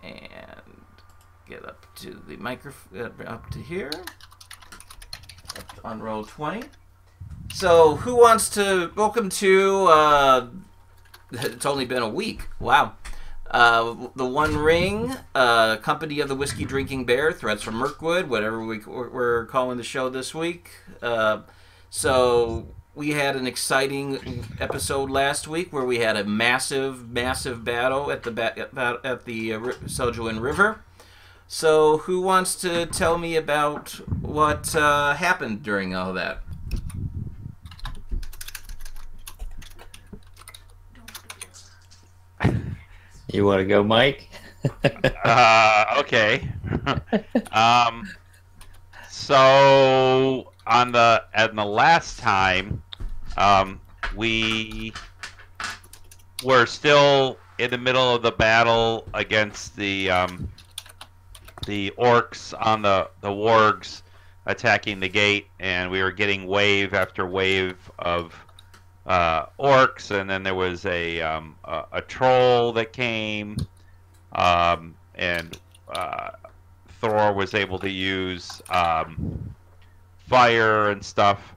And get up to the microphone, up to here. Up on roll 20. So, who wants to... Welcome to... it's only been a week. Wow. The One Ring, Company of the Whiskey Drinking Bear, Threats from Mirkwood, whatever we're calling the show this week. So we had an exciting episode last week where we had a massive battle at the Celduin River. So who wants to tell me about what happened during all that? You want to go, Mike? Okay. So on the last time, we were still in the middle of the battle against the orcs on the wargs attacking the gate, and we were getting wave after wave of orcs, and then there was a troll that came, and Thor was able to use fire and stuff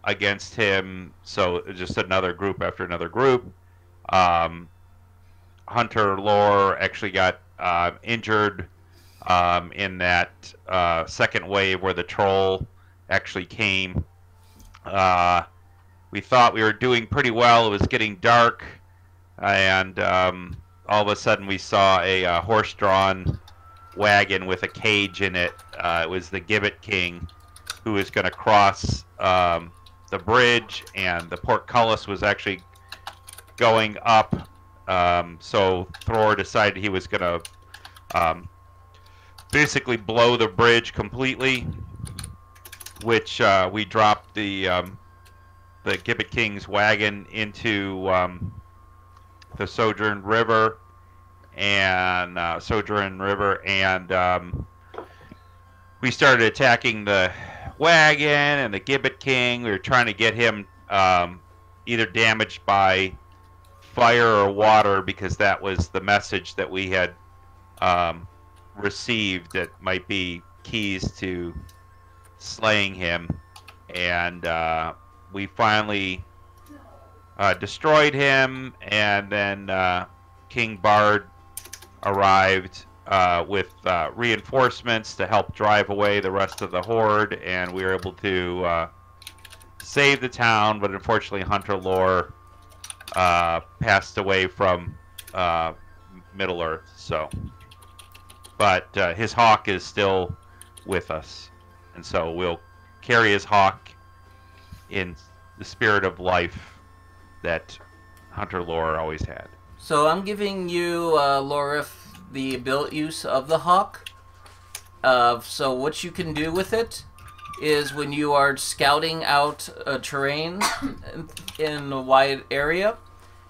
against him. So just another group after another group. Hunter Lore actually got injured in that second wave where the troll actually came. We thought we were doing pretty well. It was getting dark, and all of a sudden we saw a horse-drawn wagon with a cage in it. It was the Gibbet King, who was going to cross the bridge, and the portcullis was actually going up. So Thor decided he was going to basically blow the bridge completely, which we dropped the Gibbet King's wagon into the Sojourn River, and we started attacking the wagon and the Gibbet King. We were trying to get him either damaged by fire or water, because that was the message that we had received that might be keys to slaying him. And we finally destroyed him, and then King Bard arrived with reinforcements to help drive away the rest of the horde, and we were able to save the town. But unfortunately, Hunter Lore passed away from Middle Earth. So, but his hawk is still with us, and so we'll carry his hawk in the spirit of life that Hunter Lore always had. So I'm giving you, Lorif, the use of the hawk. So what you can do with it is when you are scouting out a terrain in a wide area,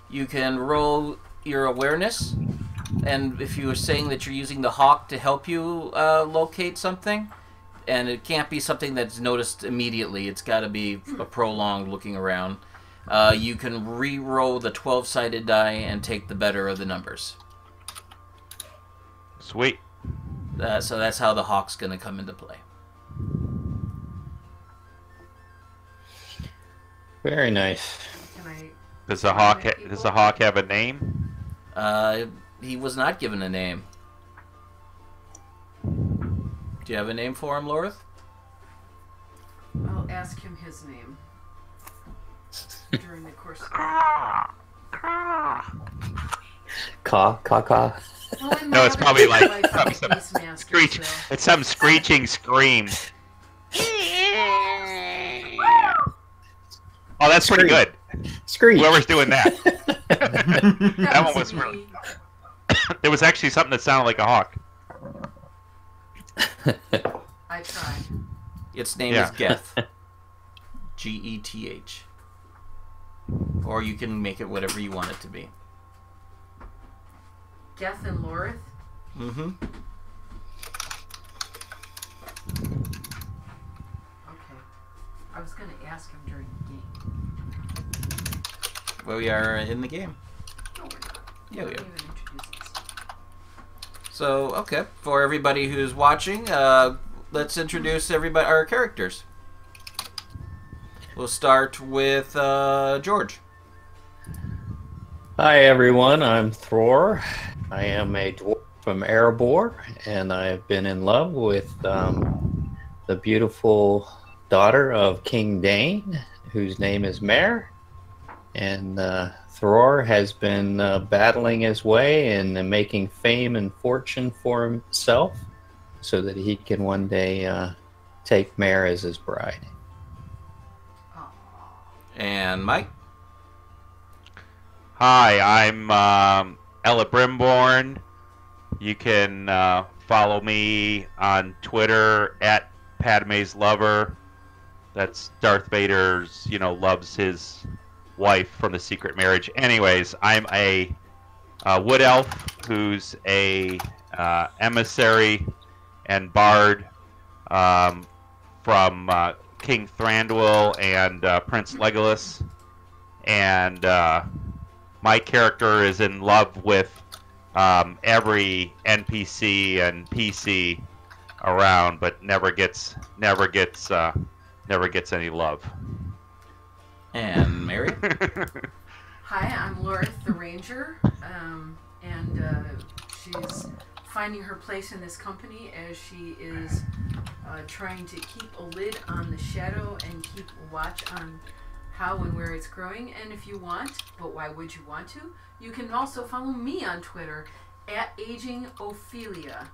you can roll your awareness. And if you were saying that you're using the hawk to help you locate something, and it can't be something that's noticed immediately, it's got to be a prolonged looking around, you can re-roll the 12-sided die and take the better of the numbers. Sweet. So that's how the hawk's going to come into play. Very nice. Does the hawk have a name? He was not given a name. Do you have a name for him, Lorith? I'll ask him his name during the course of the Caw. Well, No, it's probably like some Beastmaster, screech. so- It's some screeching scream. Oh, that's pretty good. Screech. Whoever's doing that. That That one was was really. me. There was actually something that sounded like a hawk. I tried. Its name is Geth. Geth. Or you can make it whatever you want it to be. Geth and Lorith? Mm-hmm. Okay. I was going to ask him during the game. Well, we are in the game. No, we're not. Yeah, we Didn't are. even introduce us. So, okay, for everybody who's watching, let's introduce everybody our characters. We'll start with George. Hi everyone, I'm Thror. I am a dwarf from Erebor, and I have been in love with the beautiful daughter of King Dane, whose name is Mare. And Thror has been battling his way and making fame and fortune for himself so that he can one day take Mare as his bride. And Mike. Hi, I'm Ella Brimborn. You can follow me on Twitter at Padme's Lover. That's Darth Vader's, loves his wife from the Secret Marriage. Anyways, I'm a wood elf who's a emissary and bard from King Thranduil and Prince Legolas. And my character is in love with every NPC and PC around, but never gets any love. And Mary. Hi, I'm Lorith the Ranger, and she's finding her place in this company as she is trying to keep a lid on the shadow and keep watch on how and where it's growing. And if you want, but why would you want to, you can also follow me on Twitter at Aging Ophelia.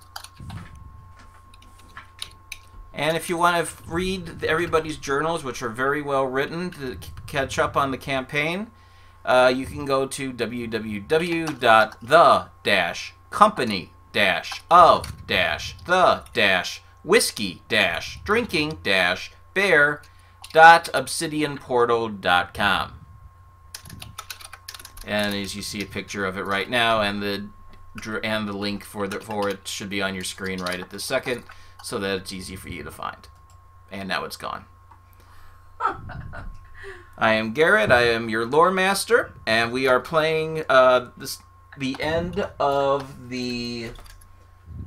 And if you want to read everybody's journals, which are very well written, to catch up on the campaign, you can go to www.the-company-of-drinking-bear.obsidianportal.com. And as you see a picture of it right now, and the link for it should be on your screen right at this second, so that it's easy for you to find. And now it's gone. I am Garrett. I am your lore master, and we are playing the end of the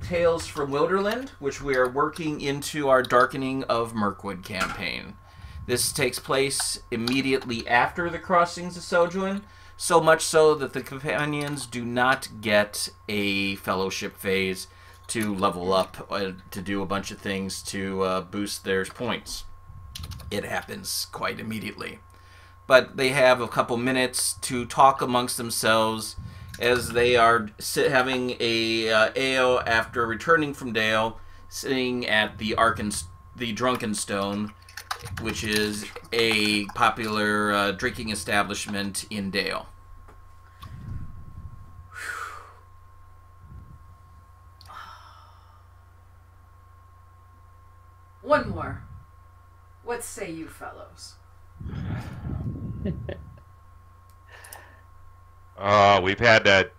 Tales from Wilderland, which we are working into our Darkening of Mirkwood campaign. This takes place immediately after the Crossings of Celduin, so much so that the companions do not get a fellowship phase to level up, to do a bunch of things to boost their points. It happens quite immediately. But they have a couple minutes to talk amongst themselves as they are having a ale after returning from Dale, sitting at the Drunken Stone, which is a popular drinking establishment in Dale. One more. What say you, fellows? We've had a,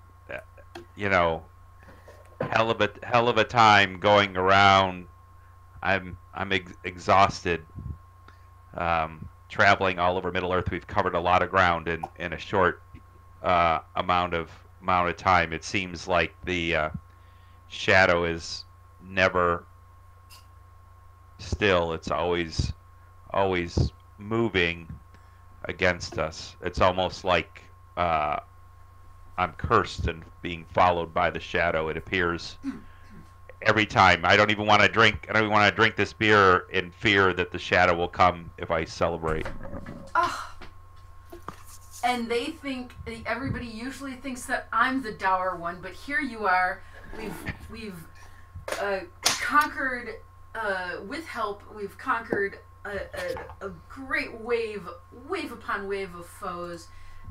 hell of a time going around. I'm exhausted. Traveling all over Middle Earth, we've covered a lot of ground in a short amount of time. It seems like the shadow is never still. It's always moving against us. It's almost like I'm cursed and being followed by the shadow. It appears every time. I don't even want to drink this beer in fear that the shadow will come if I celebrate. And everybody usually thinks that I'm the dour one, but here you are. We've conquered, with help, we've conquered a great wave upon wave of foes,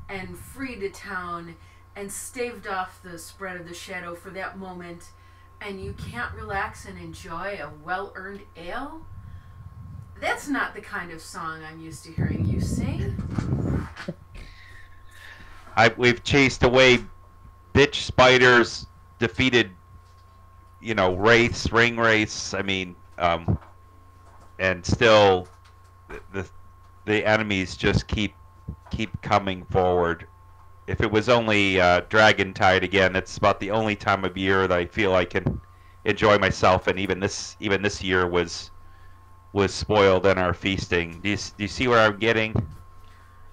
and freed a town, and staved off the spread of the shadow for that moment, and you can't relax and enjoy a well-earned ale? That's not the kind of song I'm used to hearing you sing. We've chased away bitch spiders, defeated, ring wraiths. And still, the enemies just keep coming forward. if it was only Dragon Tide again, it's about the only time of year that I feel I can enjoy myself, and even this year was spoiled in our feasting. Do you see where I'm getting?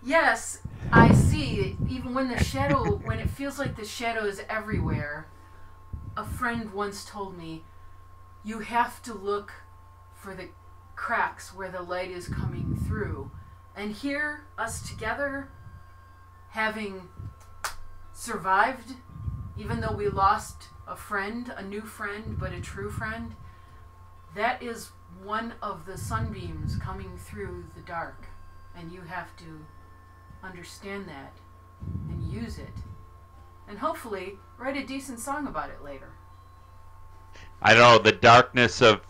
Yes, I see. Even when when it feels like the shadow is everywhere, a friend once told me, you have to look for the cracks where the light is coming through. And here, us together, having survived, even though we lost a friend, a new friend, but a true friend, that is one of the sunbeams coming through the dark. And you have to understand that and use it. And hopefully write a decent song about it later. I don't know, the darkness of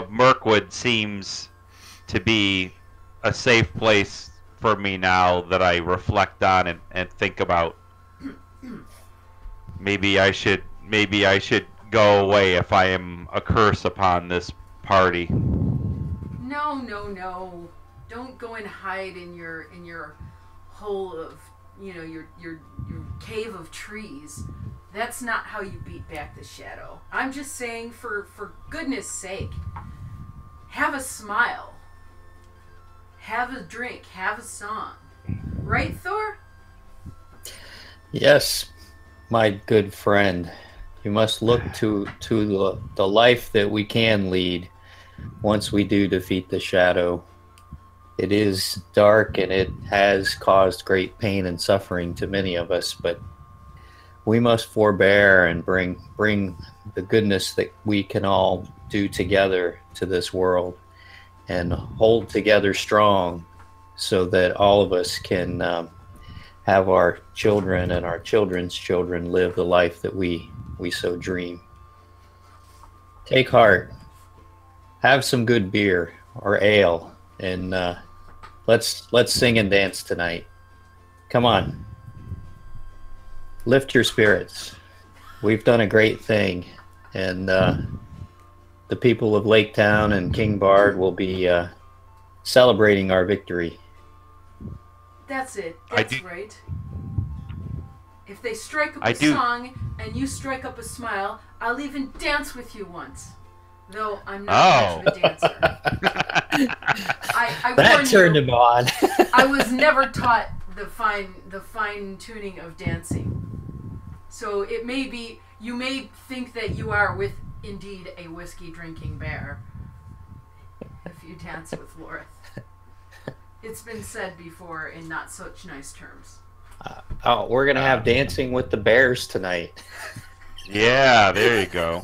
Mirkwood seems to be a safe place for me now that I reflect on and think about. Maybe I should go away if I am a curse upon this party. No. Don't go and hide in your hole of, your cave of trees. That's not how you beat back the shadow. I'm just saying, for goodness sake, have a smile. Have a drink. Have a song. Right, Thor? Yes, my good friend. You must look to the life that we can lead once we do defeat the shadow. It is dark and it has caused great pain and suffering to many of us, but we must forbear and bring the goodness that we can all do together to this world and hold together strong so that all of us can have our children and our children's children live the life that we so dream. Take heart. Have some good beer or ale, and let's sing and dance tonight. Come on. Lift your spirits. We've done a great thing, and the people of Lake Town and King Bard will be celebrating our victory. That's it. That's right. If they strike up a song and you strike up a smile, I'll even dance with you once. Though I'm not much of a dancer. That turned him on. I was never taught the fine tuning of dancing. So it may be, you may think that you are with indeed a whiskey drinking bear if you dance with Lorith. It's been said before in not such nice terms. We're gonna have dancing with the bears tonight. Yeah, there you go.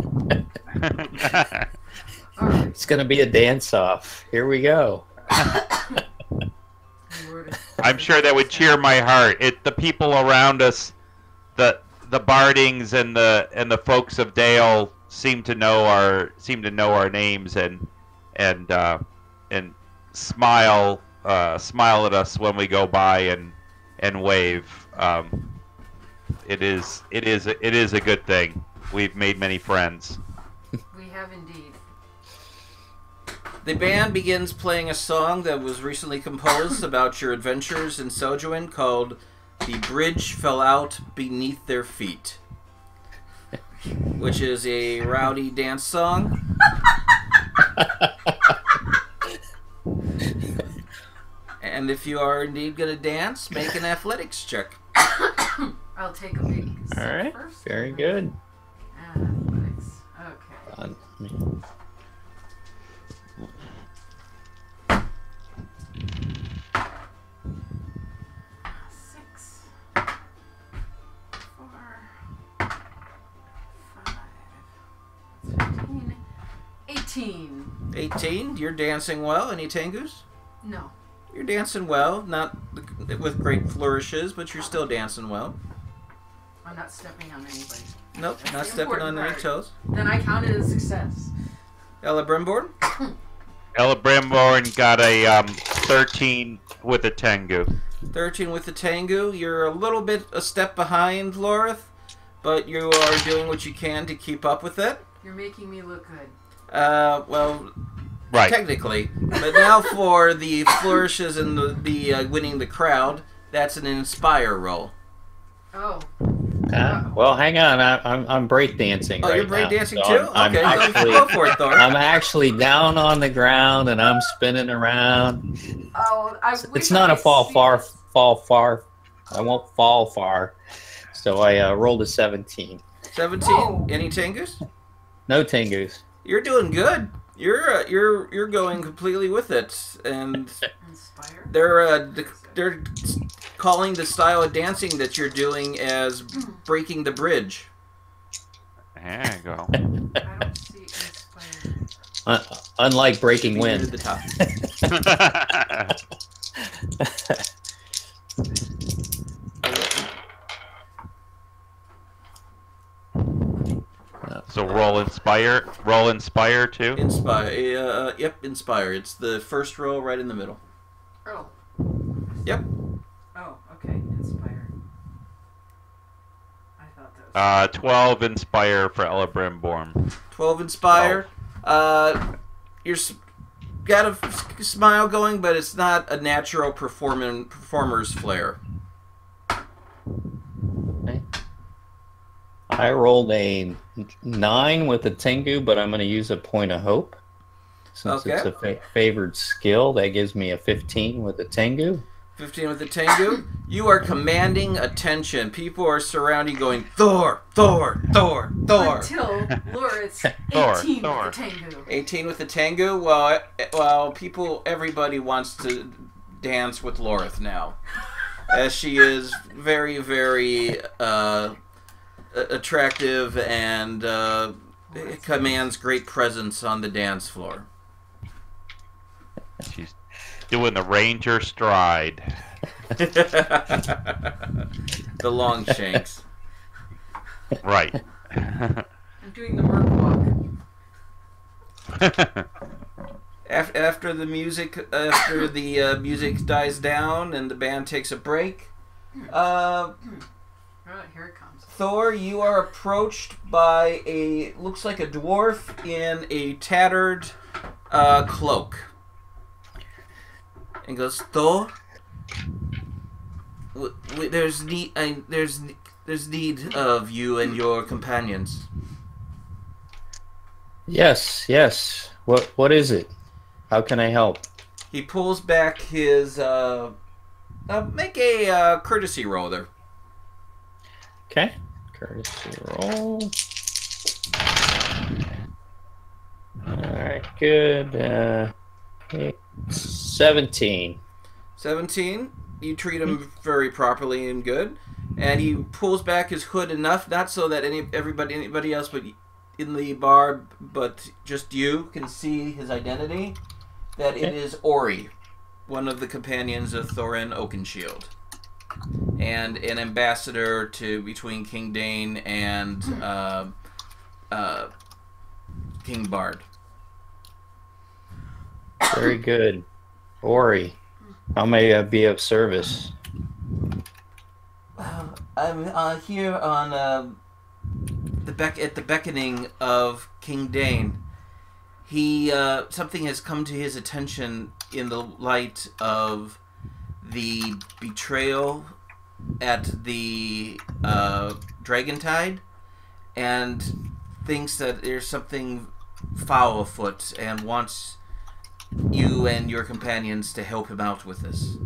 It's gonna be a dance-off. Here we go. I'm sure that would cheer my heart. The people around us, the Bardings and the folks of Dale seem to know our names and smile at us when we go by and wave. It is a good thing. We've made many friends. We have indeed. The band begins playing a song that was recently composed about your adventures in Celduin called "The Bridge Fell Out Beneath Their Feet," which is a rowdy dance song. And if you are indeed going to dance, make an athletics check. I'll take a big sip All right, first. very good. Athletics. Okay. 6, 4, 5, 15, 18. 18. You're dancing well. Any Tengus? No. You're dancing well. Not with great flourishes, but you're still dancing well. I'm not stepping on anybody. Nope, That's not the stepping on important any part. toes. Then I count it as a success. Ella Brimborn? Ella Brimborn got a 13 with a Tengu. 13 with the Tengu. You're a step behind Lorith, but you are doing what you can to keep up with it. You're making me look good. Well, Right. technically. But now for the flourishes and the winning the crowd, that's an inspire roll. Oh. Well, hang on. I'm breakdancing right you're now. breakdancing So too? I'm Okay, actually, go for it, Thor. I'm actually down on the ground and I'm spinning around. Oh, I wish It's not I a could fall see far, this. fall far. I won't fall far. So I rolled a 17. 17. Whoa. Any Tengus? No Tengus. You're doing good. You're going completely with it, and Inspire. they're calling the style of dancing that you're doing as breaking the bridge. There you go. I don't see inspire. Unlike breaking Should be near wind. the top. So roll inspire too. Inspire. Yep, inspire. It's the first row right in the middle. Oh. Yep. Oh, okay. Inspire. I thought that was 12 inspire for Ella Brimborn. 12 inspire. You're got a smile going, but it's not a natural performer's flair. Okay. I rolled a 9 with a Tengu, but I'm going to use a point of hope. Since Okay. it's a favored skill, that gives me a 15 with a Tengu. 15 with the Tengu. You are commanding attention. People are surrounding you going, Thor, Thor, Thor, Thor. until Loritz 18 Thor. with the Tengu. 18 with the Tengu. Well, everybody wants to dance with Lorith now. As she is very, very attractive and commands great presence on the dance floor. She's doing the ranger stride. The long shanks. Right. I'm doing the Mirkwood. After the music dies down and the band takes a break, Oh, here it comes. Thor, you are approached by looks like a dwarf in a tattered cloak, and goes, Thor, there's need of you and your companions. Yes. What is it? How can I help? He pulls back his make a courtesy roll there. Okay. Courtesy roll. Alright, good. 17. 17. You treat him very properly and good, and he pulls back his hood enough, not so that anybody else, but in the bar, but just you can see his identity. That it is Ori, one of the companions of Thorin Oakenshield, and an ambassador between King Dane and King Bard. Very good. Ori, how may I be of service? I'm here on at the beckoning of King Dane. He something has come to his attention in the light of the betrayal at the Dragontide, and thinks that there's something foul afoot, and wants you and your companions to help him out with this.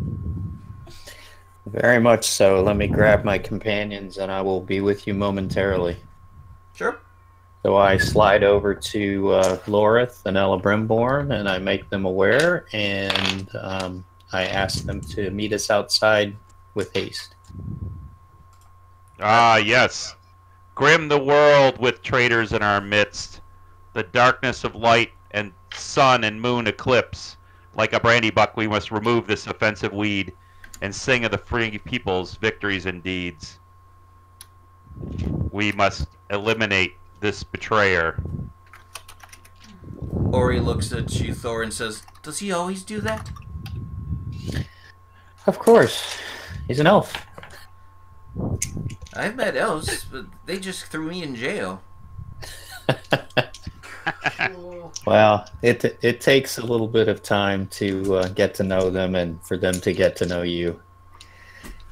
Very much so. Let me grab my companions and I will be with you momentarily. Sure. So I slide over to Lorith and Ella Brimborn and I make them aware, and I ask them to meet us outside with haste. Ah, yes. Grim the world with traitors in our midst. The darkness of light and sun and moon eclipse. Like a brandy buck, we must remove this offensive weed and sing of the free people's victories and deeds. We must eliminate this betrayer. Ori looks at you, Thor, and says, "Does he always do that?" Of course. He's an elf. I've met elves, but they just threw me in jail. Well, it takes a little bit of time to get to know them and for them to get to know you.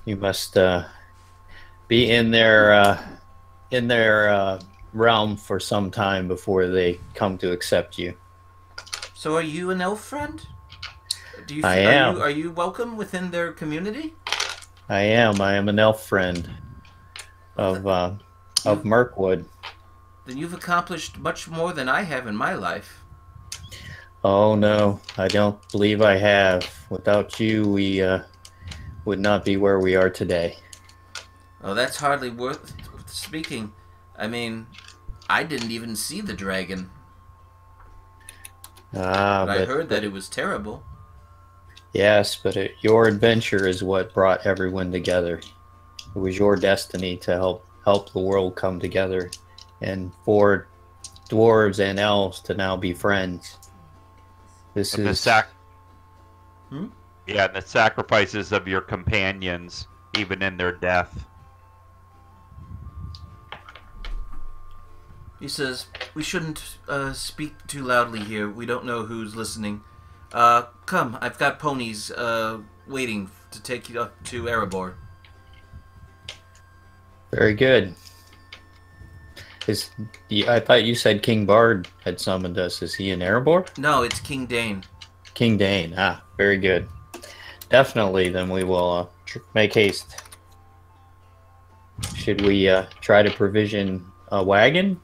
You must be in their realm for some time before they come to accept you. So are you an elf friend? I am. Are you welcome within their community? I am. I am an elf friend of Mirkwood. Then you've accomplished much more than I have in my life. Oh no, I don't believe I have. Without you, we would not be where we are today. Oh, that's hardly worth speaking. I mean, I didn't even see the dragon. But I heard that it was terrible. Yes, but your adventure is what brought everyone together. It was your destiny to help the world come together, and for dwarves and elves to now be friends. This And is yeah, the sacrifices of your companions, even in their death. He says, we shouldn't speak too loudly here. We don't know who's listening. Come, I've got ponies waiting to take you up to Erebor. very good. I thought you said King Bard had summoned us. Is he in Erebor? No, it's King Dane. King Dane. Ah, very good. Definitely, then we will make haste. Should we try to provision a wagon?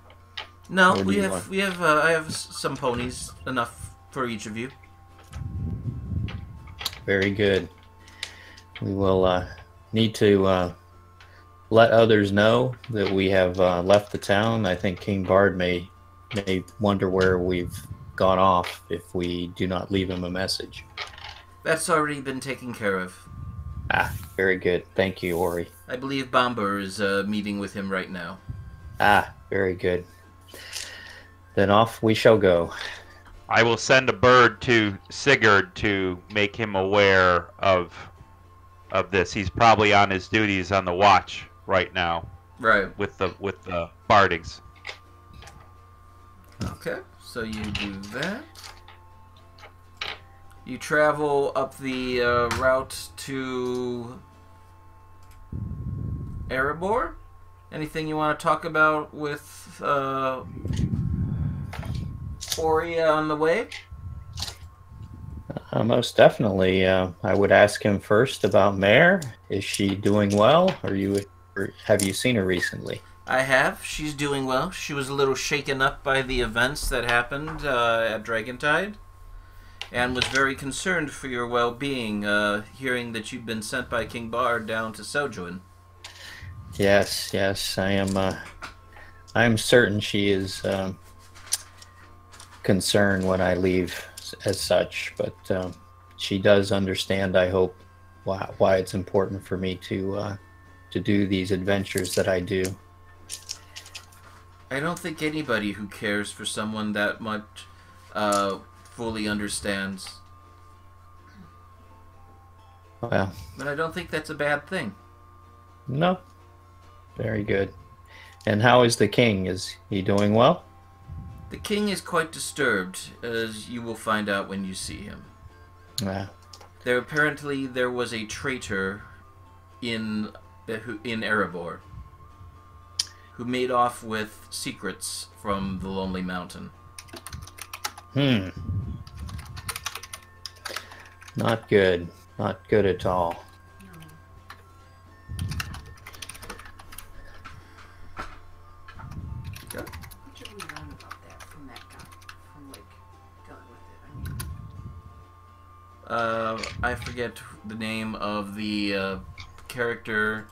No, Or do you want- I have some ponies, enough for each of you. Very good. We will need to let others know that we have left the town. I think King Bard may wonder where we've gone off if we do not leave him a message. That's already been taken care of. Ah, very good. Thank you, Ori. I believe Bomber is meeting with him right now. Ah, very good. Then off we shall go. I will send a bird to Sigurd to make him aware of this. He's probably on his duties on the watch right now Right. with the bardings. Okay, so you do that. You travel up the route to Erebor. Anything you want to talk about with Ori on the way? Most definitely. I would ask him first about Mare. Is she doing well? Or have you seen her recently? I have. She's doing well. She was a little shaken up by the events that happened at Dragontide, and was very concerned for your well-being, hearing that you'd been sent by King Bard down to Celduin. Yes, I am. I am certain she is concerned when I leave, as such. But she does understand, I hope, why it's important for me to do these adventures that I do. I don't think anybody who cares for someone that much fully understands. Well, But I don't think that's a bad thing. no. Very good. And how is the king? Is he doing well? The king is quite disturbed, as you will find out when you see him. Apparently there was a traitor in Erebor who made off with secrets from the Lonely Mountain. Not good. Not good at all. What did we learn about that from that guy? From like dealing with it? I mean, I forget the name of the character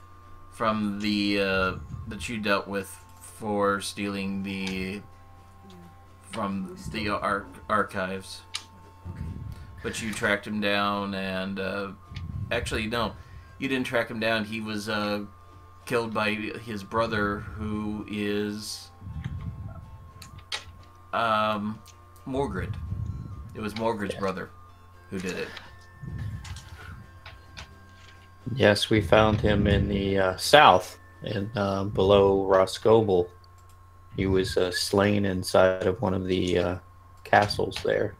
from the that you dealt with for stealing from the archives. But you tracked him down, and actually, no, you didn't track him down. He was killed by his brother, who is Morgred. It was Morgred's brother who did it. Yes, we found him in the south, and below Roscoble. He was slain inside of one of the castles there.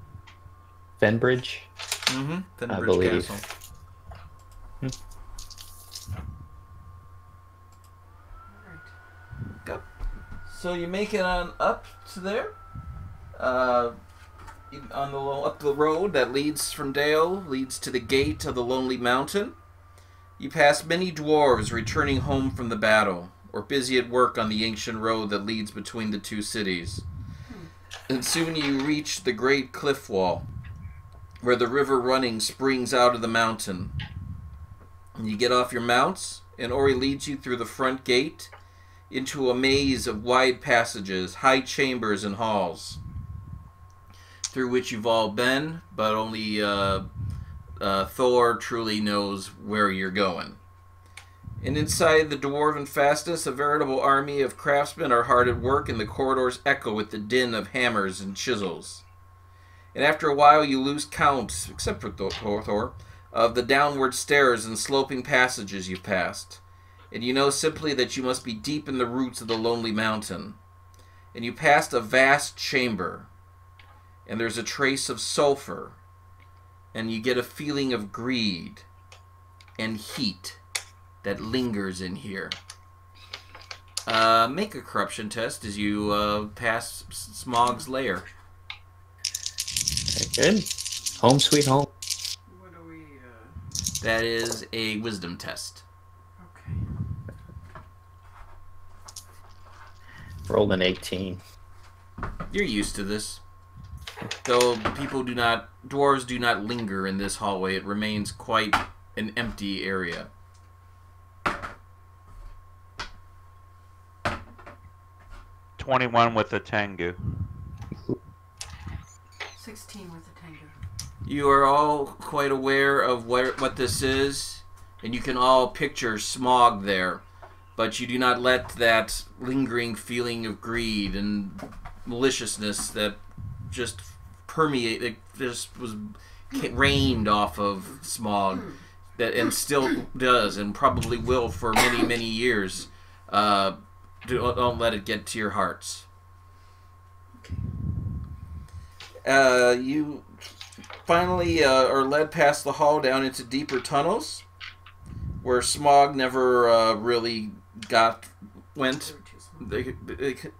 Fenbridge? Mm-hmm. I believe. Castle. So you make it on up to there. On the up the road that leads from Dale, leads to the gate of the Lonely Mountain. You pass many dwarves returning home from the battle, or busy at work on the ancient road that leads between the two cities. And soon you reach the great cliff wall, where the river running springs out of the mountain. And you get off your mounts, and Ori leads you through the front gate into a maze of wide passages, high chambers, and halls, through which you've all been, but only Thor truly knows where you're going. And inside the dwarven fastness, a veritable army of craftsmen are hard at work, and the corridors echo with the din of hammers and chisels. And after a while you lose count, except for Thor, of the downward stairs and sloping passages you've passed. And you know simply that you must be deep in the roots of the Lonely Mountain. And you passed a vast chamber, and there's a trace of sulfur, and you get a feeling of greed and heat that lingers in here. Make a corruption test as you pass Smog's lair. Very good. Home sweet home. What do we? That is a wisdom test. Okay. Rolled an 18. You're used to this. Though dwarves do not linger in this hallway, it remains quite an empty area. "21 with a Tengu." 16 with the Tengu. You are all quite aware of what this is, and you can all picture Smog there, but you do not let that lingering feeling of greed and maliciousness that just rained off of Smog, and still does, and probably will for many, many years. Don't let it get to your hearts. You finally are led past the hall down into deeper tunnels, where Smog never really went.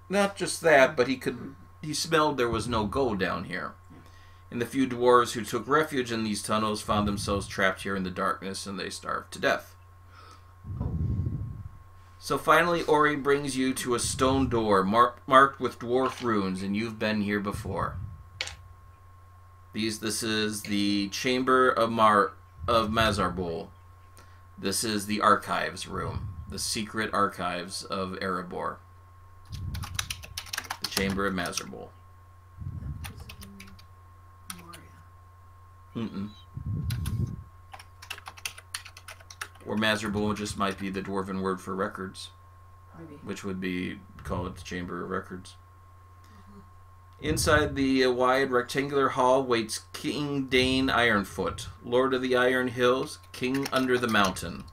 Not just that, but he smelled there was no gold down here. And the few dwarves who took refuge in these tunnels found themselves trapped here in the darkness, and they starved to death. So finally, Ori brings you to a stone door marked with dwarf runes, and you've been here before. This is the Chamber of Mazarbul. This is the Archives Room, the secret archives of Erebor. The Chamber of Mazarbul. Or Mazarbul just might be the dwarven word for records. Maybe. Which would be called the Chamber of Records. Inside the wide rectangular hall waits King Dane Ironfoot, Lord of the Iron Hills, King under the mountain.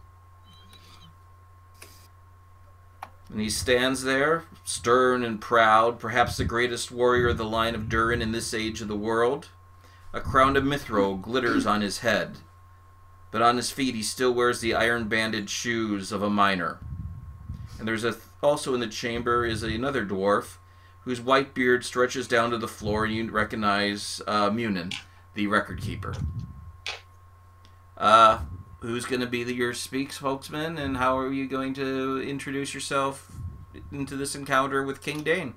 And he stands there, stern and proud, perhaps the greatest warrior of the line of Durin in this age of the world. A crown of mithril glitters on his head, but on his feet he still wears the iron-banded shoes of a miner. And there's also in the chamber is another dwarf, whose white beard stretches down to the floor, and you recognize Munin, the record keeper. Who's going to be your spokesman, and how are you going to introduce yourself into this encounter with King Dane?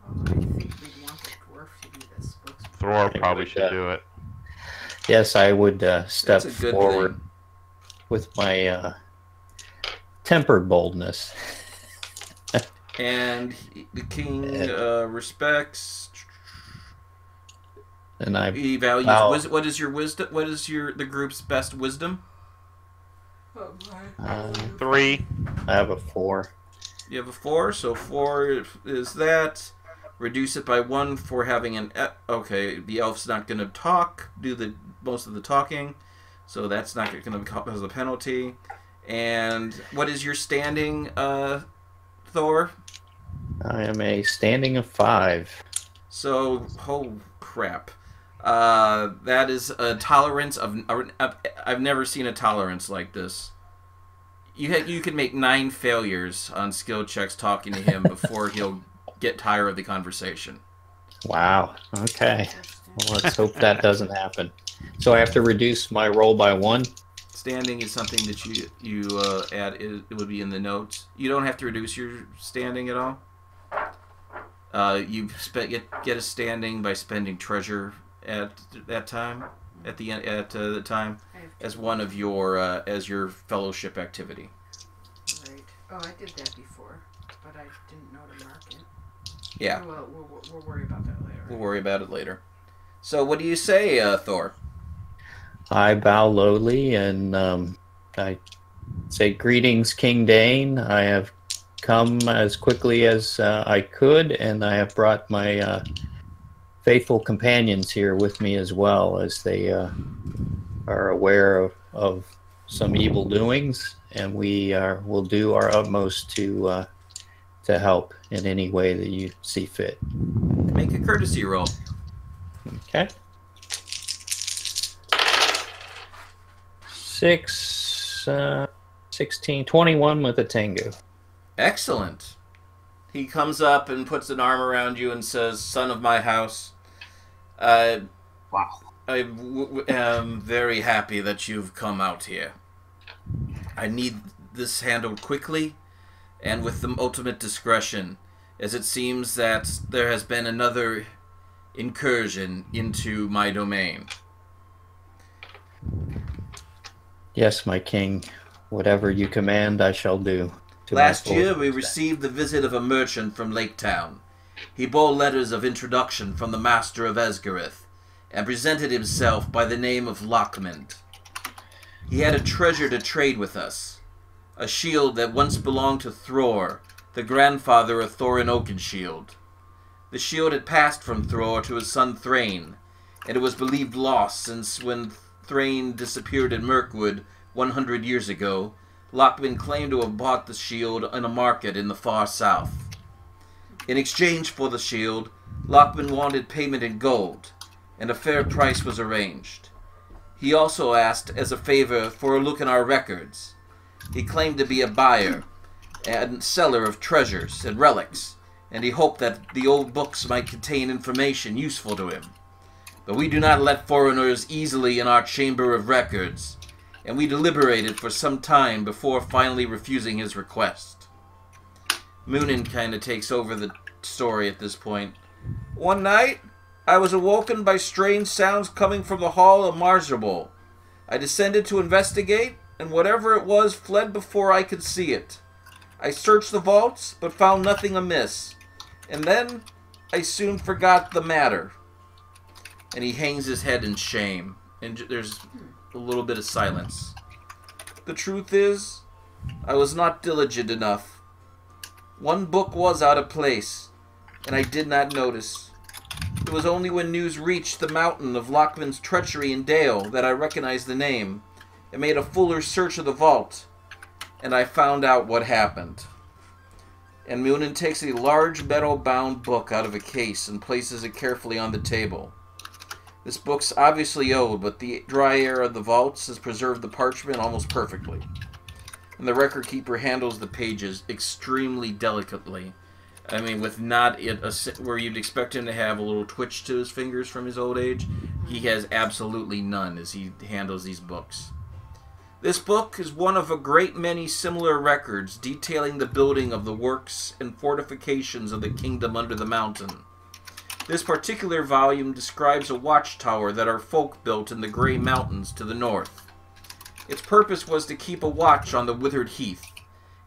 Well, I think we'd want the dwarf to be the spokesman. Thor probably should do it. Yes, I would step That's a good forward thing. with my tempered boldness. And the king respects. And I He values bow. what is your wisdom? What is the group's best wisdom? 3. I have a 4. You have a 4, so 4 is that. Reduce it by 1 for having an... Okay, the elf's not going to do most of the talking, so that's not going to cause a penalty. And what is your standing, Thor? I am a standing of 5. So, oh crap. That is a tolerance of... I've never seen a tolerance like this. You can make 9 failures on skill checks talking to him before he'll get tired of the conversation. Wow. Okay. Well, let's hope that doesn't happen. So I have to reduce my roll by 1? Standing is something that you add. It would be in the notes. You don't have to reduce your standing at all. You get a standing by spending treasure at that time, at the end at the time, as one of your as your fellowship activity. Right. Oh, I did that before, but I didn't know to mark it. Yeah. We'll worry about that later. We'll worry about it later. So, what do you say, Thor? I bow lowly and I say, "Greetings, King Dane. I have come as quickly as I could, and I have brought my faithful companions here with me as well, as they are aware of some evil doings, and will do our utmost to help in any way that you see fit." Make a courtesy roll. Okay. 6, 16, 21 with a Tengu. Excellent. He comes up and puts an arm around you and says, "Son of my house, Wow. I am very happy that you've come out here. I need this handled quickly and with the ultimate discretion, as it seems that there has been another incursion into my domain." Yes, my king. Whatever you command, I shall do. Last year, we received the visit of a merchant from Lake Town. He bore letters of introduction from the master of Esgareth, and presented himself by the name of Lockmond. He had a treasure to trade with us, a shield that once belonged to Thror, the grandfather of Thorin Oakenshield. The shield had passed from Thror to his son Thrain, and it was believed lost since when Thrain disappeared in Mirkwood 100 years ago. Lockman claimed to have bought the shield in a market in the far south. In exchange for the shield, Lockman wanted payment in gold, and a fair price was arranged. He also asked, as a favor, for a look in our records. He claimed to be a buyer and seller of treasures and relics, and he hoped that the old books might contain information useful to him. But we do not let foreigners easily in our chamber of records, and we deliberated for some time before finally refusing his request. Moonin kind of takes over the story at this point. "One night, I was awoken by strange sounds coming from the hall of Marzabul. I descended to investigate, and whatever it was fled before I could see it. I searched the vaults, but found nothing amiss, and then I soon forgot the matter." And he hangs his head in shame, and there's a little bit of silence. "The truth is, I was not diligent enough. One book was out of place, and I did not notice. It was only when news reached the mountain of Lockman's treachery in Dale that I recognized the name, and made a fuller search of the vault, and I found out what happened." And Moonin takes a large metal-bound book out of a case and places it carefully on the table. This book's obviously old, but the dry air of the vaults has preserved the parchment almost perfectly. And the record keeper handles the pages extremely delicately. I mean, with not where you'd expect him to have a little twitch to his fingers from his old age, he has absolutely none as he handles these books. This book is one of a great many similar records detailing the building of the works and fortifications of the kingdom under the mountain. This particular volume describes a watchtower that our folk built in the Grey Mountains to the north. Its purpose was to keep a watch on the withered heath,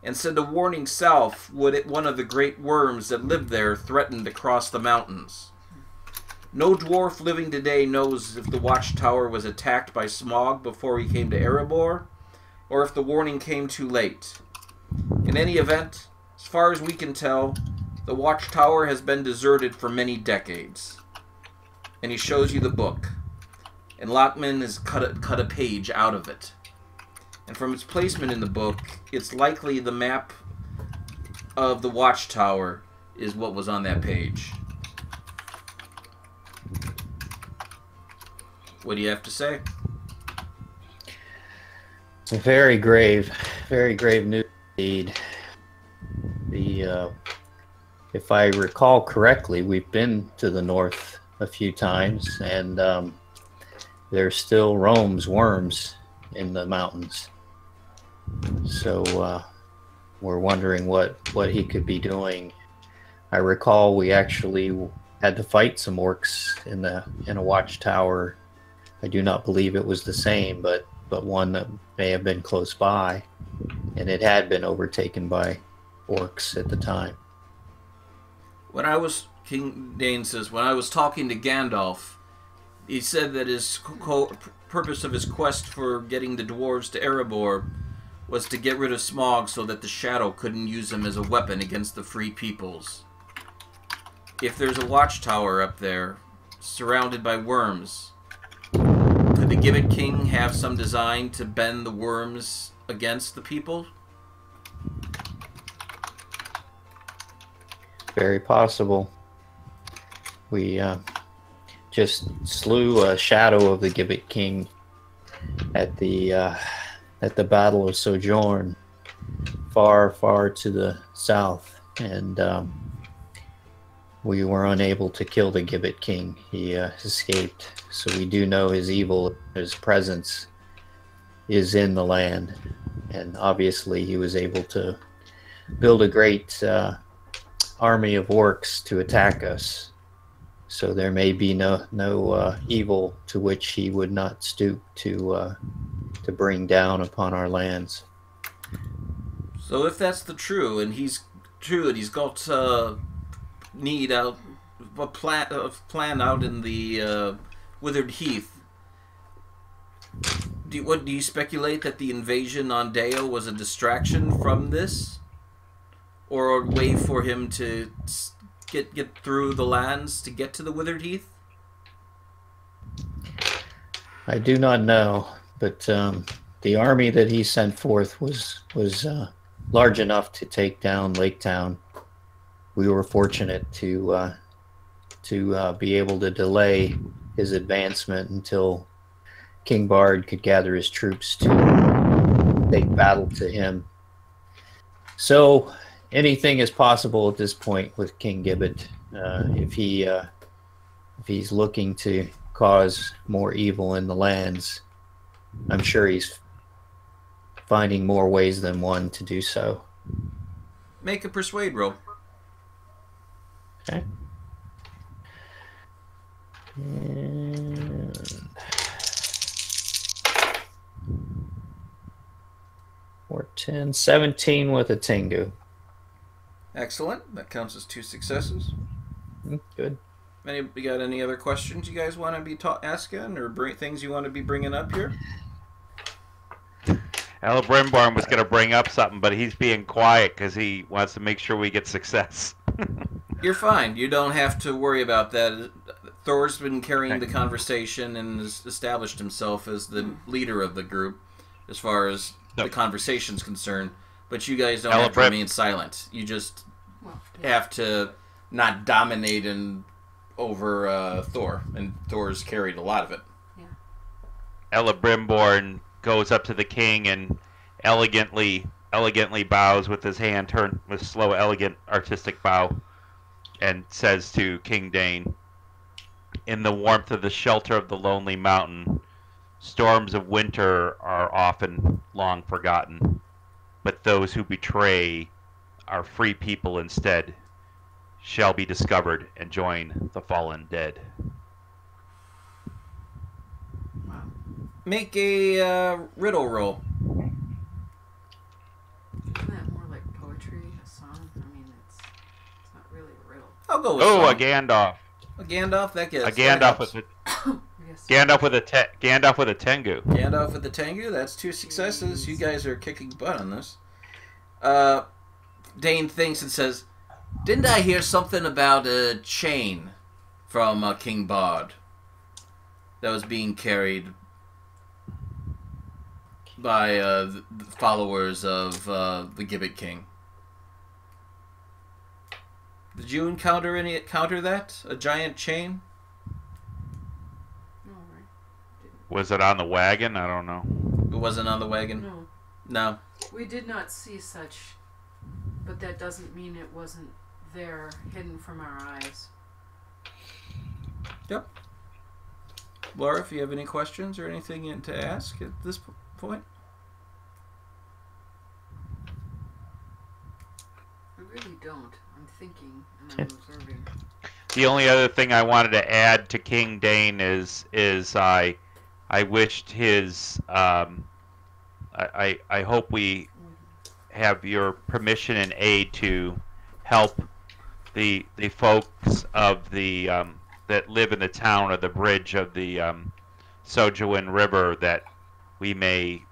and send a warning south would one of the great worms that lived there threaten to cross the mountains. No dwarf living today knows if the watchtower was attacked by Smaug before he came to Erebor, or if the warning came too late. In any event, as far as we can tell, the watchtower has been deserted for many decades. And he shows you the book, and Lockman has cut a page out of it. And from its placement in the book, it's likely the map of the watchtower is what was on that page. What do you have to say? Very grave, very grave news indeed. If I recall correctly, we've been to the north a few times, and there still roams worms in the mountains. So we're wondering what he could be doing. I recall we actually had to fight some orcs in a watchtower. I do not believe it was the same, but one that may have been close by, and it had been overtaken by orcs at the time. King Dane says, when I was talking to Gandalf, he said that his purpose of his quest for getting the dwarves to Erebor was to get rid of Smaug so that the Shadow couldn't use him as a weapon against the Free Peoples. If there's a watchtower up there, surrounded by worms, could the Gibbet King have some design to bend the worms against the people? Very possible. We just slew a shadow of the Gibbet King at the Battle of Celduin, far to the south, and we were unable to kill the Gibbet King. He escaped. So we do know his evil, his presence is in the land, and obviously he was able to build a great army of orcs to attack us. So there may be no evil to which he would not stoop to bring down upon our lands. So if that's and he's got a plan out in the Withered Heath. Do you speculate that the invasion on Deo was a distraction from this, or a way for him to get through the lands to get to the Withered Heath? I do not know, but the army that he sent forth was large enough to take down Lake Town. We were fortunate to be able to delay his advancement until King Bard could gather his troops to take battle to him. So anything is possible at this point with King Gibbet. If he's looking to cause more evil in the lands, I'm sure he's finding more ways than one to do so. Make a persuade roll. Okay. And 4, 10, 17 with a Tengu. Excellent. That counts as 2 successes. Good. You got any other questions you guys want to be asking, or things you want to be bringing up here? Elbrimborn was going to bring up something, but he's being quiet because he wants to make sure we get success. You're fine. You don't have to worry about that. Thor's been carrying the conversation and has established himself as the leader of the group as far as the conversation's concerned. But you guys don't have to remain silent. You just have to not dominate over Thor. And Thor's carried a lot of it. Yeah. Elbrimborn goes up to the king and elegantly bows with his hand turned with slow, elegant, artistic bow, and says to King Dane, "In the warmth of the shelter of the lonely mountain, storms of winter are often long forgotten, but those who betray our free people instead shall be discovered and join the fallen dead." Make a riddle roll. Isn't that more like poetry, a song? I mean, it's not really a riddle. I'll go with a Gandalf. A Gandalf? That gets a Gandalf with a Gandalf with a Tengu. Gandalf with a Tengu? That's 2 successes. You guys are kicking butt on this. Dane thinks and says, "Didn't I hear something about a chain from King Bard that was being carried by the followers of the Gibbet King? Did you encounter that? A giant chain?" No, right. Was it on the wagon? I don't know. It wasn't on the wagon? No. No. We did not see such, but that doesn't mean it wasn't there, hidden from our eyes. Yep. Laura, if you have any questions or anything to ask at this point? I really don't. I'm thinking and I'm observing. The only other thing I wanted to add to King Dane is I wished his I hope we have your permission and aid to help the folks of the that live in the town of the bridge of the Celduin River, that we may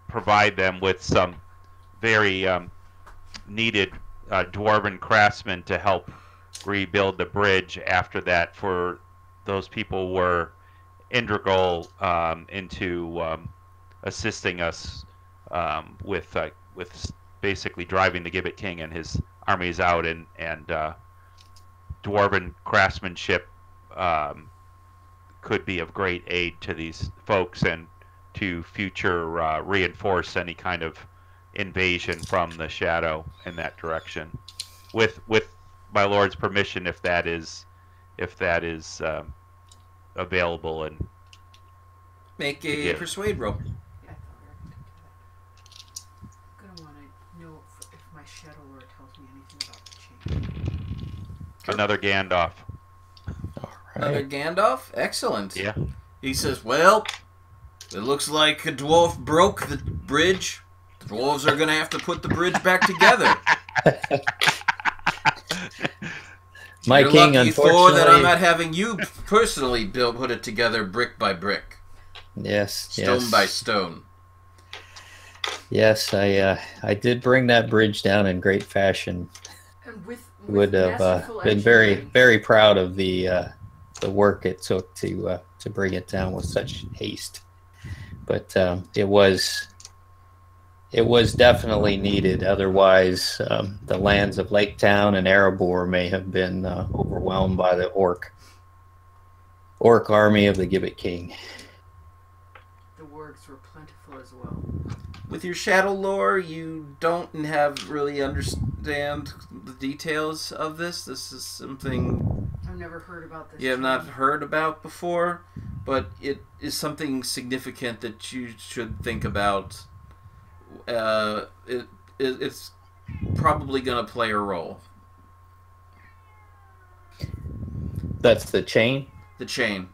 provide them with some very needed dwarven craftsmen to help rebuild the bridge after that, for those people were integral into assisting us with basically driving the Gibbet King and his armies out, and dwarven craftsmanship could be of great aid to these folks and to future reinforce any kind of invasion from the shadow in that direction, with my lord's permission, if that is available. And make a persuade roll. Yeah, I thought we were going to do that. I'm going to want to know if my shadow lore tells me anything about the change. Another Gandalf. All Another right. Gandalf? Excellent. Yeah. He says, well, it looks like a dwarf broke the bridge. The dwarves are going to have to put the bridge back together. My You're king, lucky, Thor, unfortunately. that I'm not having you personally put it together brick by brick, Yes. stone by stone. Yes, I did bring that bridge down in great fashion. And with Would have masterful been very, engineering. very proud of the work it took to bring it down with such haste. But it was definitely needed. Otherwise, the lands of Lake Town and Erebor may have been overwhelmed by the orc army of the Gibbet King. The wargs were plentiful as well. With your shadow lore, you don't really understand the details of this. This is something I've never heard about this. you have not change. heard about before, but it is something significant that you should think about. It's probably going to play a role. That's the chain? The chain.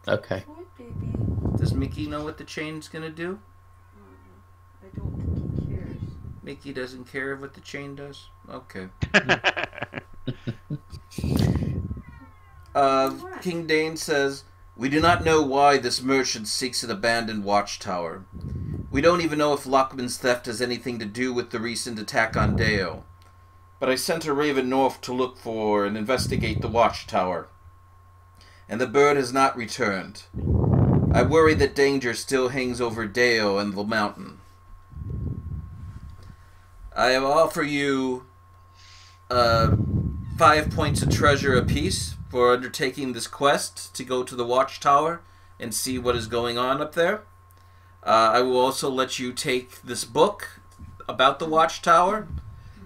Okay. What, baby? Does Mickey know what the chain's going to do? I don't think he cares. Mickey doesn't care what the chain does? Okay. King Dane says, we do not know why this merchant seeks an abandoned watchtower. We don't even know if Lockman's theft has anything to do with the recent attack on Deo. But I sent a raven north to look for and investigate the watchtower, and the bird has not returned. I worry that danger still hangs over Deo and the mountain. I offer you 5 points of treasure apiece for undertaking this quest to go to the watchtower and see what is going on up there. I will also let you take this book about the watchtower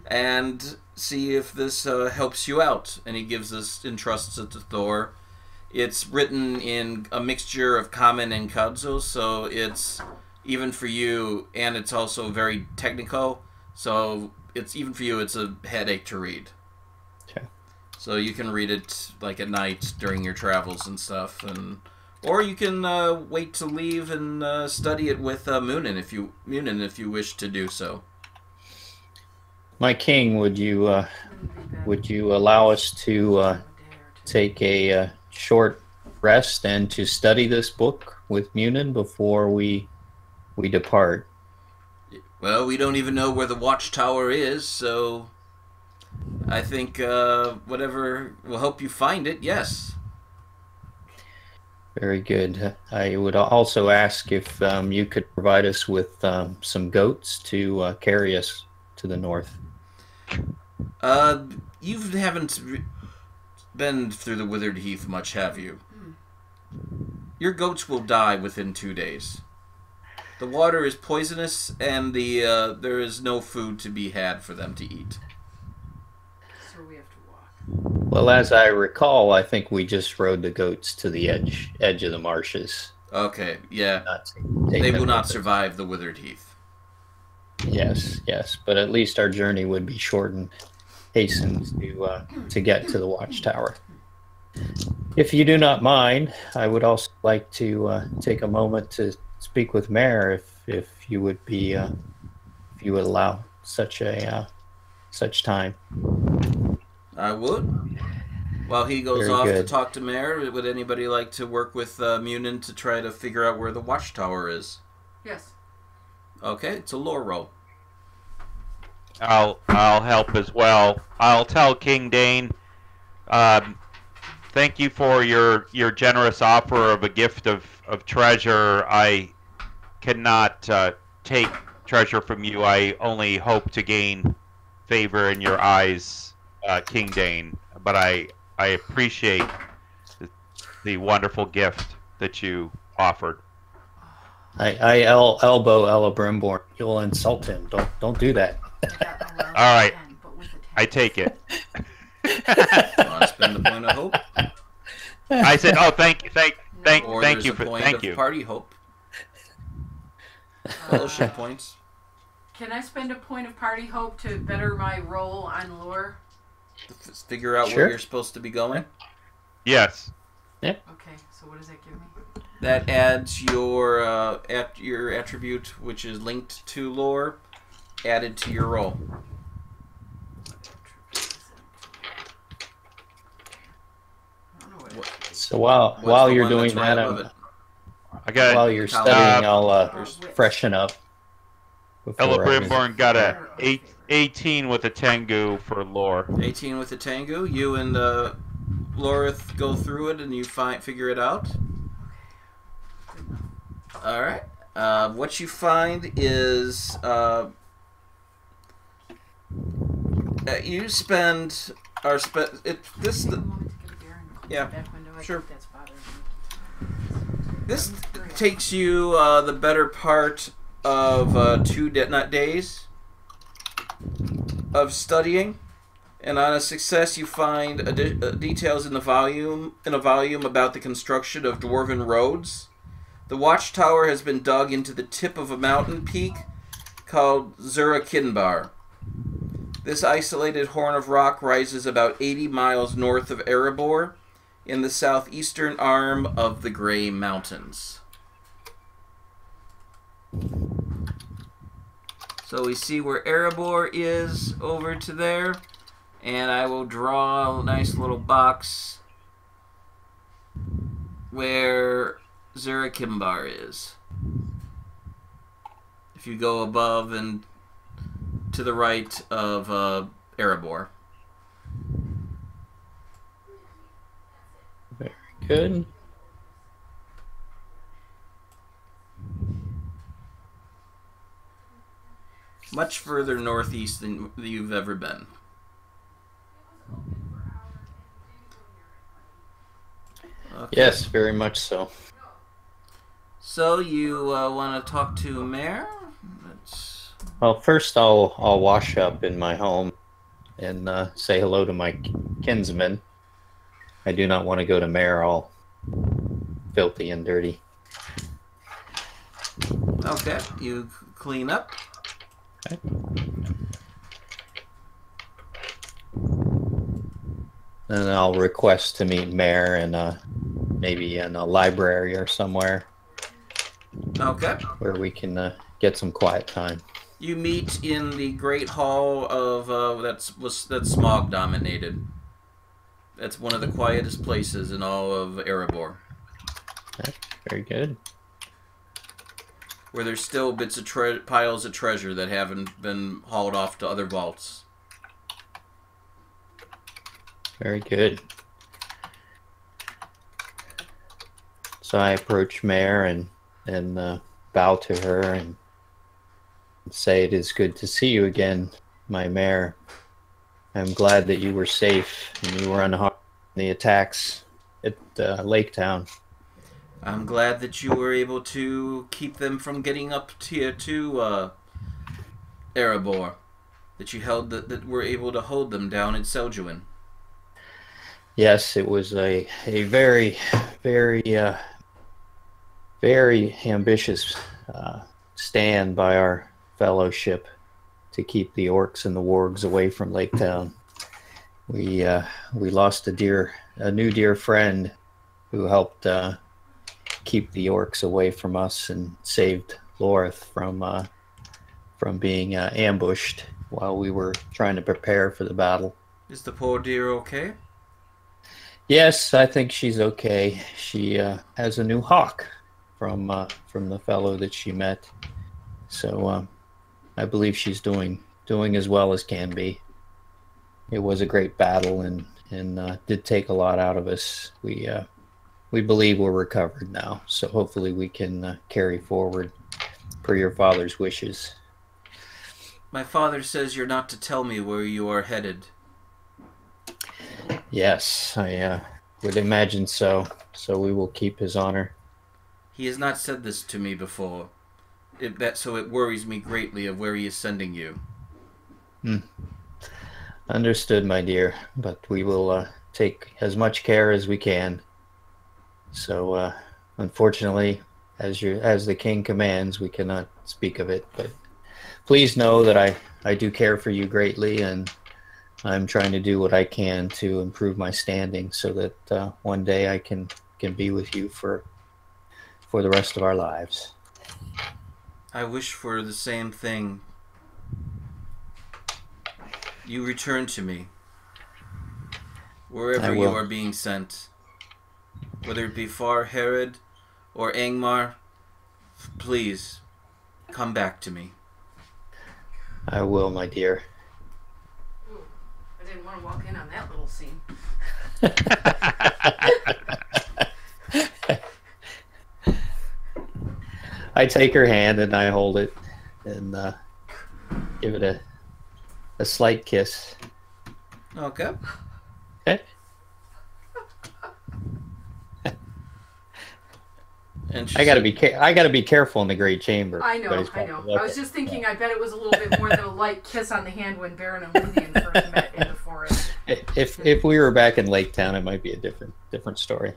and see if this helps you out. And he entrusts it to Thor. It's written in a mixture of common and Kadzo, so it's even for you, and it's also very technical. So it's even for you, it's a headache to read. Okay. So you can read it like at night during your travels and stuff, or you can wait to leave and study it with Moonin if you wish to do so. My king, would you allow us to take a short rest and to study this book with Munin before we depart? Well, we don't even know where the watchtower is, so I think whatever will help you find it, yes. Very good. I would also ask if you could provide us with some goats to carry us to the north. You haven't been through the Withered Heath much, have you? Your goats will die within 2 days. The water is poisonous, and there is no food to be had for them to eat. So we have to walk. Well, as I recall, I think we just rode the goats to the edge of the marshes. Okay, yeah. Take They them will not with us. survive the withered heath. Yes, yes, but at least our journey would be shortened, hastened to get to the watchtower. If you do not mind, I would also like to take a moment to speak with Mayor, if you would be, if you would allow such time. I would. While he goes Very off to good. talk to Mayor, would anybody like to work with Munin to try to figure out where the watchtower is? Yes. Okay, it's a lore roll. I'll help as well. I'll tell King Dane, thank you for your generous offer of a gift of treasure. I cannot take treasure from you. I only hope to gain favor in your eyes, King Dane. But I appreciate the wonderful gift that you offered. I elbow Ella Brimborn. You'll insult him. Don't do that. All right, I take it. Want to spend a point of hope? I said, oh, thank you, thank Or you there's a for point thank of you. party hope. Fellowship points. Can I spend a point of party hope to better my role on lore? Figure out Sure. where you're supposed to be going. Yes. Okay, so what does that give me? That adds your attribute, which is linked to lore, added to your roll. I don't know what What- So while What's the you're one doing that's right that, above it? I got while you're Column. studying, I'll Wits. freshen up. Ella before I- Brimborn got a 18 with a Tengu for lore. 18 with the Tengu. You and Lorith go through it and you figure it out. All right. What you find is you spend this You want me to get a beer and close Yeah, the back window? I sure. think that's bothering me. This takes you the better part of 2 days of studying, and on a success, you find details in a volume about the construction of dwarven roads. The watchtower has been dug into the tip of a mountain peak called Zurakinbar. This isolated horn of rock rises about 80 miles north of Erebor, in the southeastern arm of the Grey Mountains. So we see where Erebor is over to there, and I will draw a nice little box where Zurakinbar is. If you go above and to the right of Erebor. Very good. Much further northeast than you've ever been. Okay. Yes, very much so. So you want to talk to Mare? Well, first I'll wash up in my home and say hello to my kinsman. I do not want to go to Mare all filthy and dirty. Okay, you clean up. Okay. And I'll request to meet Mare and maybe in a library or somewhere Okay. where we can get some quiet time. You meet in the Great Hall of that's smog dominated. That's one of the quietest places in all of Erebor, Okay, very good. where there's still bits of piles of treasure that haven't been hauled off to other vaults. Very good. So I approach Mare and bow to her and say it is good to see you again, my Mare. I'm glad that you were safe and you were unharmed in the attacks at Lake Town. I'm glad that you were able to keep them from getting up tier 2, Erebor. That you held that were able to hold them down at Celduin. Yes, it was a very, very, very ambitious stand by our fellowship to keep the orcs and the wargs away from Lake Town. We lost a new dear friend who helped keep the orcs away from us and saved Lorith from being ambushed while we were trying to prepare for the battle. Is the poor dear okay? Yes, I think she's okay. She has a new hawk from the fellow that she met, so I believe she's doing as well as can be. It was a great battle and did take a lot out of us. We believe we're recovered now, so hopefully we can carry forward per your father's wishes. My father says you're not to tell me where you are headed. Yes, I would imagine so. So we will keep his honor. He has not said this to me before. So it worries me greatly of where he is sending you. Understood, my dear, but we will take as much care as we can. So, unfortunately, as the king commands, we cannot speak of it. But please know that I do care for you greatly, and I'm trying to do what I can to improve my standing, so that one day I can be with you for the rest of our lives. I wish for the same thing. You return to me, wherever you are being sent. Whether it be Far Herod or Angmar, please, come back to me. I will, my dear. Ooh, I didn't want to walk in on that little scene. I take her hand and I hold it and give it a slight kiss. Okay. Okay. And I gotta be careful in the Great Chamber. I know. I was just thinking, I bet it was a little bit more than a light kiss on the hand when Baron and Luthien first met in the forest. If we were back in Lake Town, it might be a different story.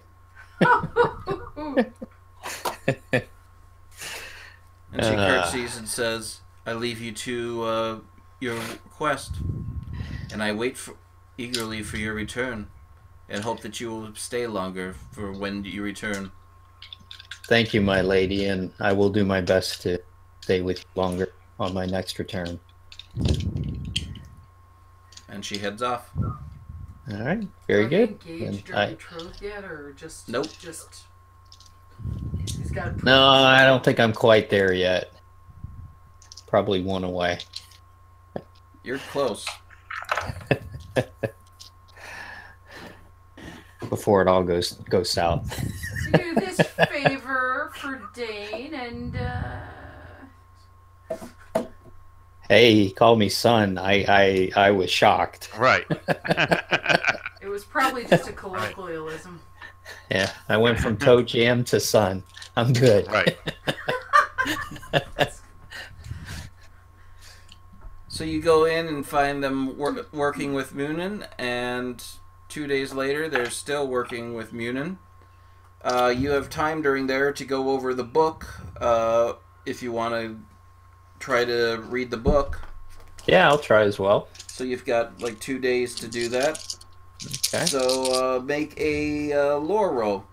And she curtsies and says, I leave you to your quest, and I wait eagerly for your return, and hope that you will stay longer for when you return. Thank you, my lady, and I will do my best to stay with you longer on my next return. And she heads off. All right, very good. Engaged or betrothed yet, or just nope. Just he's got. No, I don't think I'm quite there yet. Probably one away. You're close. Before it all goes south. Do this favor for Dane and. Hey, he called me son. I was shocked. Right. It was probably just a colloquialism. Yeah, I went from toe jam to son. I'm good. Right. So you go in and find them working with Munin, and 2 days later they're still working with Munin. You have time during there to go over the book if you want to try to read the book. Yeah, I'll try as well. So you've got like 2 days to do that. Okay. So make a lore roll.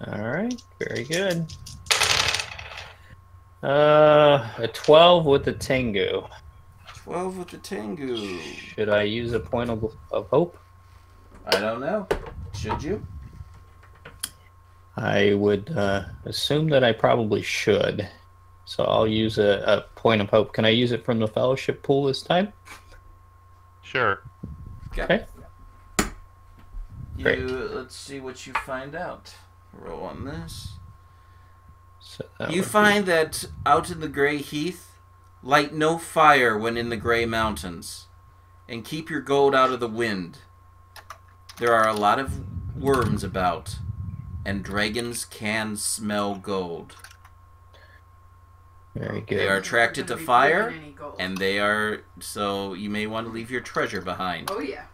All right, very good. A 12 with the Tengu. 12 with the Tengu. Should I use a point of hope? I don't know. Should you? I would assume that I probably should. So I'll use a point of hope. Can I use it from the fellowship pool this time? Sure. Okay. Great. Let's see what you find out. Roll on this. So you find that out in the Grey Heath, light no fire when in the Grey Mountains, and keep your gold out of the wind. There are a lot of worms about, and dragons can smell gold. Very good. They are attracted to We're gonna be fire, bringing any gold. and they are... So you may want to leave your treasure behind. Oh, yeah.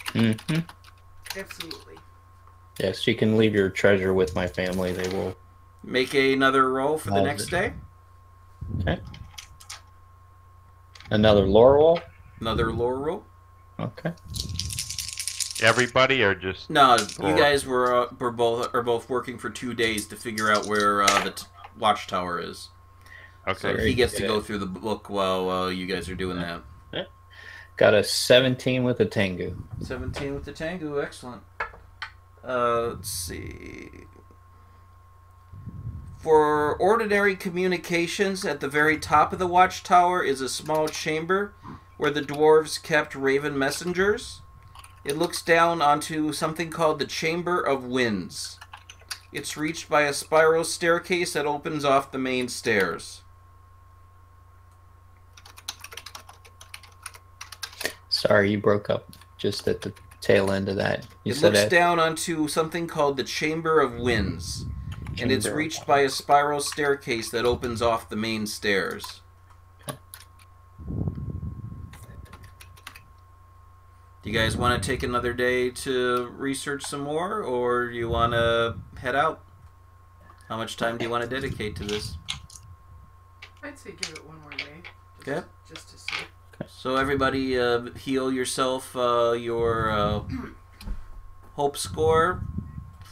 Mm-hmm. Absolutely. Yes, you can leave your treasure with my family. They will. Make another roll for the Love next it. day. Okay. Another lore roll? Another lore roll. Okay. Everybody or just... No, Or- you guys are both working for 2 days to figure out where the watchtower is. Okay. So he gets to go through the book while you guys are doing that. Got a 17 with a Tengu. 17 with the Tengu, excellent. Let's see. For ordinary communications, at the very top of the watchtower is a small chamber where the dwarves kept raven messengers. It looks down onto something called the Chamber of Winds. It's reached by a spiral staircase that opens off the main stairs. Sorry, you broke up just at the tail end of that. You It said looks that down onto something called the Chamber of Winds, and it's Chamber of reached by a spiral staircase that opens off the main stairs. Do you guys want to take another day to research some more, or do you want to head out? How much time do you want to dedicate to this? I'd say give it one more day. Okay. Just to see. So everybody heal yourself your hope score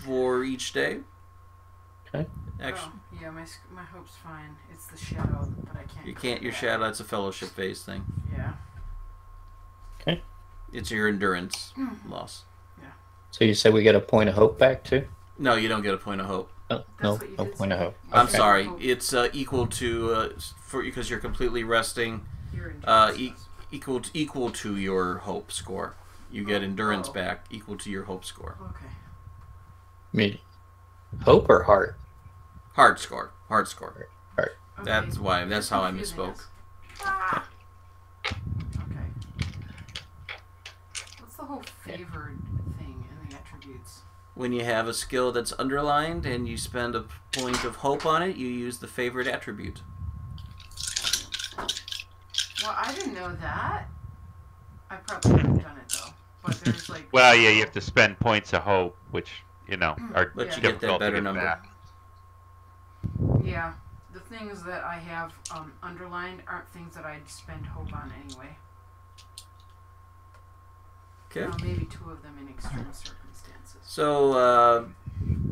for each day. Okay. Actually, Oh, yeah, my hope's fine. It's the shadow, but I can't. you can't. Your shadow. That's a fellowship phase thing. Yeah. Okay. It's your endurance loss. So you said we get a point of hope back too? No, you don't get a point of hope. Oh, That's no, what you no did point of say. hope. I'm Okay. sorry. It's equal to for because you're completely resting. Your Uh, endurance equal to your hope score. You get endurance Oh. back equal to your hope score. Okay. I mean, hope or heart? Hard score. Hard score. Heart. That's Okay. why. That's how I Confusing misspoke. us. Ah! Okay. What's the whole favored thing in the attributes? When you have a skill that's underlined and you spend a point of hope on it, you use the favorite attribute. Well, I didn't know that. I probably would have done it though. But there's like. Well, yeah, you have to spend points of hope, which, you know, are But Yeah. you get that difficult to better get number. back. Yeah, the things that I have underlined aren't things that I'd spend hope on anyway. Okay. Maybe two of them in extreme circumstances. So,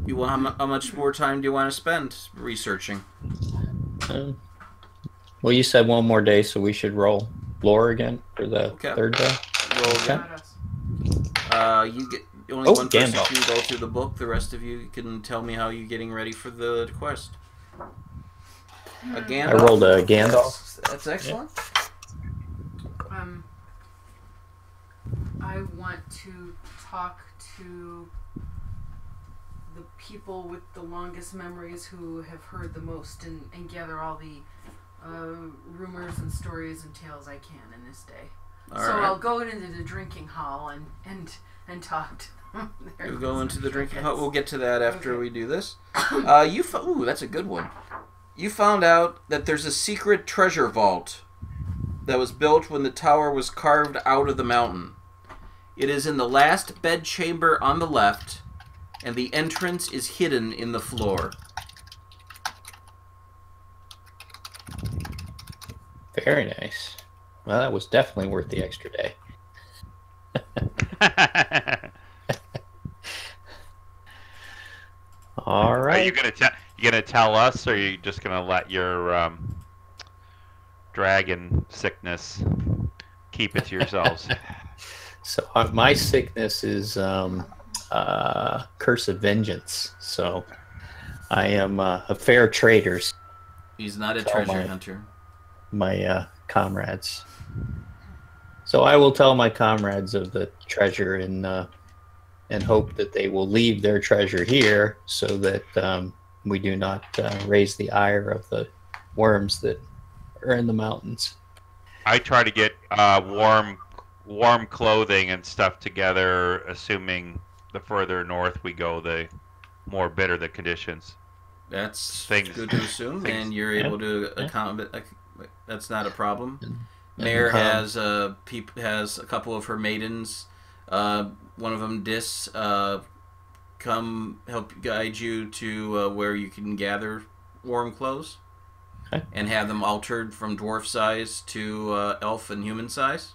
you want how much more time do you want to spend researching? Well, you said one more day, so we should roll lore again for the Okay. third day. Roll Okay. again. Not us. You get only Oh, one person Gandalf. can go through the book. The rest of you can tell me how you're getting ready for the quest. A Gandalf. I rolled a Gandalf. That's excellent. I want to talk to the people with the longest memories who have heard the most and gather all the rumors and stories and tales I can in this day. All So right. I'll go into the drinking hall and talk to them. We'll go into the drinking hut. We'll get to that after Okay. we do this. Ooh, that's a good one. You found out that there's a secret treasure vault that was built when the tower was carved out of the mountain. It is in the last bedchamber on the left, and the entrance is hidden in the floor. Very nice. Well, that was definitely worth the extra day. All Are right. you gonna tell us, or are you just gonna let your dragon sickness keep it to yourselves? So my sickness is curse of vengeance. So I am a fair trader. He's not a Tell treasure my- hunter. My comrades. So I will tell my comrades of the treasure and hope that they will leave their treasure here, so that we do not raise the ire of the worms that are in the mountains. I try to get warm clothing and stuff together, assuming the further north we go, the more bitter the conditions. That's Things- good to assume, things- and you're able to account. That's not a problem. And, Mare has has a couple of her maidens. One of them, come help guide you to where you can gather warm clothes, Okay. and have them altered from dwarf size to elf and human size.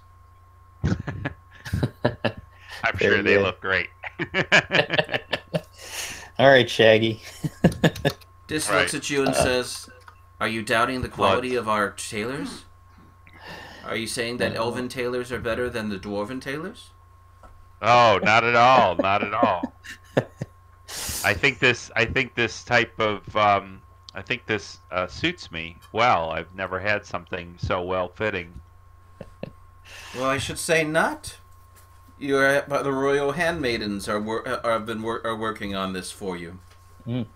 I'm Very sure they good. look great. All right, Shaggy. Dis Right. looks at you and says, "Are you doubting the quality of our tailors? Are you saying that elven tailors are better than the dwarven tailors?" Oh, not at all. Not at all. I think this type of I think this suits me well. I've never had something so well fitting. Well, I should say not. The royal handmaidens are working on this for you. Mm.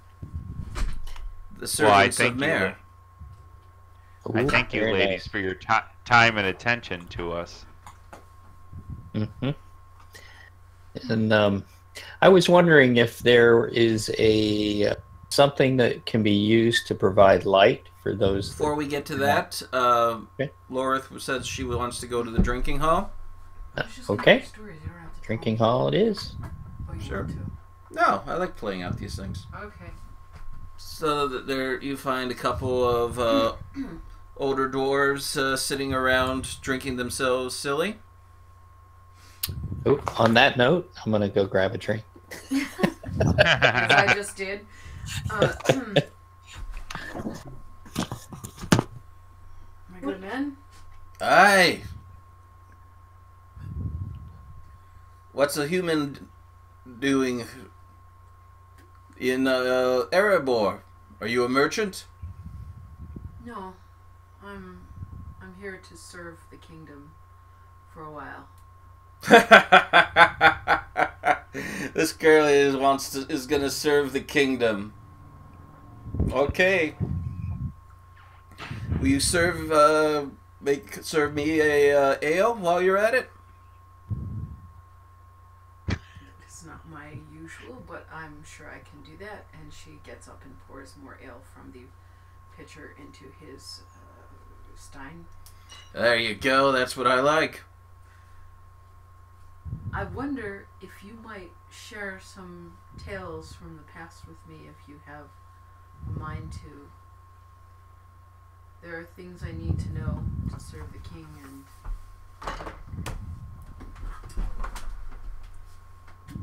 The servants thank of you. Mare. I Ooh, thank you, very ladies, nice. for your time and attention to us. Mhm. And I was wondering if there is something that can be used to provide light for those. Before we get to Yeah. that, Okay. Lorith says she wants to go to the drinking hall. I was just gonna Okay. hear stories, you don't have to tell Drinking me. hall it is. Oh, you Sure. want to? No, I like playing out these things. Okay. So that there, you find a couple of older dwarves sitting around drinking themselves silly. Oh, on that note, I'm gonna go grab a drink. As I just did. My good men? Aye. What's a human doing in Erebor? Are you a merchant? No. I'm here to serve the kingdom for a while. This girl is gonna serve the kingdom. Okay. Will you serve me a ale while you're at it? It's not my usual, but I'm sure I can do that. And she gets up and pours more ale from the pitcher into his stein. There you go. That's what I like. I wonder if you might share some tales from the past with me if you have a mind to. There are things I need to know to serve the king, and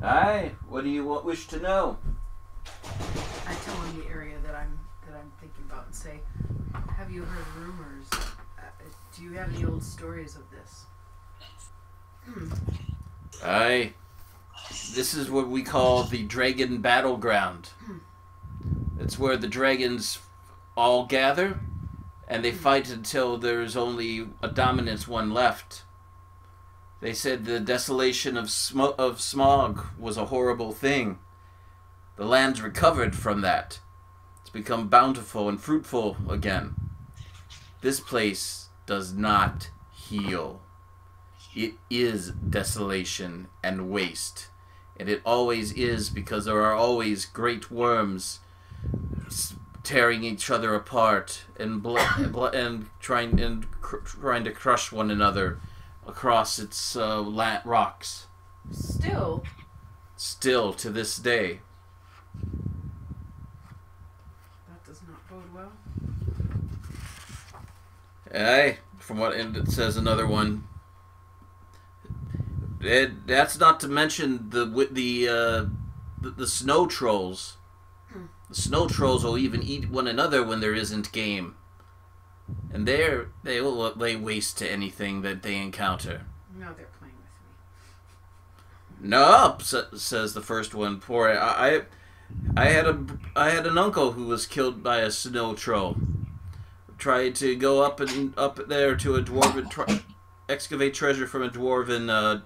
Aye. What do you wish to know? I tell him the area that I'm thinking about and say, "Have you heard rumors? Do you have any old stories of this?" Aye. This is what we call the Dragon Battleground. It's where the dragons all gather, and they fight until there's only a dominant one left. They said the desolation of smog was a horrible thing. The land's recovered from that. It's become bountiful and fruitful again. This place does not heal. It is desolation and waste. And it always is, because there are always great worms tearing each other apart and trying to crush one another across its rocks. Still to this day. That does not bode well. Aye, from what it says, another one. That's not to mention the snow trolls. The snow trolls will even eat one another when there isn't game, and they will lay waste to anything that they encounter. No, they're playing with me. No, says the first one. Poor I had an uncle who was killed by a snow troll. Tried to go up there to a dwarven excavate treasure from a dwarven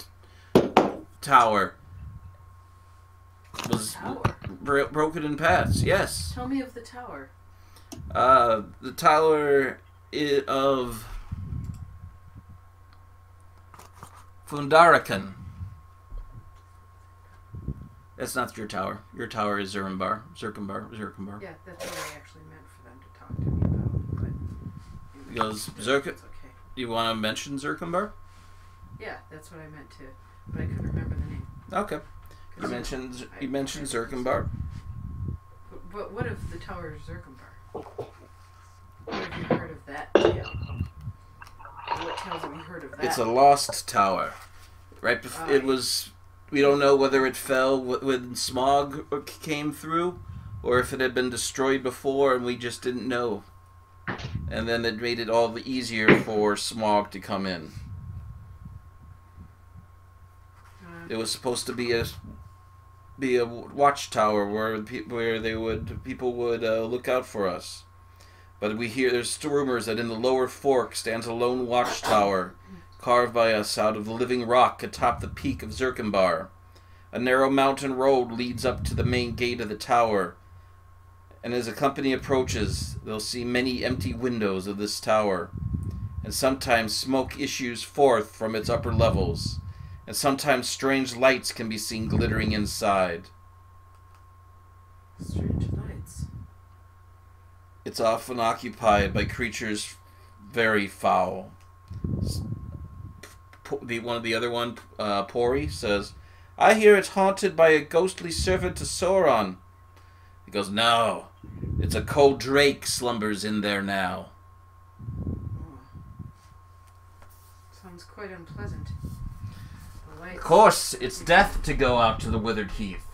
tower. Was broken in paths. Yes. Tell me of the tower. The tower of Fundarakan. That's not your tower. Your tower is Zerkenbar. Yeah, that's what I actually meant for them to talk to me about. But Because it's okay. You want to mention Zerkenbar? Yeah, that's what I meant to, but I couldn't remember the name. Okay. You mentioned Zerkenbar. But what of the Tower of Zerkenbar? What have you heard of that tale? What tales have you heard of that? It's a lost tower. Right before it was. We don't know whether it fell when smog came through, or if it had been destroyed before and we just didn't know. And then it made it all the easier for smog to come in. It was supposed to be a watchtower where people would look out for us. But there's rumors that in the lower fork stands a lone watchtower carved by us out of the living rock atop the peak of Zerkenbar. A narrow mountain road leads up to the main gate of the tower, and as the company approaches, they'll see many empty windows of this tower, and sometimes smoke issues forth from its upper levels, and sometimes strange lights can be seen glittering inside. Strange lights. It's often occupied by creatures very foul. Pori, says, I hear it's haunted by a ghostly servant to Sauron. He goes, no, it's a cold drake slumbers in there now. Oh. Sounds quite unpleasant. Of course, it's death to go out to the withered heath.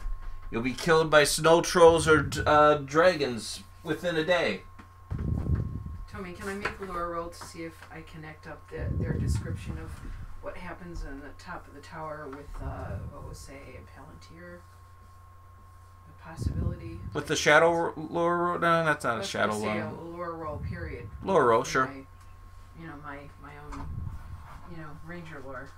You'll be killed by snow trolls or dragons within a day. Tommy, can I make a lore roll to see if I connect up their description of what happens on the top of the tower with, say, a Palantir? A possibility? With the shadow lore? No, that's not a shadow lore. lore. A lore roll, period. Lore roll, sure. My own, ranger lore.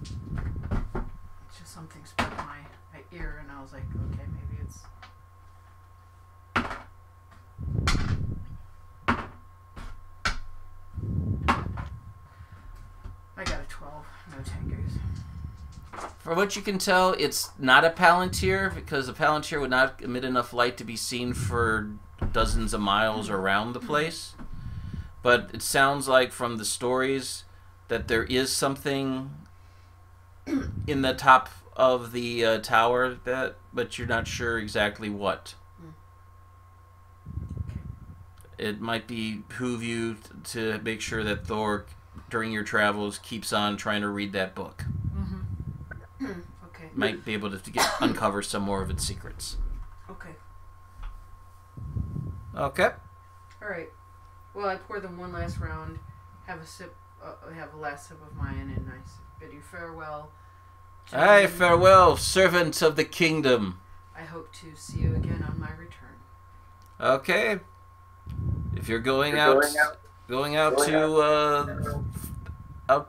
It's just something struck my ear, and I was like, okay, maybe it's... I got a 12. No tigers. From what you can tell, it's not a Palantir, because a Palantir would not emit enough light to be seen for dozens of miles around the place. But it sounds like from the stories that there is something in the top of the tower, but you're not sure exactly what. It might behoove you to make sure that Thor, during your travels, keeps on trying to read that book. Mm-hmm. Okay. Might be able to uncover some more of its secrets. Okay. Okay. All right. Well, I pour them one last round, have a last sip of mine, and I bid you farewell. Aye, farewell, servant of the kingdom. I hope to see you again on my return. Okay. If you're going out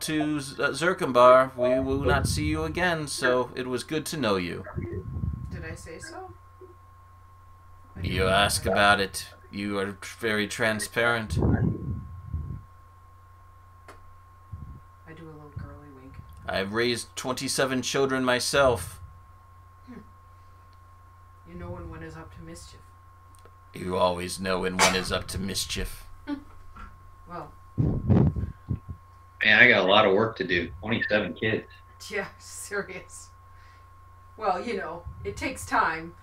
to Zerkenbar, we will not see you again. So it was good to know you. Did I say so? You ask about it. You are very transparent. I do a little girly wink. I've raised 27 children myself. You know when one is up to mischief. You always know when one is up to mischief. Well. Man, I got a lot of work to do. 27 kids. Yeah, serious. Well, it takes time,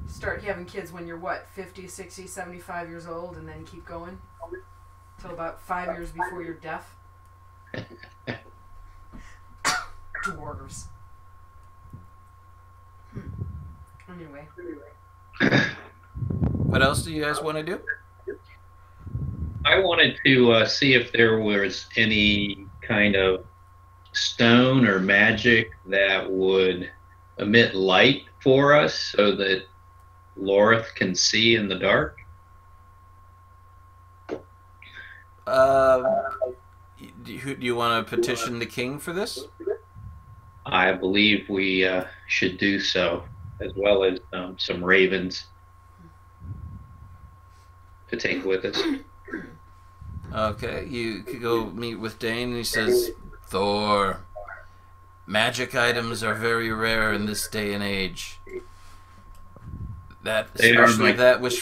Start having kids when you're, 50, 60, 75 years old, and then keep going? Till about 5 years before you're deaf? Dwarves. Anyway. What else do you guys want to do? I wanted to see if there was any kind of stone or magic that would emit light for us so that Lorith can see in the dark. Do you want to petition the king for this? I believe we should do so, as well as some ravens to take with us. Okay, you could go meet with Dane, and he says, Thor, Magic items are very rare in this day and age. That, They are especially my- that which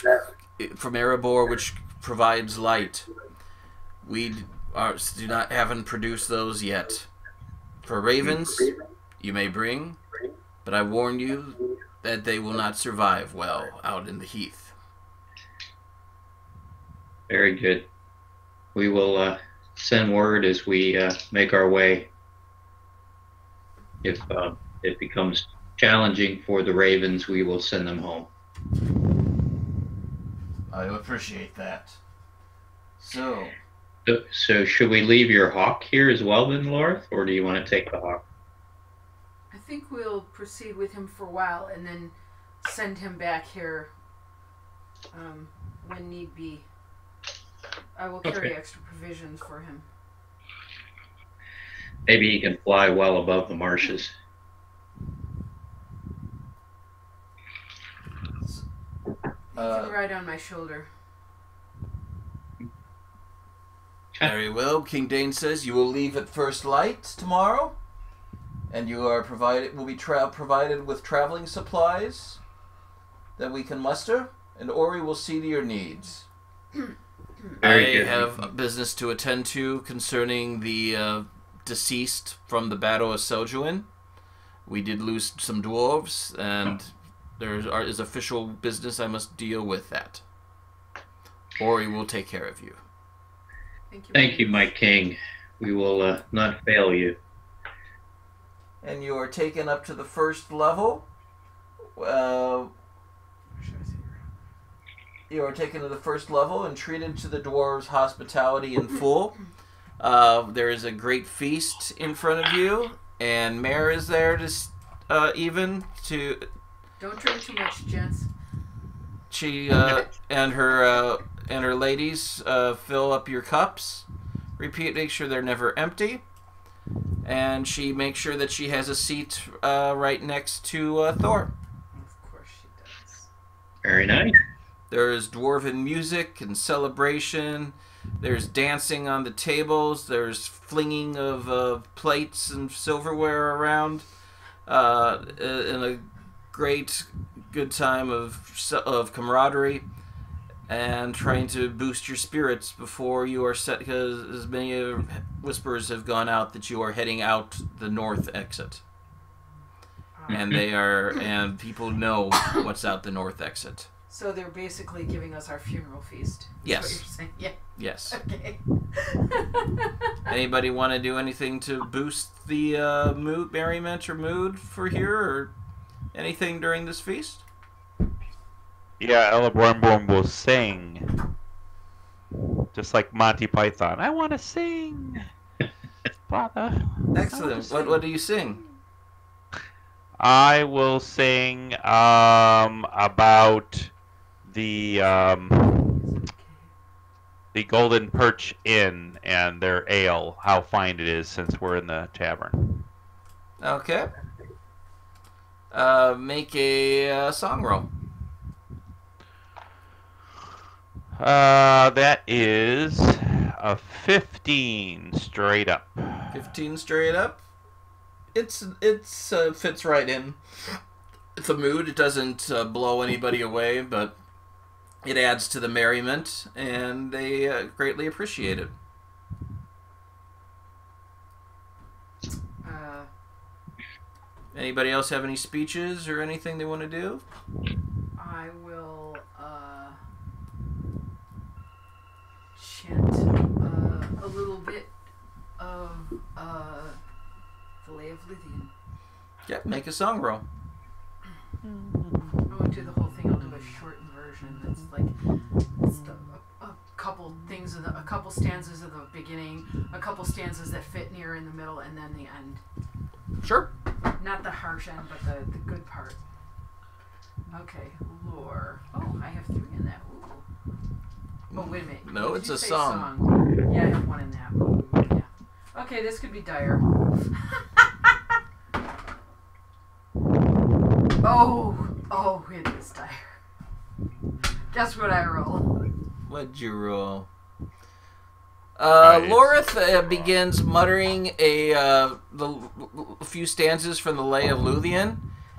from Erebor, which provides light. We haven't produced those yet. For ravens, you may bring, but I warn you that they will not survive well out in the heath. Very good. We will send word as we make our way. If it becomes challenging for the ravens, we will send them home. I appreciate that. So, So should we leave your hawk here as well then, Lorth, or do you want to take the hawk? I think we'll proceed with him for a while and then send him back here when need be. I will carry Okay. extra provisions for him. Maybe he can fly well above the marshes. He can ride on my shoulder. very well. King Dane says you will leave at first light tomorrow, and you are will be provided with traveling supplies that we can muster, and Ori will see to your needs. Very I good. have a business to attend to concerning the deceased from the Battle of Celduin. We did lose some dwarves, and there is official business I must deal with that. Ori will take care of you. Thank you, my king. We will not fail you. And you are taken up to the first level. You are taken to the first level and treated to the dwarves' hospitality in full. There is a great feast in front of you, and Mare is there to Don't drink too much, gents. she and her ladies fill up your cups. Make sure they're never empty, and she makes sure that she has a seat right next to Thor. Of course she does. Very nice. There's dwarven music and celebration. There's dancing on the tables. There's flinging of plates and silverware around. And a great, good time of camaraderie. And trying to boost your spirits before you are set, because as many whispers have gone out that you are heading out the north exit. And and people know what's out the north exit. So they're basically giving us our funeral feast. Is Yes. What you're saying? Yeah. Yes. Okay. Anybody want to do anything to boost the merriment or mood for here, or anything during this feast? Yeah, Celeborn will sing. Just like Monty Python. I want to sing. Father. Excellent. What do you sing? I will sing about the Golden Perch Inn and their ale, how fine it is since we're in the tavern. Okay. Make a song roll. That is a 15 straight up. 15 straight up. It's fits right in. It's a mood. It doesn't blow anybody away, but it adds to the merriment, and they greatly appreciate it. Anybody else have any speeches or anything they want to do? I will chant a little bit of the Lay of Lithian. Yep, make a song roll. I won't do the whole thing. I'll do a shortened version. That's like a couple things, a couple stanzas at the beginning, a couple stanzas that fit near in the middle, and then the end. Sure. Not the harsh end, but the good part. Okay, lore. Oh, I have 3 in that. Ooh. Oh, wait a minute. No, Did it's you a say song. Yeah, I have 1 in that. Ooh, yeah. Okay, this could be dire. Oh, it is dire. Guess what I roll? What'd you roll? Nice. Lorith begins muttering a few stanzas from the Lay of Luthien,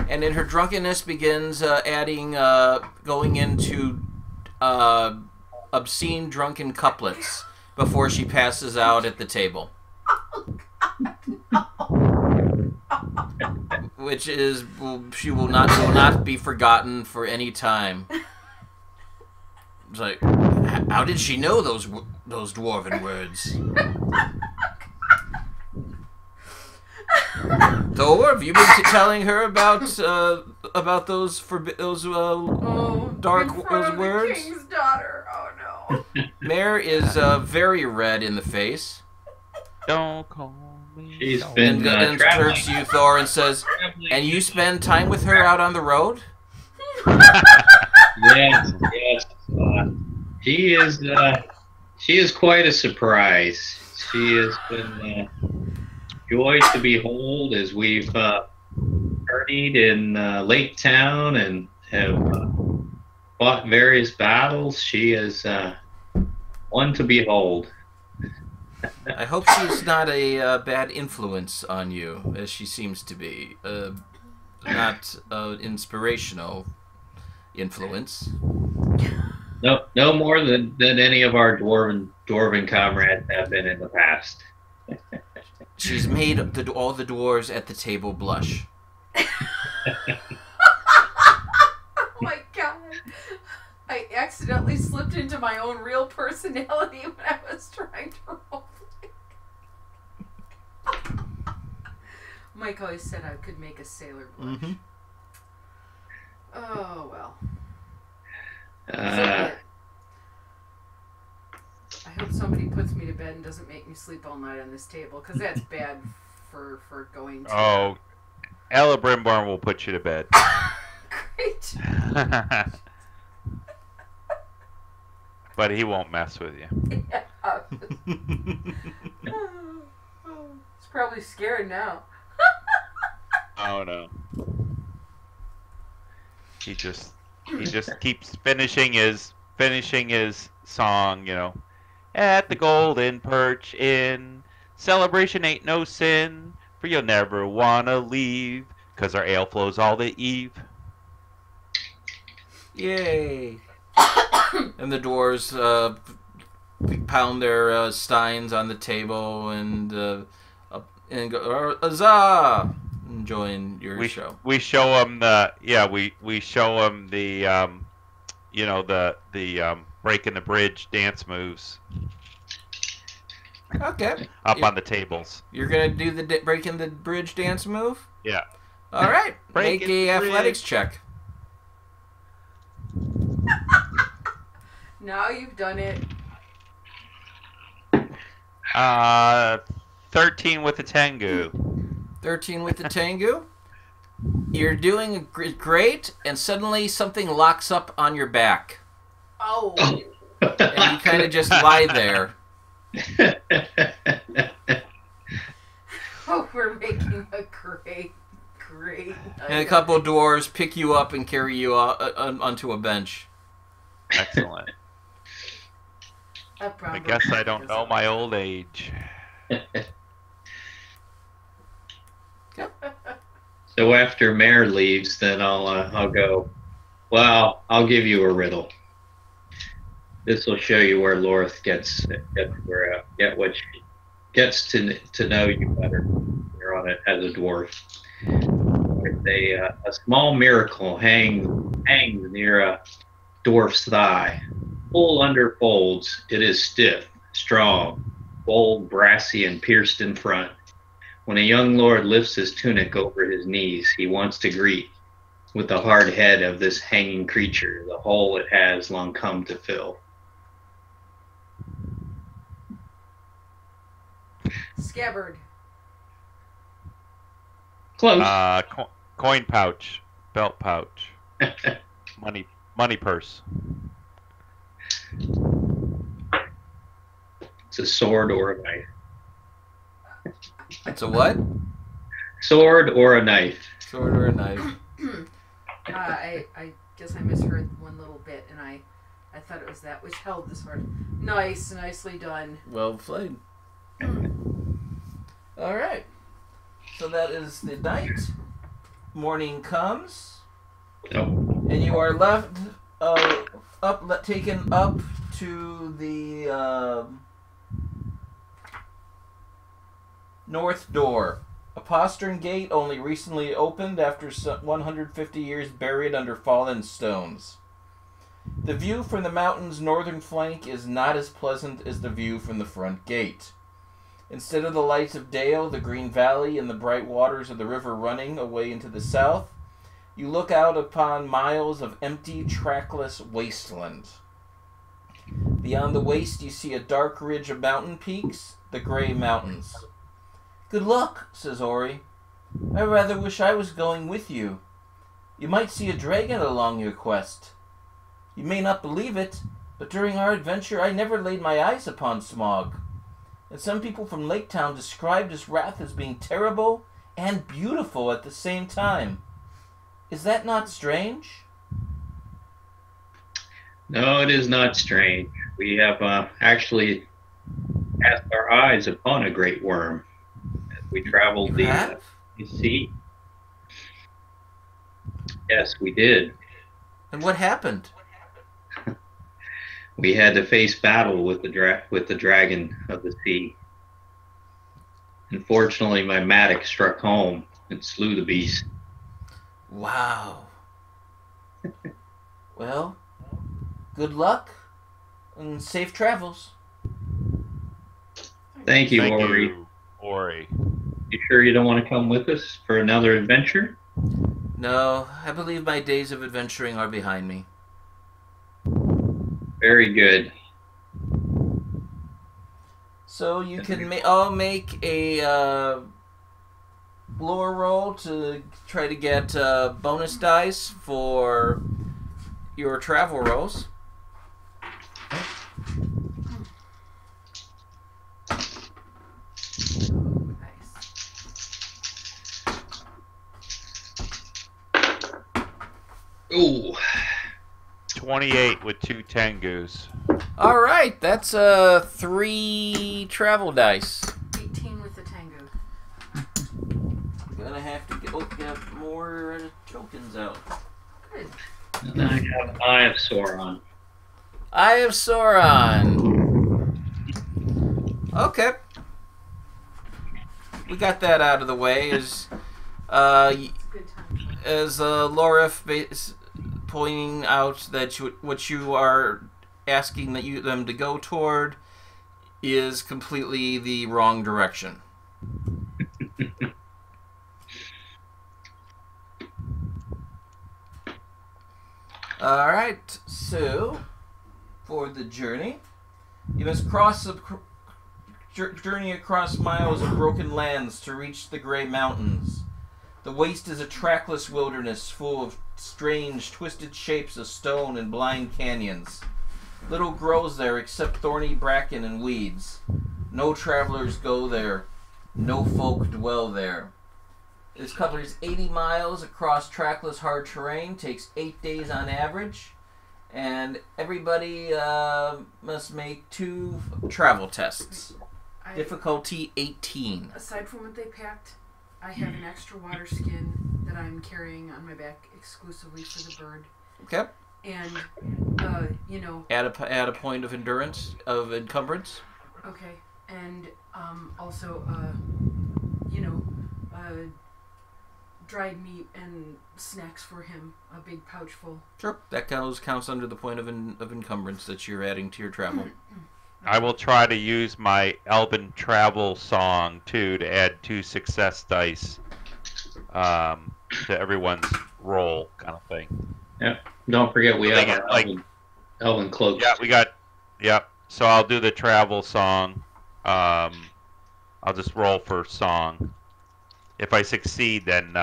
and in her drunkenness begins adding, going into obscene drunken couplets before she passes out at the table. Which is, she will not be forgotten for any time. It's like, how did she know those dwarven words? Thor, have you been telling her about those dark words? The king's daughter. Oh no. Mare is very red in the face. Don't call me. She's been And traveling. turns to you, Thor, and says, "And you spend time with her out on the road?" Yes. She is quite a surprise. She has been joy to behold as we've journeyed in Lake Town and have fought various battles. She is one to behold. I hope she's not a bad influence on you, as she seems to be. Not inspirational influence. No more than any of our dwarven comrades have been in the past. She's made all the dwarves at the table blush. Oh my god. I accidentally slipped into my own real personality when I was trying to roleplay. Mike always said I could make a sailor blush. Mm-hmm. Oh well. Uh, I hope somebody puts me to bed and doesn't make me sleep all night on this table, because that's bad for going to. Oh, Ella Brimborn will put you to bed. Great. But he won't mess with you. Yeah. He's probably scared now. Oh no. He just keeps finishing his song, you know. At the Golden Perch Inn, celebration ain't no sin, for you'll never wanna leave, 'cause our ale flows all the eve. Yay! And the dwarves pound their steins on the table and go, "Huzzah!" Enjoying your show. We show them we show them the you know, the breaking the bridge dance moves Okay. up on the tables. You're gonna do the breaking the bridge dance move. Yeah. All right. Make Breaking a the athletics bridge. check. Now you've done it. 13 with the Tengu. 13 with the Tengu. You're doing great, and suddenly something locks up on your back, Oh. and you kind of just lie there. Oh, we're making a great And a couple of dwarves pick you up and carry you onto a bench. Excellent. I guess I don't know my old age. So after Mare leaves, then I'll go. Well, I'll give you a riddle. This will show you where Lorith gets to know you better. You're on it as a dwarf. A small miracle hangs near a dwarf's thigh. Full under folds, it is stiff, strong, bold, brassy, and pierced in front. When a young lord lifts his tunic over his knees, he wants to greet, with the hard head of this hanging creature, the hole it has long come to fill. Scabbard. Close. Coin pouch, belt pouch, money purse. It's a sword or a knife. It's a what? Sword or a knife. Sword or a knife. I guess I misheard one little bit, and I I thought it was that which held the sword. Nice, nicely done. Well played. All right. So that is the night. Morning comes, and you are left taken up to the north door. A postern gate only recently opened after 150 years buried under fallen stones. The view from the mountain's northern flank is not as pleasant as the view from the front gate. Instead of the lights of Dale, the green valley, and the bright waters of the river running away into the south, you look out upon miles of empty, trackless wasteland. Beyond the waste, you see a dark ridge of mountain peaks, the Grey Mountains. "Good luck," says Ori. "I rather wish I was going with you. You might see a dragon along your quest. You may not believe it, but during our adventure I never laid my eyes upon Smog. And some people from Lake Town described his wrath as being terrible and beautiful at the same time. Is that not strange?" No, it is not strange. We have actually cast our eyes upon a great worm as we traveled the sea. Yes, we did. And what happened? We had to face battle with the dragon of the sea. Unfortunately, my mattock struck home and slew the beast. Wow. Well, good luck and safe travels. Thank you, Thank Ori. you, Ori. You sure you don't want to come with us for another adventure? No, I believe my days of adventuring are behind me. Very good. So you can all make a lore roll to try to get bonus dice for your travel rolls. Ooh. 28 with 2 Tengus. All right, that's 3 travel dice. 18 with the tango. Gonna have to get more tokens out. Good. And I have Eye of Sauron. Eye of Sauron. Okay. We got that out of the way. It's a good time. As Lorif is pointing out that what you are asking them to go toward is completely the wrong direction. All right, so for the journey, you must journey across miles of broken lands to reach the Grey Mountains. The waste is a trackless wilderness full of strange, twisted shapes of stone and blind canyons. Little grows there except thorny bracken and weeds. No travelers go there. No folk dwell there. This covers 80 miles across trackless hard terrain, takes 8 days on average, and everybody must make 2 travel tests. Difficulty 18. Aside from what they packed, I have an extra water skin that I'm carrying on my back exclusively for the bird. Okay. And, Add a point of endurance, of encumbrance. Okay. And, also, dried meat and snacks for him. A big pouch full. Sure. That counts under the point of encumbrance that you're adding to your travel. I will try to use my Elven travel song too to add 2 success dice to everyone's roll, kind of thing. Yeah. Don't forget we have our Elven cloaks. Yeah, we got. Yep. So I'll do the travel song. I'll just roll for song. If I succeed, then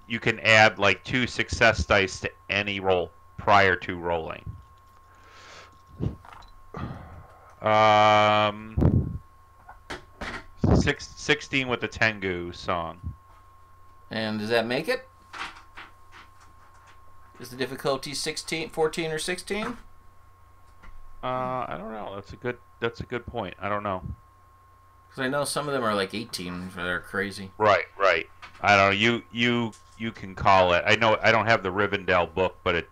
you can add 2 success dice to any roll prior to rolling. 16 with the Tengu song. And does that make it? Is the difficulty 16, 14, or 16? I don't know. That's a good point. I don't know. Because I know some of them are like 18. They're crazy. Right. I don't know. You can call it. I know I don't have the Rivendell book, but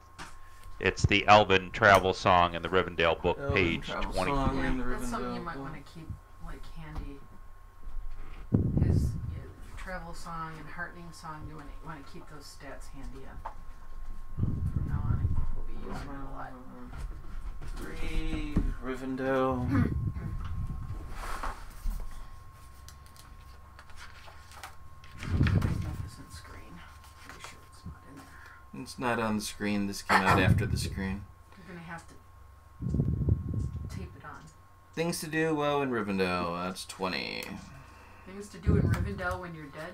it's the Elven Travel Song in the Rivendell book, page 23. That's something you might want to keep like handy. His travel song and heartening song. You want to keep those stats handy. From now on, I think we'll be using it a lot. 3 Rivendell. Magnificent screen. Pretty sure it's not in there. It's not on the screen. This came out after the screen. You're gonna have to tape it on. Things to do while in Rivendell. That's 20. Things to do in Rivendell when you're dead.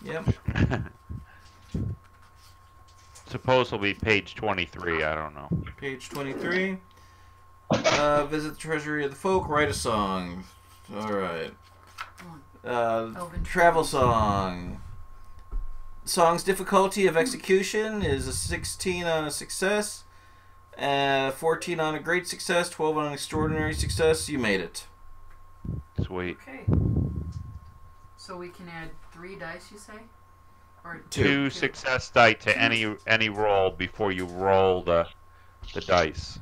Yep. Supposedly page 23. I don't know. Page 23. Visit the treasury of the folk. Write a song. All right. Travel song. Song's difficulty of execution is a 16 on a success, 14 on a great success, 12 on an extraordinary success. You made it. Sweet. Okay. So we can add 3 dice, you say? Or 2 success die to any roll before you roll the dice.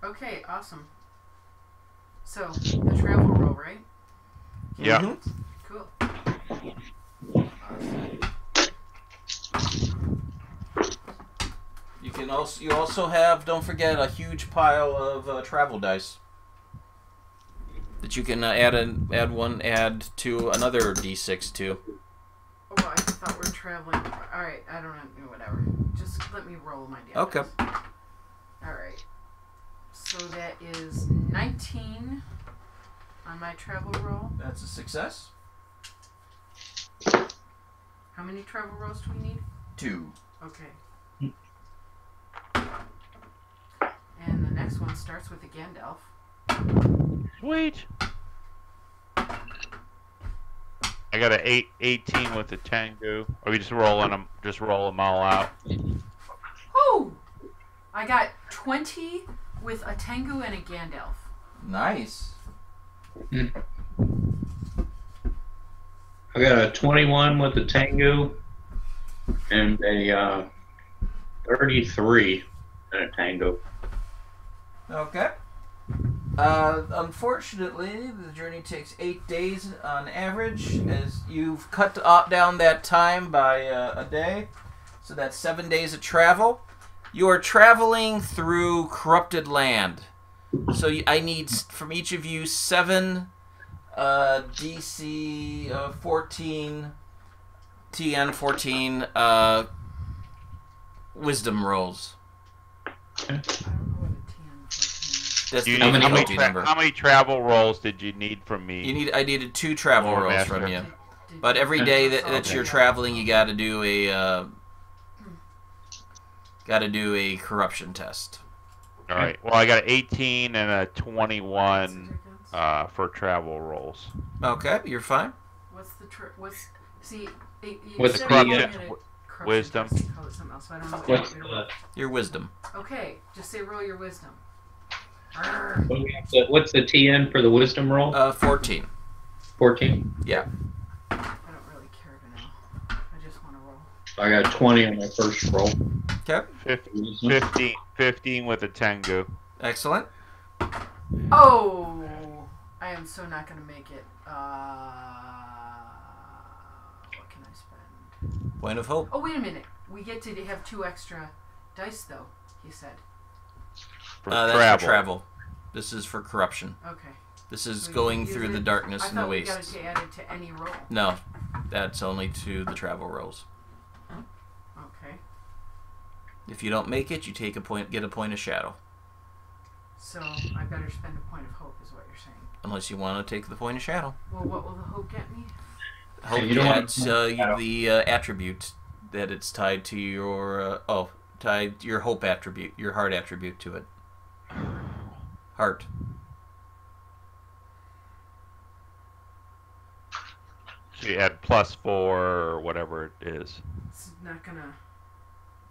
Okay, awesome. So the travel roll, right? Yeah. Mm-hmm. Cool. You also have, don't forget, a huge pile of travel dice that you can add to another d6 too. Oh, I thought we were traveling. All right, I don't know. Whatever. Just let me roll my damn Okay. dice. All right. So that is 19 on my travel roll. That's a success. How many travel rolls do we need? 2. Okay. And the next one starts with a Gandalf. Sweet. I got a 18 with the Tengu. Are we just rolling them? Just roll them all out. Oh! I got 20 with a Tengu and a Gandalf. Nice. I got a 21 with the Tengu and a 33 and a Tango. Okay. Unfortunately, the journey takes 8 days on average, as you've cut down that time by a day. So that's 7 days of travel. You are traveling through corrupted land. So I need from each of you 7 DC 14, TN 14 wisdom rolls. I don't know what a TN 14 is. That's You the need, difficulty number. how many travel rolls did you need from me? I needed 2 travel Lord rolls Master. from you. Did But you- every day that Okay. you're traveling, you got to do a corruption test. All right. Well, I got an 18 and a 21 for travel rolls. Okay, you're fine. What's the see? You What's said the, you uh, wanted a corruption wisdom? test, you call it something else, so I don't know what What's you want me to roll. Your wisdom. Okay, just say roll your wisdom. What's the TN for the wisdom roll? 14. 14. Yeah. I don't really care to know. I just want to roll. I got 20 on my first roll. Okay. 15 with a Tengu. Excellent. Oh, I am so not going to make it. What can I spend? Point of hope. Oh, wait a minute. We get to have 2 extra dice, though. He said. For That's for travel. This is for corruption. Okay. This is So you going use through it- the darkness I and the thought we wastes. got to add it to any roll. No, that's only to the travel rolls. Okay. If you don't make it, you get a point of shadow. So I better spend a point of hope, is what you're saying. Unless you want to take the point of shadow. Well, what will the hope get me? Hope you don't want adds the attribute that it's tied to your your hope attribute, your heart attribute to it. Heart. So you add +4 or whatever it is. It's not gonna.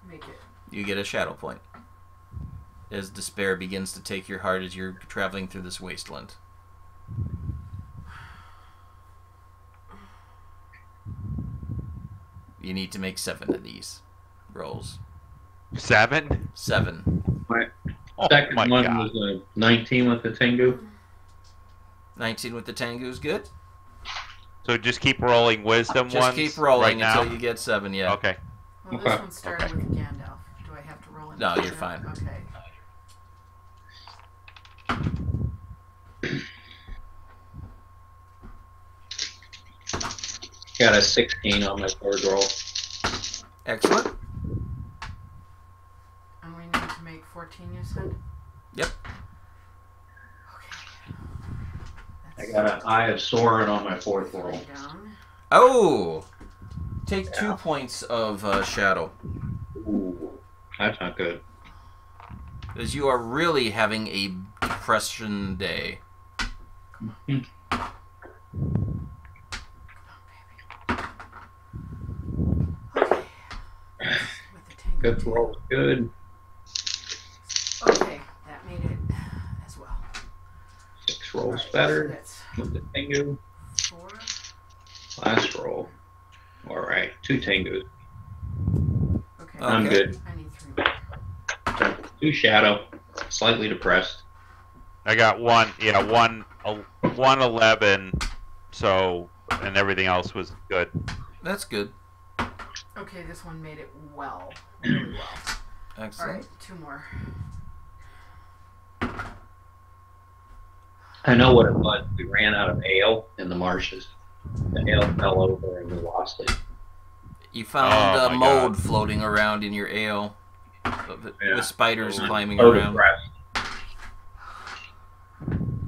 make it? You get a shadow point. As despair begins to take your heart as you're traveling through this wasteland. You need to make 7 of these rolls. 7? 7. My Oh second my one God. was a 19 with the Tengu. 19 with the Tengu's good. So just keep rolling wisdom Just ones keep rolling right until now? you get 7, yeah. Okay. Well, Okay. this one started with Gandalf. Do I have to roll it? No, you're fine. Okay. Got a 16 on my third roll. Excellent. And we need to make 14, you said? Yep. Okay. I got an Eye of Sauron on my fourth roll. Down. Oh! Take 2 Yeah. points of shadow. Ooh, that's not good. As you are really having a depression day. Okay. With the tango. Good roll, good. Okay, that made it as well. 6 rolls Alright, so better that's with the Tengu. 4. Last roll. All right, 2 Tengus. Okay. I'm Okay. good. I need 3 more. 2 Shadow. Slightly depressed. I got one 11, so, and everything else was good. That's good. Okay, this one made it well. Really well. Excellent. Alright, 2 more. I know what it was. We ran out of ale in the marshes. The ale fell over and we lost it. You found Oh my mold God. floating around in your ale. Yeah. With spiders Oh. climbing So around. depressed.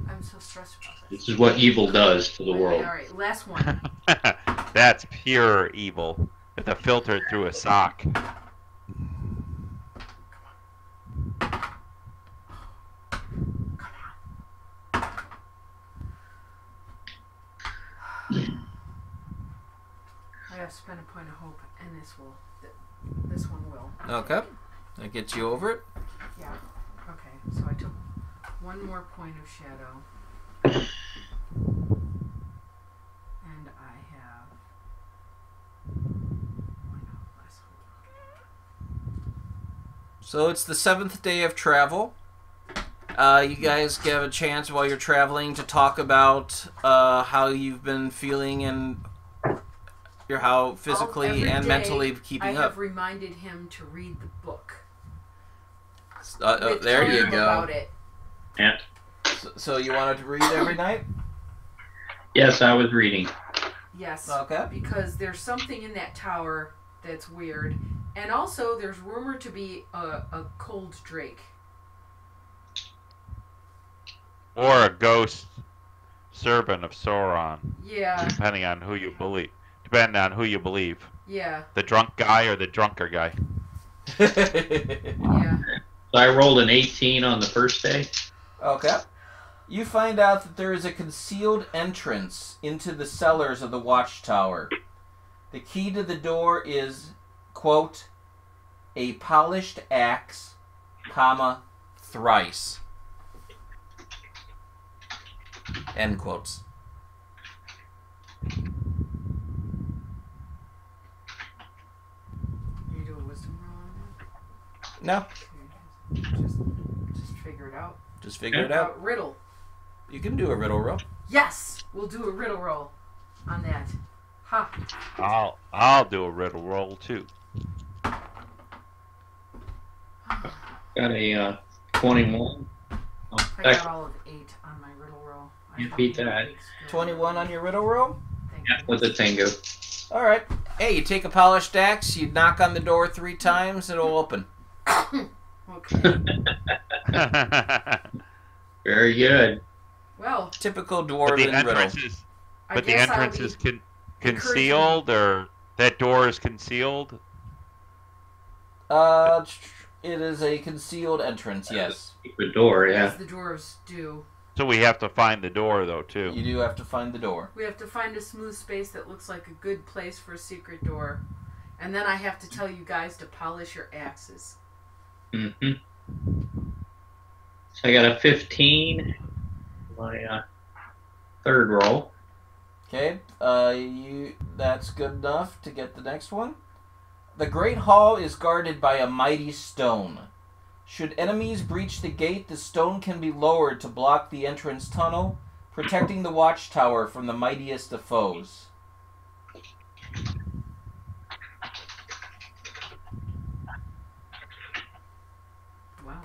I'm so stressed about this. This is what evil does to the world. Alright, last one. That's pure evil. With a filter through a sock. I have spent a point of hope, and this one will. Okay. That gets you over it. Yeah. Okay, so I took 1 more point of shadow. And I have 1 less. So it's the 7th day of travel. You guys get a chance while you're traveling to talk about how you've been feeling and how physically Every and day mentally I keeping have up. reminded him to read the book. There you Telling him go. About it. Yeah. So you wanted to read every night? Yes, I was reading. Yes. Okay. Because there's something in that tower that's weird, and also there's rumored to be a cold drake. Or a ghost servant of Sauron, Yeah. depending on who you believe. Depending on who you believe. Yeah. The drunk guy or the drunker guy. Yeah. So I rolled an 18 on the first day. Okay. You find out that there is a concealed entrance into the cellars of the watchtower. The key to the door is, quote, a polished axe, comma, thrice. End quotes. You do a wisdom roll on No, that? Just figure it out. just figure it out. Riddle. You can do a riddle roll. Yes! We'll do a riddle roll on that. Ha. I'll do a riddle roll too. Got a 21. Oh, I got all of 8 on my riddle roll. You beat that. 21 on your riddle roll? Thank yeah, you. with the Tengu. All right. Hey, you take a polished axe, you knock on the door 3 times, it'll open. Okay. Very good. Well, Typical But the dwarven riddle. entrance is, I but the guess entrance I'll is be concealed, or that door is concealed. It is a concealed entrance, yes. The door, yeah. as the dwarves do. So we have to find the door, though, too. You do have to find the door. We have to find a smooth space that looks like a good place for a secret door. And then I have to tell you guys to polish your axes. Mm-hmm. So I got a 15. My third roll. Okay, that's good enough to get the next one. The Great Hall is guarded by a mighty stone. Should enemies breach the gate, the stone can be lowered to block the entrance tunnel, protecting the watchtower from the mightiest of foes. Wow.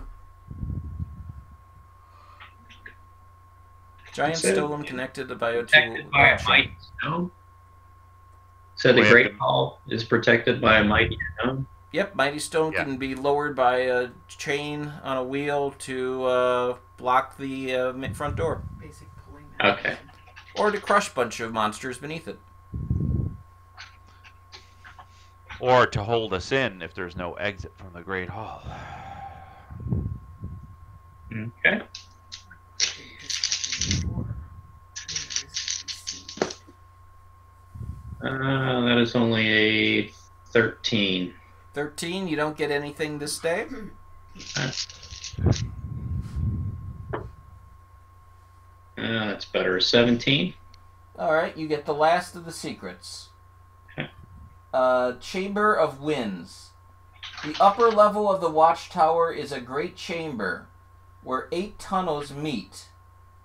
Giant So, stone connected by a Protected by a mighty stone. So the Great Hall is protected by a mighty stone. Yep, mighty stone can be lowered by a chain on a wheel to block the front door. Basic pulling. Okay. Or to crush a bunch of monsters beneath it. Or to hold us in if there's no exit from the Great Hall. Okay. That is only a 13. 13, you don't get anything this day. That's better. 17. Alright, you get the last of the secrets. Chamber of Winds. The upper level of the watchtower is a great chamber where 8 tunnels meet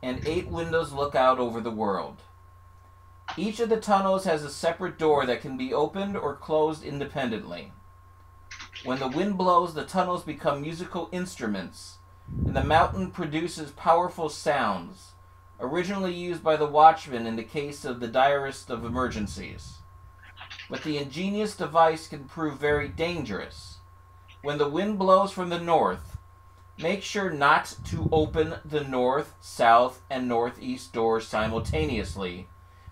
and 8 windows look out over the world. Each of the tunnels has a separate door that can be opened or closed independently. When the wind blows, the tunnels become musical instruments, and the mountain produces powerful sounds, originally used by the watchmen in the case of the direst of emergencies. But the ingenious device can prove very dangerous. When the wind blows from the north, make sure not to open the north, south, and northeast doors simultaneously,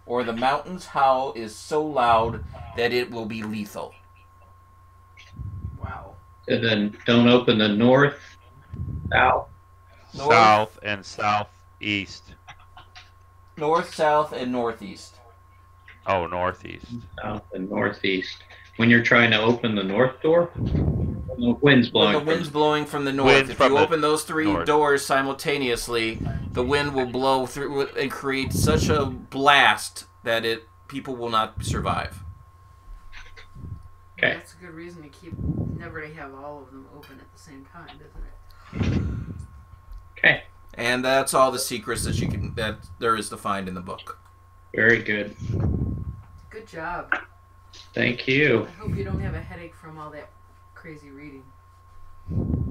or the mountain's howl is so loud that it will be lethal. Wow. And then don't open the north, south. South and southeast. North, south, and northeast. Oh, northeast. South and northeast. When you're trying to open the north door, when the wind's blowing. When the wind's blowing from the north. If you open those 3 doors simultaneously, the wind will blow through and create such a blast that people will not survive. Okay. That's a good reason to never to have all of them open at the same time, isn't it? Okay. And that's all the secrets that there is to find in the book. Very good. Good job. Thank you. I hope you don't have a headache from all that crazy reading.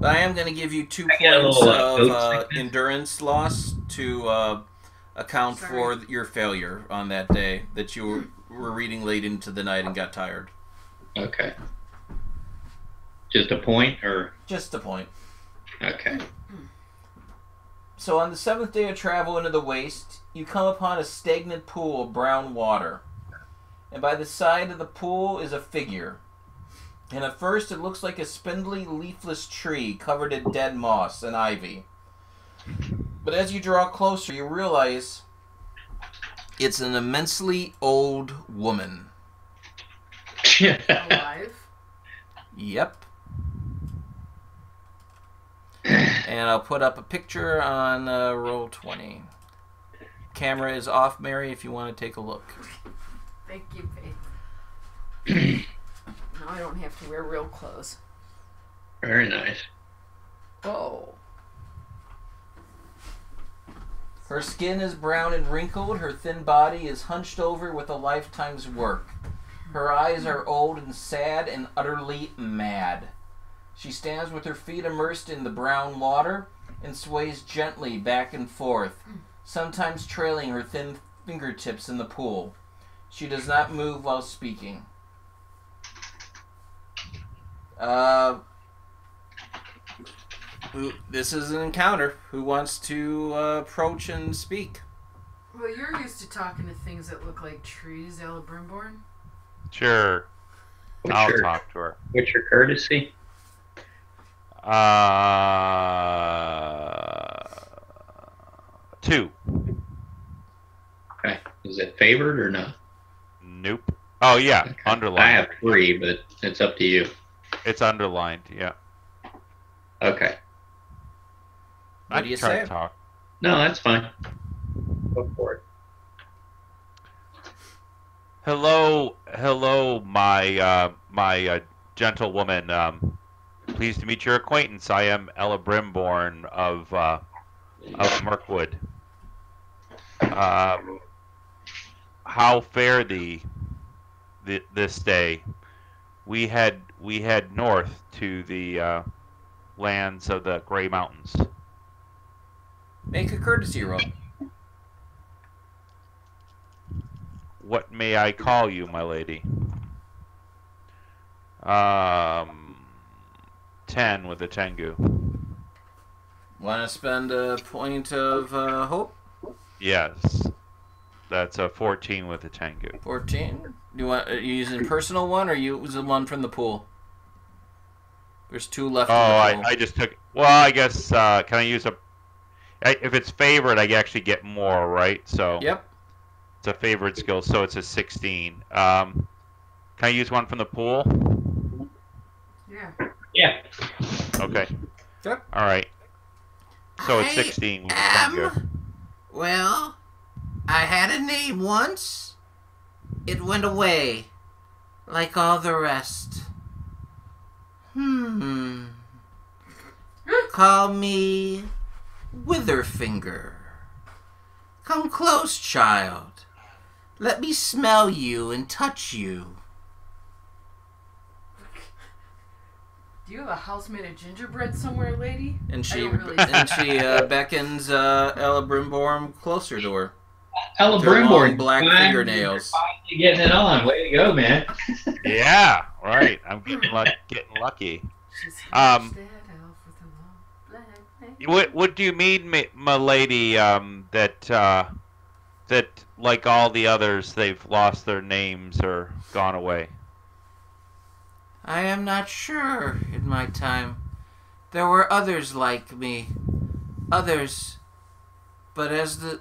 I am going to give you 2 points of endurance loss to account for your failure on that day that you were reading late into the night and got tired. Okay. Just a point, or? Just a point. Okay. So on the 7th day of travel into the waste, you come upon a stagnant pool of brown water. And by the side of the pool is a figure. And at first it looks like a spindly, leafless tree covered in dead moss and ivy. But as you draw closer, you realize it's an immensely old woman. Alive? Yep. And I'll put up a picture on roll 20. Camera is off, Mary, if you want to take a look. Thank you, Faith. Now I don't have to wear real clothes. Very nice. Oh. Her skin is brown and wrinkled. Her thin body is hunched over with a lifetime's work. Her eyes are old and sad and utterly mad. She stands with her feet immersed in the brown water and sways gently back and forth, sometimes trailing her thin fingertips in the pool. She does not move while speaking. This is an encounter. Who wants to approach and speak? Well, you're used to talking to things that look like trees, Ella Brimborn. Sure. I'll talk to her. What's your courtesy? 2. Okay. Is it favored or not? Nope. Oh yeah, Okay. underlined. I have 3, but it's up to you. It's underlined. Yeah. Okay. What do you try say? to talk. No, that's fine. Go for it. Hello, my gentlewoman. Pleased to meet your acquaintance. I am Ella Brimborn of Mirkwood. How fare thee this day? We head north to the lands of the Grey Mountains. Make a courtesy roll. What may I call you, my lady? 10 with a Tengu. Want to spend a point of hope? Yes, that's a 14 with a Tengu. 14. Do are you using personal one or you using one from the pool? There's 2 left in the pool. I just took. Well, I guess can I use a? If it's favored, I actually get more, right? So Yep. it's a favored skill, so it's a 16. Can I use one from the pool? Yeah. Yeah. Okay. Yep. All right. So it's 16 with the Tengu. Well, I had a name once. It went away, like all the rest. Call me Witherfinger. Come close, child. Let me smell you and touch you. Do you have a house made of gingerbread somewhere, lady? And she don't really beckons Ella Brimborn closer to her. Ella With her long Brimborn, black fingernails. You're getting it on. Way to go, man. Yeah, right. I'm getting lucky. She's Um, that elf with a long black hair. What do you mean, my lady? That like all the others, they've lost their names or gone away. I am not sure in my time. There were others like me. Others. But as the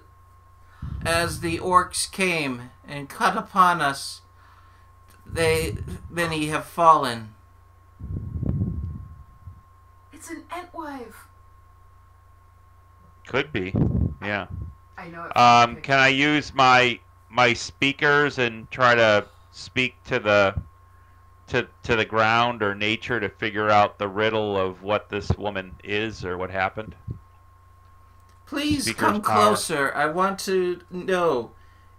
orcs came and cut upon us, many have fallen. It's an Entwife. Could be. Yeah. I know it. Can I use my speakers and try to speak to the ground or nature to figure out the riddle of what this woman is or what happened? Please Speaker's come power. closer. I want to know.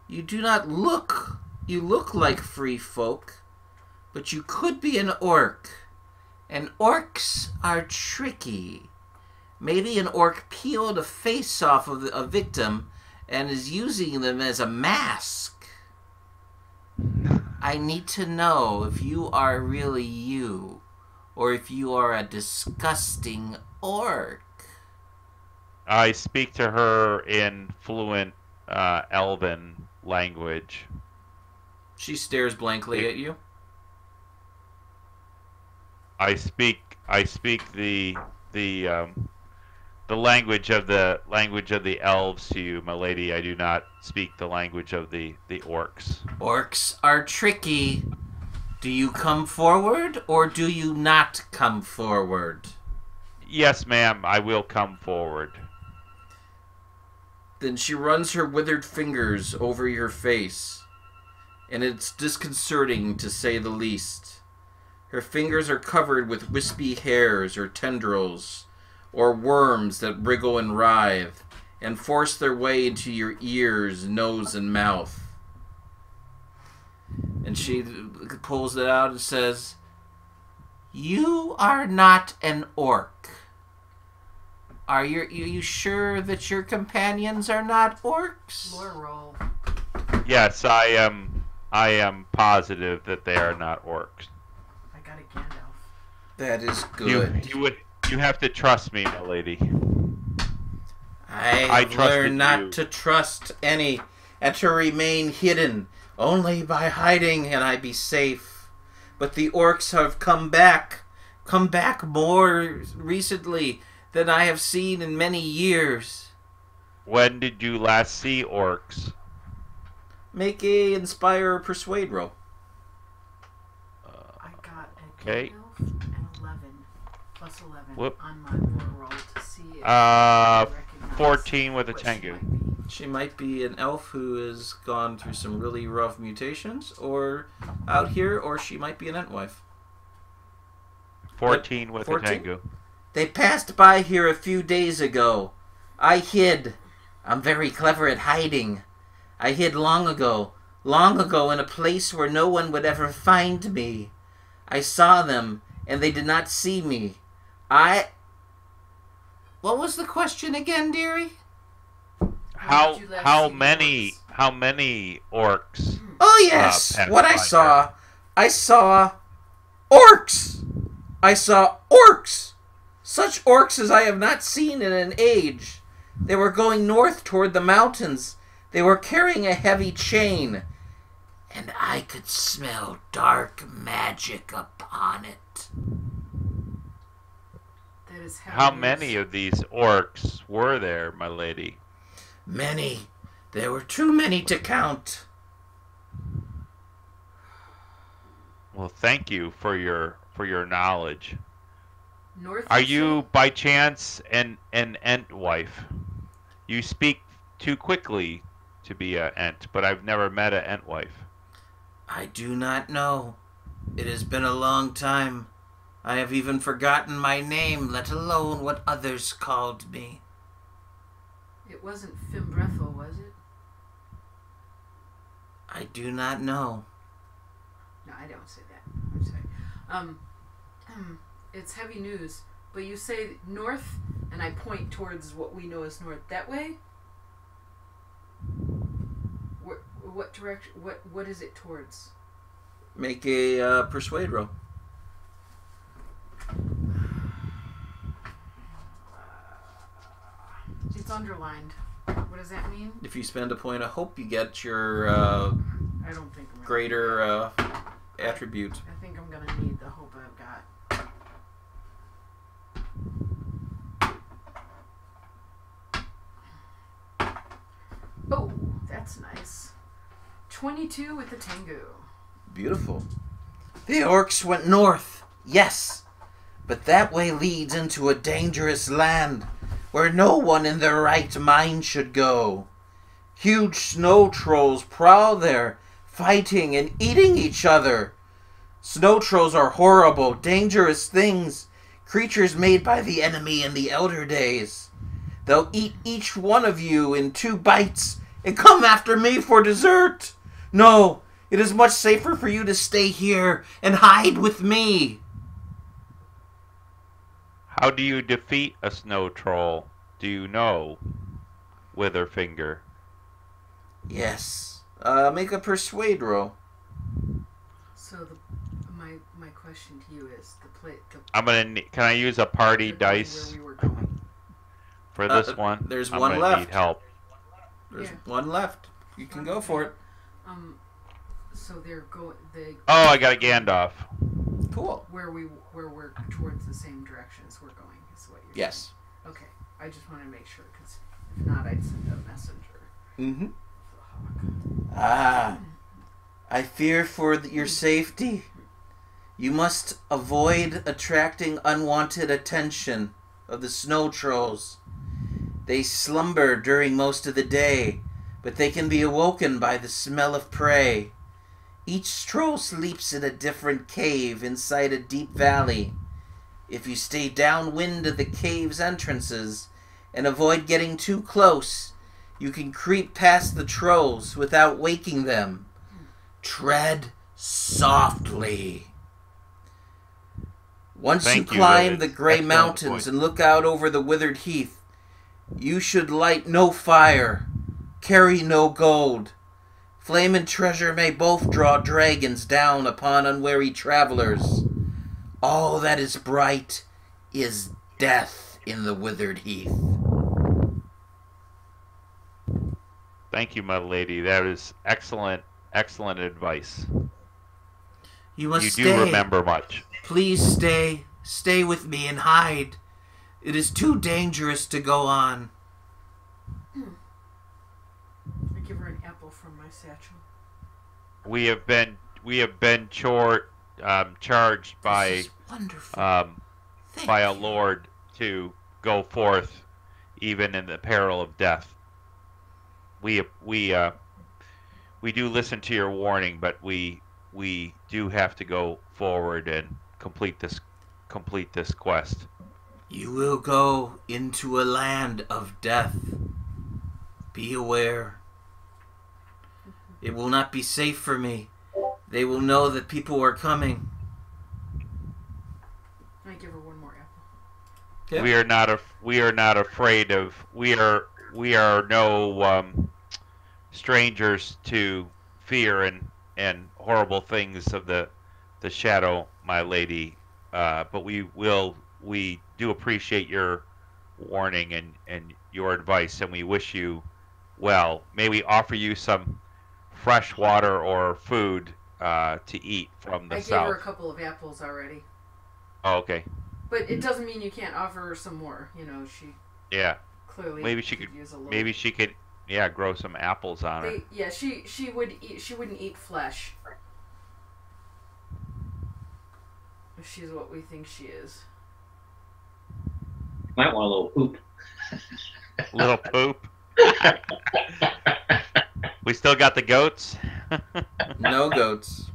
You do not look. You look like free folk, but you could be an orc. And orcs are tricky. Maybe an orc peeled a face off of a victim and is using them as a mask. I need to know if you are really you, or if you are a disgusting orc. I speak to her in fluent Elven language. She stares blankly at you. I speak the language of the elves to you, my lady. I do not speak the language of the orcs. Orcs are tricky. Do you come forward or do you not come forward? Yes, ma'am, I will come forward. Then she runs her withered fingers over your face, and it's disconcerting to say the least. Her fingers are covered with wispy hairs or tendrils, or worms that wriggle and writhe, and force their way into your ears, nose, and mouth. And she pulls it out and says, "You are not an orc. Are you sure that your companions are not orcs?" Lore roll. Yes, I am positive that they are not orcs. I got a Gandalf. That is good. You have to trust me, my lady. I trusted learned not you. to trust any and to remain hidden. Only by hiding can I be safe. But the orcs have come back more recently than I have seen in many years. When did you last see orcs? Make a inspire or persuade roll. Okay. 12 and 11 plus 11 Whoop. on my war roll to see if I recognize 14 with a what she Tengu. might be. She might be an elf who has gone through some really rough mutations, or out here, or she might be an Entwife. 14 with 14? a Tengu. They passed by here a few days ago. I hid. I'm very clever at hiding. I hid long ago in a place where no one would ever find me. I saw them, and they did not see me. What was the question again, dearie? How did you last see the many orcs? Oh yes, passed what I by saw. I saw orcs. I saw orcs. Such orcs as I have not seen in an age. They were going north toward the mountains. They were carrying a heavy chain. And I could smell dark magic upon it. That is How news. many of these orcs were there, my lady? Many. There were too many to count. Well, thank you for your knowledge. North Are you you by chance an Entwife? You speak too quickly to be an Ent, but I've never met an Entwife. I do not know. It has been a long time. I have even forgotten my name, let alone what others called me. It wasn't Fimbrethel, was it? I do not know. No, I don't say that. I'm sorry. It's heavy news, but you say north, and I point towards what we know as north. That way? What direction? What is it towards? Make a persuade roll. It's underlined. What does that mean? If you spend a point of hope, you get your I don't think I'm gonna greater attribute. I think I'm gonna need the hope I've got. Oh, that's nice. 22 with the Tengu. Beautiful. The orcs went north, yes, but that way leads into a dangerous land where no one in their right mind should go. Huge snow trolls prowl there, fighting and eating each other. Snow trolls are horrible, dangerous things, creatures made by the enemy in the elder days. They'll eat each one of you in 2 bites and come after me for dessert. No, it is much safer for you to stay here and hide with me. How do you defeat a snow troll? Do you know, Witherfinger? Yes. Make a persuade roll. So my question to you is I'm gonna. Can I use a party dice where we were going. for this one? There's I'm one gonna left. Need help. There's Yeah. one left. You can go for it. So they're going. Oh, I got a Gandalf. Cool. Where we're towards the same directions we're going is what you're Yes. saying. Okay, I just want to make sure because if not, I'd send a messenger. Mm-hmm. The hawk. Ah. I fear for your safety. You must avoid attracting unwanted attention of the snow trolls. They slumber during most of the day, but they can be awoken by the smell of prey. Each troll sleeps in a different cave inside a deep valley. If you stay downwind of the cave's entrances and avoid getting too close, you can creep past the trolls without waking them. Tread softly. Once you Thank you, climb that the is gray excellent mountains point. and look out over the withered heath, you should light no fire, carry no gold. Flame and treasure may both draw dragons down upon unwary travelers. All that is bright is death in the withered heath. Thank you, my lady. That is excellent advice. You must You stay. do remember much. Please stay. Stay with me and hide. It is too dangerous to go on. I give her an apple from my satchel. We have been short charged This by is wonderful. Thank by a you. lord to go forth, even in the peril of death. We do listen to your warning, but we do have to go forward and complete this quest. You will go into a land of death. Be aware. It will not be safe for me. They will know that people are coming. I give her one more apple. Okay. We are not afraid of. We are no strangers to fear and horrible things of the shadow, my lady. But we do appreciate your warning and your advice, and we wish you well. May we offer you some fresh water or food to eat from the I gave south. her a couple of apples already. Oh, okay. But it doesn't mean you can't offer her some more. You know, she Yeah. clearly Maybe she could. use a little. Maybe she could. Yeah, grow some apples on her. Yeah, she would eat. She wouldn't eat flesh. If she's what we think she is. Might want a little poop. Little poop. We still got the goats. No goats.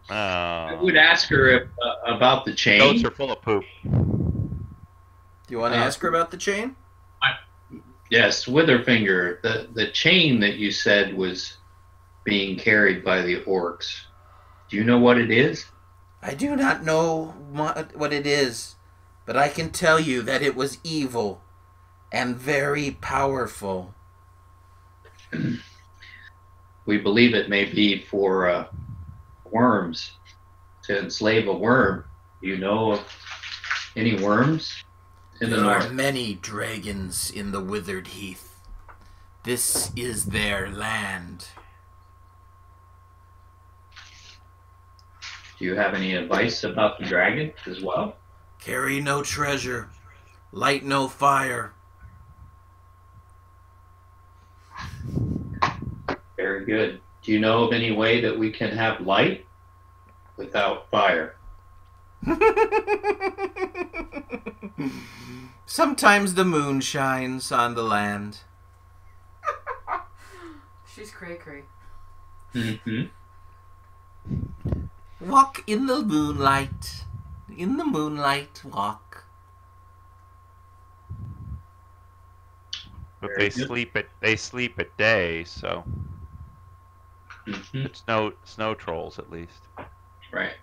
I Oh. would ask her if, about the chain. Goats are full of poop. Do you want to ask her about the chain? Yes, Witherfinger. The chain that you said was being carried by the orcs. Do you know what it is? I do not know what it is, but I can tell you that it was evil and very powerful. We believe it may be for worms, to enslave a worm. Do you know of any worms in the There are north? many dragons in the withered heath. This is their land. Do you have any advice about the dragon as well? Carry no treasure, light no fire. Very good. Do you know of any way that we can have light without fire? Sometimes the moon shines on the land. She's cray-cray. Mm-hmm. Walk in the moonlight. In the moonlight, walk. But Very they good. sleep at day, so Mm-hmm. it's snow trolls at least. Right.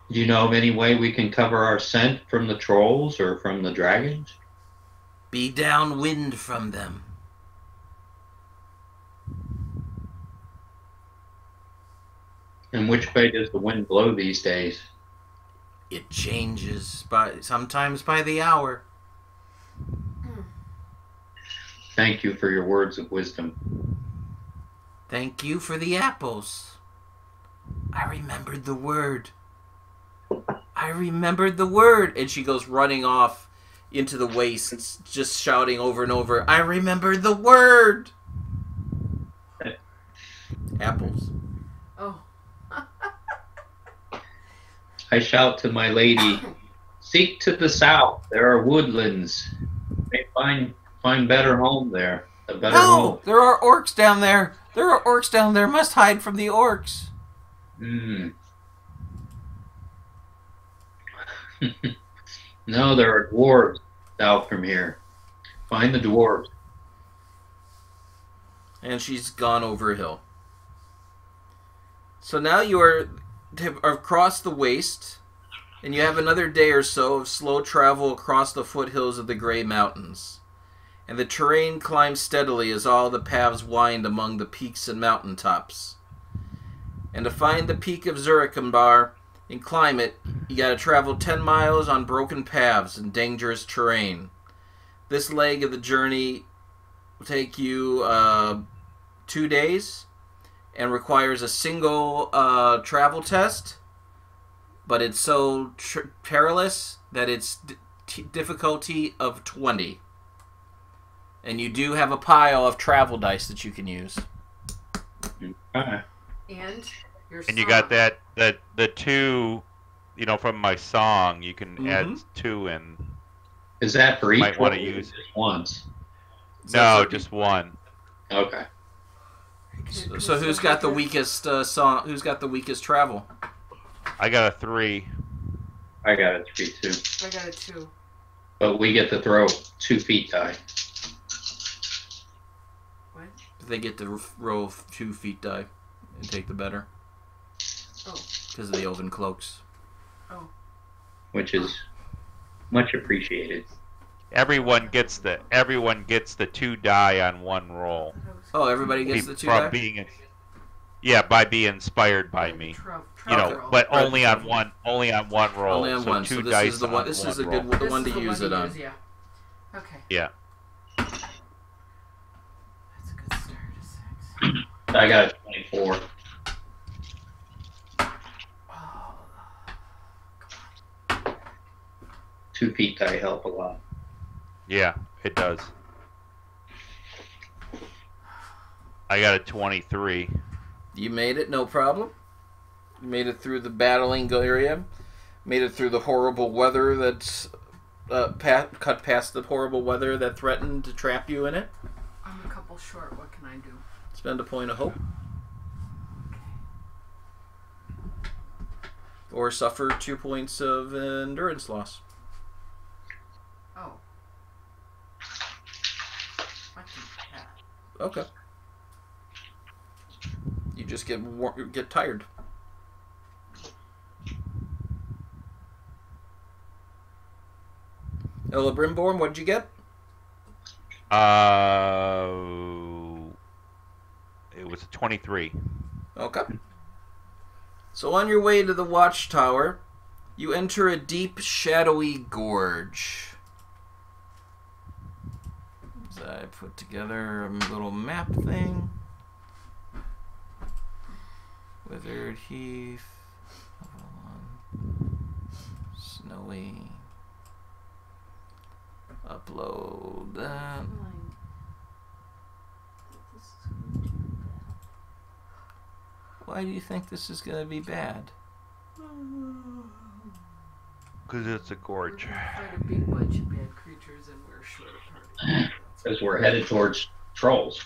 Do you know of any way we can cover our scent from the trolls or from the dragons? Be downwind from them. And which way does the wind blow these days? It changes sometimes by the hour. Thank you for your words of wisdom. Thank you for the apples. I remembered the word. I remembered the word. And she goes running off into the wastes, just shouting over and over, I remembered the word. Apples. Oh. I shout to my lady, seek to the south. There are woodlands. They find better home there. A better home. No, there are orcs down there. There are orcs down there. Must hide from the orcs. Mm. No, there are dwarves south from here. Find the dwarves. And she's gone over a hill. So now you are across the waste, and you have another day or so of slow travel across the foothills of the Grey Mountains. And the terrain climbs steadily as all the paths wind among the peaks and mountaintops. And to find the peak of Zuricumbar and climb it, you gotta travel 10 miles on broken paths and dangerous terrain. This leg of the journey will take you 2 days and requires a single travel test, but it's so perilous that it's difficulty of 20. And you do have a pile of travel dice that you can use. Okay. And your And you got that the 2, you know, from my song. You can add 2 in. Is that for each? Might want to use just once. No, just 1. Okay. So who's got the weakest song? Who's got the weakest travel? I got a 3. I got a 3 too. I got a 2. But we get to throw 2 feet die. What? They get to roll 2 feet die and take the better. Oh. Because of the elven cloaks. Oh. Which is much appreciated. Everyone gets the 2 die on 1 roll. Oh, everybody gets the 2 die? By being inspired by me. You know, but only on one roll. Only on one. 2 so this dice is the one. This is a good one to use it on. Yeah. Okay. Yeah. That's a good start. A 6. I got a 24. Oh. 2 feet die help a lot. Yeah, it does. I got a 23. You made it, no problem. You made it through the battling area. Made it through the horrible weather that's cut past the horrible weather that threatened to trap you in it. I'm a couple short. What can I do? Spend a point of hope. Or suffer 2 points of endurance loss. Oh. I can do that. Okay. You just get tired. Ella Brimborn, what'd you get? It was a 23. Okay. So on your way to the watchtower, you enter a deep, shadowy gorge. As I put together a little map thing. Withered Heath. Snowy. Upload that. Why do you think this is going to be bad? Because it's a gorge. We're gonna fight a big bunch of bad creatures and we're short of party. Because we're headed towards trolls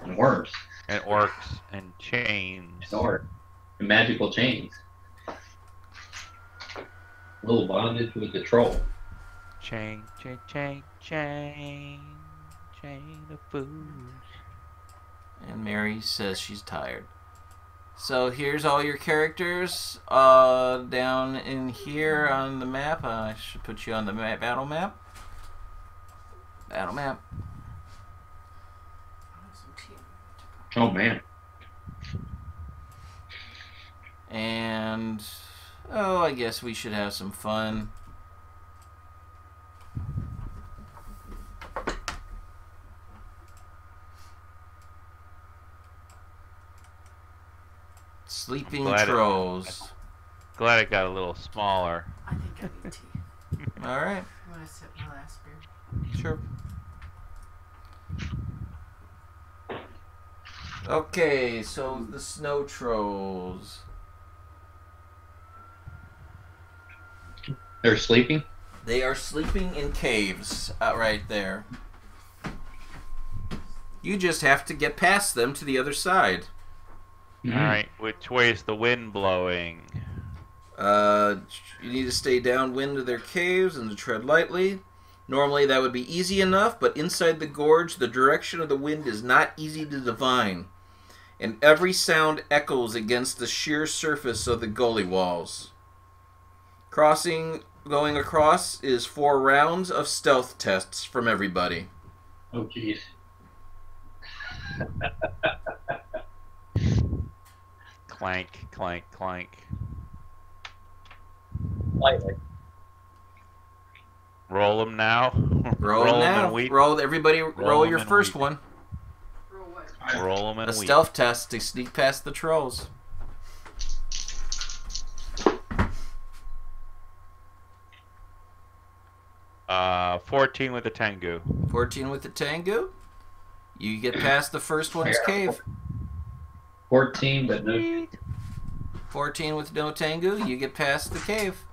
and worms. And orcs and chains. And magical chains. A little bondage with the troll. Chain of fools. And Mary says she's tired. So here's all your characters down in here on the map. I should put you on the battle map. Battle map. Oh, man. And, I guess we should have some fun. Sleeping trolls. Glad it got a little smaller. I think I need tea. Alright. I'm gonna sip my last beer. Sure. Okay, so the snow trolls. They're sleeping? They are sleeping in caves right there. You just have to get past them to the other side. Alright, which way is the wind blowing? You need to stay downwind of their caves and to tread lightly. Normally that would be easy enough, but inside the gorge, the direction of the wind is not easy to divine. And every sound echoes against the sheer surface of the gully walls. Going across is 4 rounds of stealth tests from everybody. Oh, jeez. Clank, clank, clank. Lightly. Roll them now. Roll them now. Everybody roll your first one. Roll what? Roll them and A stealth test to sneak past the trolls. 14 with the Tengu. 14 with the Tengu. You get past the first one's cave. 14, but no. 14 with no Tengu. You get past the cave.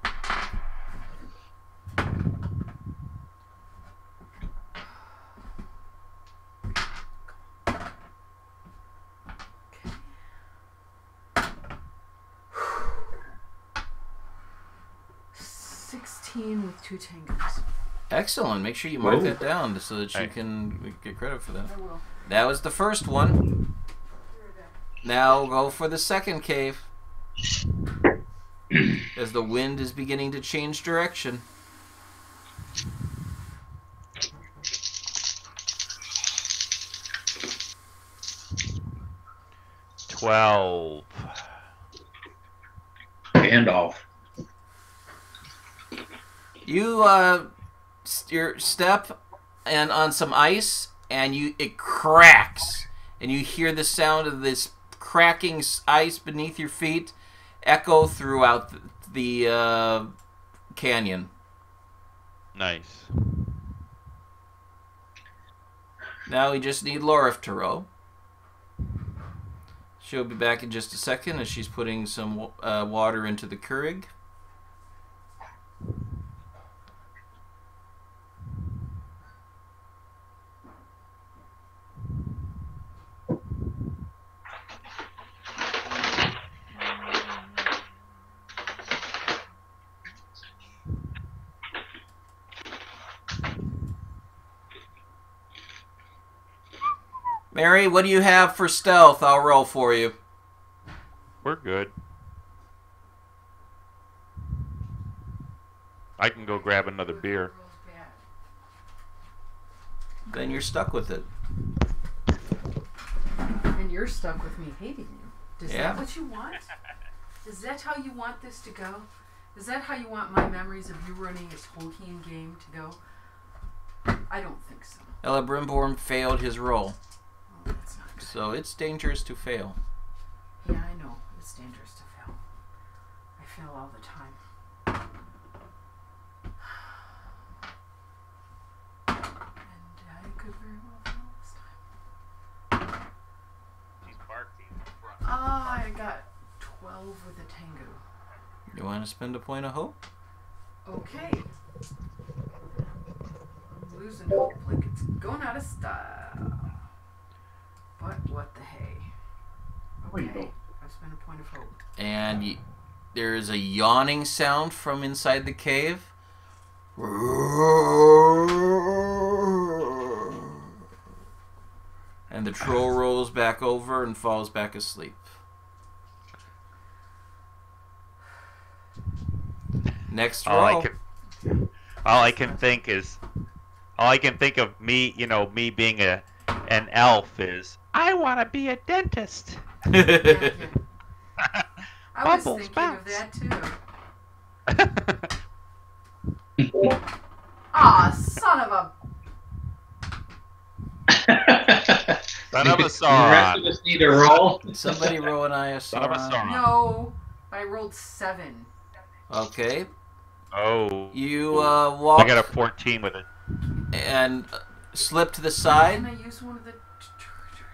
With 2 Tengus. Excellent. Make sure you mark that down so that you can get credit for that. I will. That was the first one. Now go for the second cave. As the wind is beginning to change direction. $12. Gandalf. You your step and on some ice, and it cracks, and you hear the sound of this cracking ice beneath your feet echo throughout the canyon. Nice. Now we just need Lorif to row. She'll be back in just a second as she's putting some water into the Keurig. Mary, what do you have for stealth? I'll roll for you. We're good. I can go grab another beer. Then you're stuck with it. And you're stuck with me hating you. Is that what you want? Is that how you want this to go? Is that how you want my memories of you running a Tolkien game to go? I don't think so. Celebrimbor failed his roll. Oh, that's not good. So it's dangerous to fail. Yeah, I know. It's dangerous to fail. I fail all the time. And I could very well fail this time. He's barking. I got 12 with a Tengu. You want to spend a point of hope? Okay. I'm losing hope like it's going out of style. But what the hey? Okay. I've spent a point of hope. And there is a yawning sound from inside the cave. And the troll rolls back over and falls back asleep. Next roll. All I can think of me, me being an elf is I want to be a dentist. I was Bubbles, thinking bounce. of that too. Aw, son of a... Son of a The rest Sauron. of us need a roll. Somebody roll an Son of a ISR. Sauron. No, I rolled 7. Okay. Oh. You walk I got a 14 with it. and slip to the side. Can I use one of the...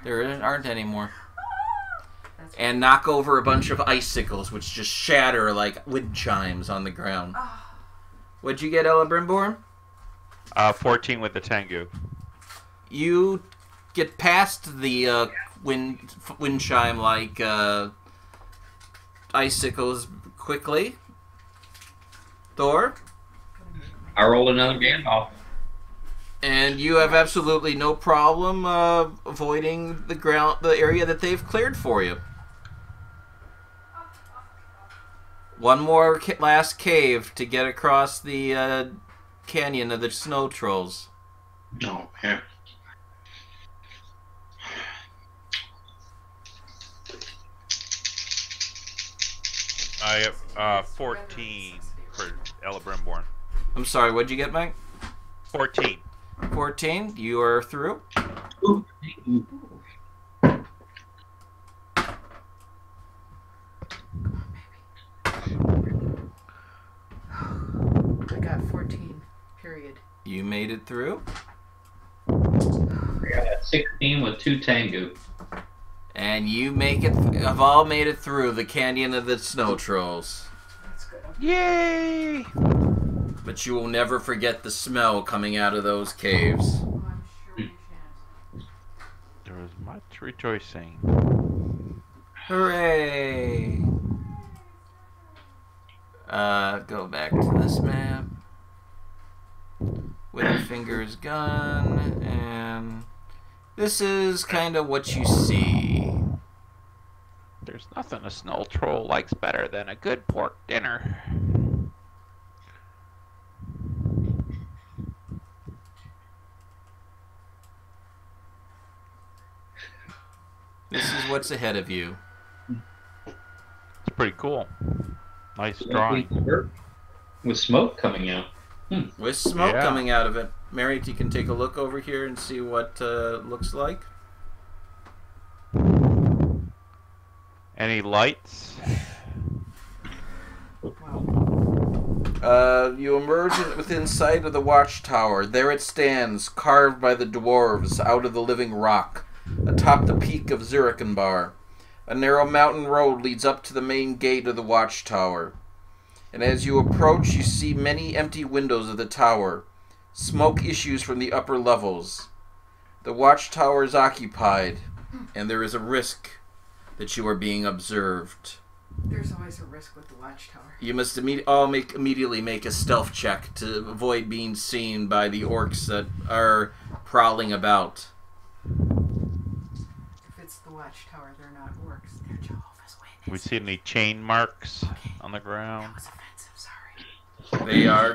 There aren't any more. That's And knock over a bunch of icicles, which just shatter like wind chimes on the ground. What'd you get, Celebrimbor? 14 with the Tengu. You get past the wind chime like icicles quickly. Thor? I rolled another Gandalf. And you have absolutely no problem avoiding the area that they've cleared for you. One more last cave to get across the canyon of the snow trolls. Oh, man. I have 14 for Celebrimbor. I'm sorry, what'd you get, Mike? 14. 14. You are through. Ooh. I got 14, period. You made it through. I got a 16 with 2 Tengu. And you have all made it through the Canyon of the Snow Trolls. That's good. Yay! But you will never forget the smell coming out of those caves. Oh, I'm sure we shan't. There was much rejoicing. Hooray! Go back to this map. Witherfinger's gun, and this is kind of what you see. There's nothing a snow troll likes better than a good pork dinner. This is what's ahead of you. It's pretty cool. Nice drawing. With smoke coming out. With smoke Yeah. coming out of it. Mary, you can take a look over here and see what it looks like. Any lights? You emerge within sight of the watchtower. There it stands, carved by the dwarves out of the living rock, atop the peak of Zurikenbar. A narrow mountain road leads up to the main gate of the watchtower. And as you approach, you see many empty windows of the tower. Smoke issues from the upper levels. The watchtower is occupied, and there is a risk that you are being observed. There's always a risk with the watchtower. You must immediately make a stealth check to avoid being seen by the orcs that are prowling about. If it's the watchtower, they're not orcs. They're Jehovah's Witnesses. We see any chain marks on the ground? That was offensive, sorry. They are.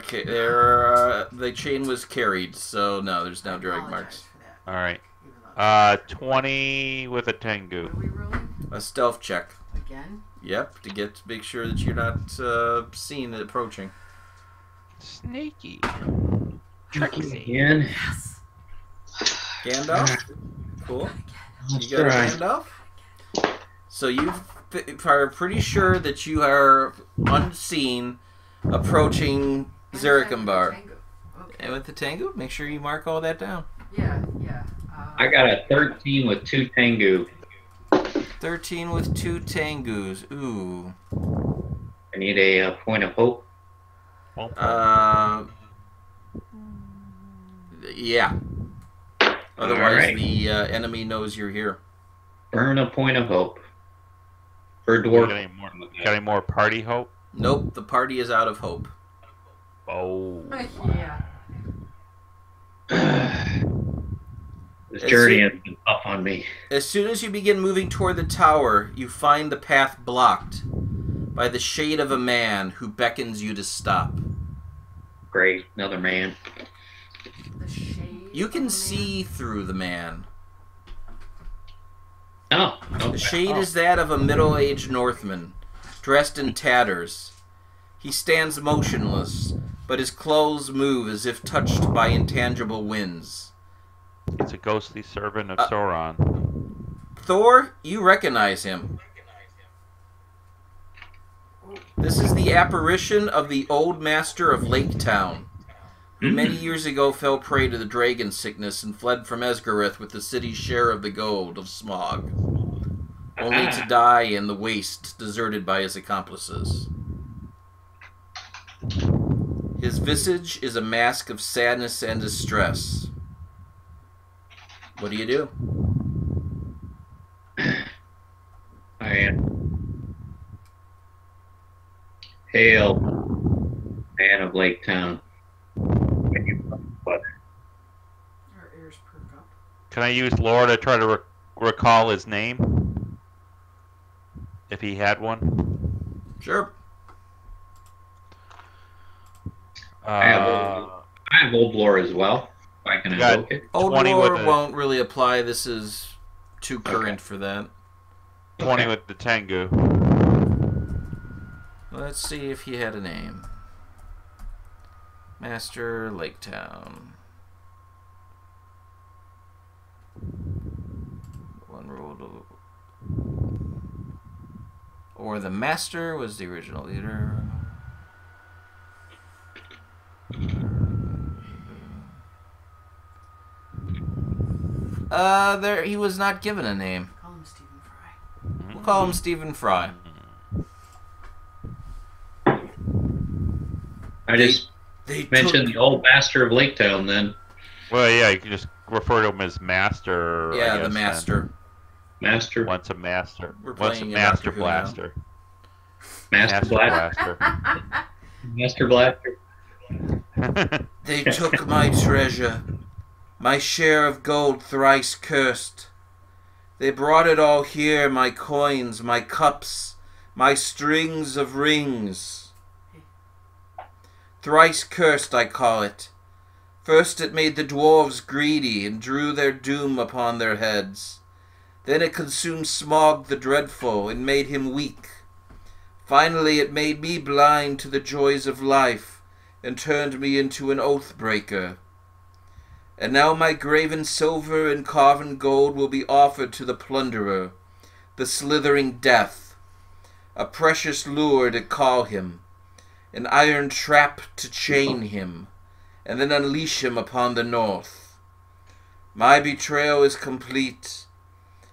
The chain was carried, so no, there's no drag Apologize marks. for that. All right. Even though 20 with a what Tengu. are we rolling? A stealth check. Again? Yep, to make sure that you're not seen approaching. Sneaky. Again. Yes! Gandalf? Cool. Let's You got a try. Gandalf? So you are pretty sure that you are unseen approaching Zurikenbar. Tango. Okay. And with the Tengu, make sure you mark all that down. Yeah. I got a 13 with 2 Tengu. 13 with 2 Tengus. Ooh. I need a point of hope. Yeah. Otherwise, Alright. the enemy knows you're here. Burn a point of hope. For Got dwarf. any more party hope? Nope, the party is out of hope. Oh. Yeah. This journey has been tough on me. As soon as you begin moving toward the tower, you find the path blocked by the shade of a man who beckons you to stop. Great, another man. The shade. You of can a man. see through the man. Oh, The okay. shade is that of a middle-aged Northman, dressed in tatters. He stands motionless, but his clothes move as if touched by intangible winds. It's a ghostly servant of Sauron. Thor, you recognize him. This is the apparition of the old master of Lake Town, who many years ago fell prey to the dragon sickness and fled from Esgarith with the city's share of the gold of Smog, only to die in the waste, deserted by his accomplices. His visage is a mask of sadness and distress. What do you do? I am. Hail, man of Lake Town. What? Our ears perk up. Can I use lore to try to recall his name? If he had one? Sure. I have old lore as well. If I can got- invoke it. Old 20 lore with a- won't really apply. This is too current for that. 20 Okay. with the Tengu. Let's see if he had a name. Master Lake Town. One rule to... Or the Master was the original leader. There he was not given a name. Call him Stephen Fry. We'll call him Stephen Fry. I just mentioned the old master of Lake Town then. Well, yeah, you can just refer to him as Master. Yeah, I guess, the Master. Master. Once a Master. We're Once a playing Master Doctor Who now. Blaster. Master Blaster. Master Blaster. They took my treasure, my share of gold thrice cursed. They brought it all here, my coins, my cups, my strings of rings. Thrice cursed I call it. First it made the dwarves greedy and drew their doom upon their heads. Then it consumed Smog the Dreadful and made him weak. Finally it made me blind to the joys of life and turned me into an oath-breaker. And now my graven silver and carven gold will be offered to the plunderer, the slithering death, a precious lure to call him, an iron trap to chain him, and then unleash him upon the north. My betrayal is complete.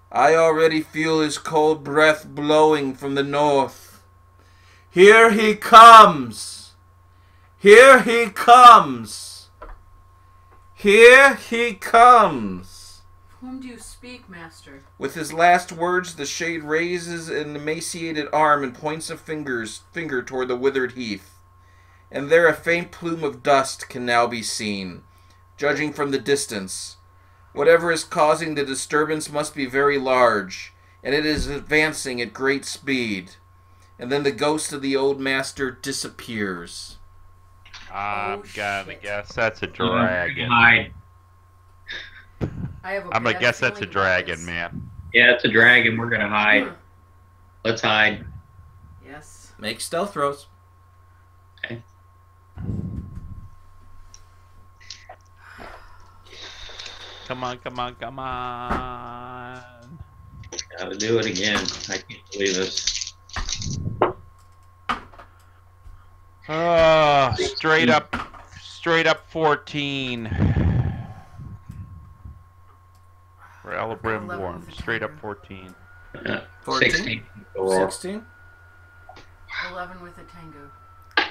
I already feel his cold breath blowing from the north. Here he comes! Here he comes! Here he comes! Whom do you speak, Master? With his last words, the shade raises an emaciated arm and points a finger toward the withered heath. And there a faint plume of dust can now be seen, judging from the distance. Whatever is causing the disturbance must be very large, and it is advancing at great speed. And then the ghost of the old master disappears. I'm gonna shit. guess that's a dragon. Hide. I'm gonna guess that's a dragon, man. Yeah, it's a dragon. We're gonna hide. Let's hide. Yes. Make stealth throws. Okay. Come on, come on, come on. Gotta do it again. I can't believe this. Straight up 14. For Elabrim 11 Warm, with a straight up tiger. 14. 14? 16. 16? 11 with a tango.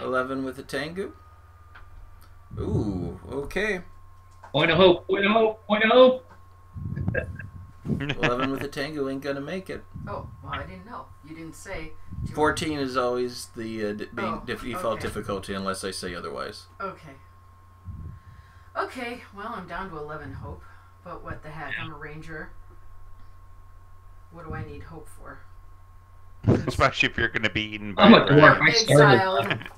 11 with a tango? Ooh, okay. Point of hope. Point of hope. Point of hope. 11 with a tango ain't gonna make it. Oh, well, I didn't know. You didn't say. 14 is always the default okay. difficulty unless I say otherwise. Okay. Okay, well, I'm down to 11 hope. But what the heck? I'm a ranger. What do I need hope for? Especially if you're going to be eaten by I'm a a dwarf. dragon. I started.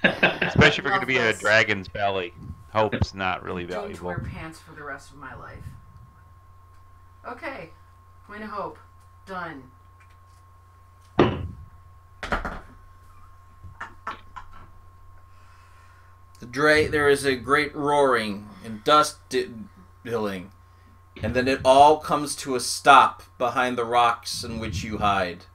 Exiled. Especially if you're going to be in a Loveless. dragon's belly. Hope's not really Doomed to valuable. wear pants for the rest of my life. Okay. Point of hope. Done. There is a great roaring and dust billing, and then it all comes to a stop behind the rocks in which you hide.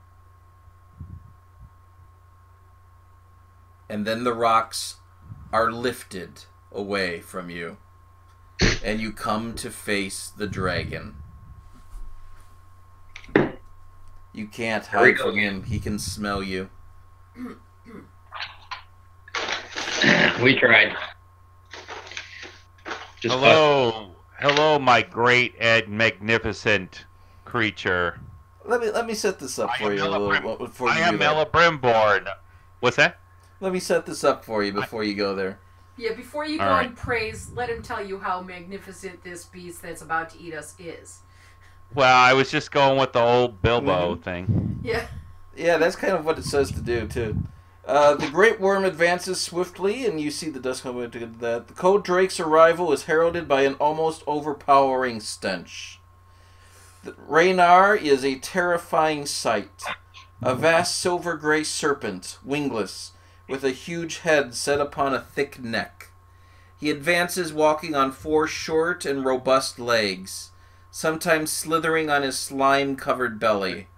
And then the rocks are lifted away from you, and you come to face the dragon. You can't Here we hide go from again. him. He can smell you. We tried. Just Hello, my great and magnificent creature. Let me set this up for you a little before you I do am that. Elabrimborn. What's that? Let me set this up for you before you go there. Yeah, before you go All right. and praise, let him tell you how magnificent this beast that's about to eat us is. Well, I was just going with the old Bilbo thing. Yeah. Yeah, that's kind of what it says to do, too. The great worm advances swiftly, and you see the dust coming to that. The cold drake's arrival is heralded by an almost overpowering stench. Raynar is a terrifying sight. A vast silver-gray serpent, wingless, with a huge head set upon a thick neck. He advances walking on 4 short and robust legs, sometimes slithering on his slime-covered belly.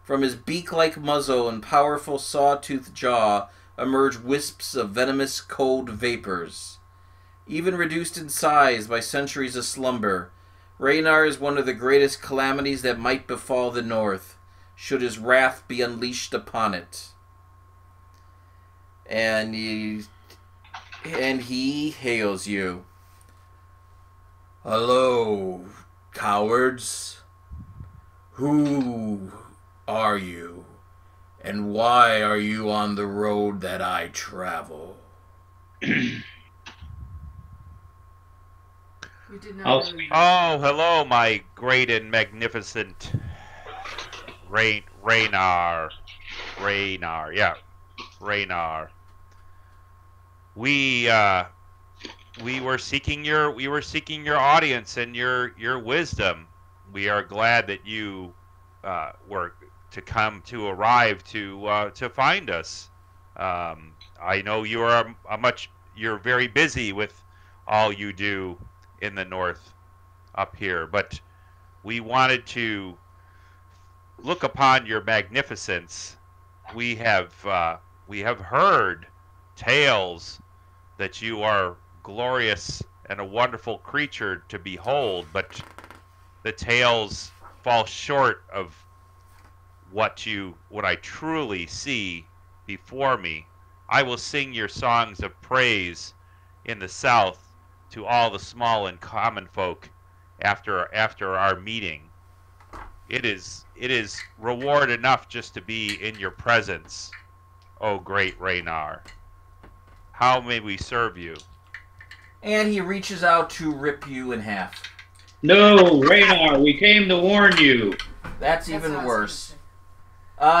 From his beak-like muzzle and powerful saw-toothed jaw emerge wisps of venomous cold vapors. Even reduced in size by centuries of slumber, Raynar is one of the greatest calamities that might befall the North, should his wrath be unleashed upon it. And he hails you. Hello, cowards. Who are you? And why are you on the road that I travel? We did not know you. Oh, hello, my great and magnificent Raynar. Yeah, Raynar. We were seeking your audience and your wisdom. We are glad that you were to arrive to find us. I know you are you're very busy with all you do in the north up here, but we wanted to look upon your magnificence. We have heard tales that you are glorious and a wonderful creature to behold, but the tales fall short of what I truly see before me. I will sing your songs of praise in the south to all the small and common folk after our meeting. It is reward enough just to be in your presence, O great Raynar. How may we serve you? And he reaches out to rip you in half. No, Raynar, we came to warn you. That's even worse.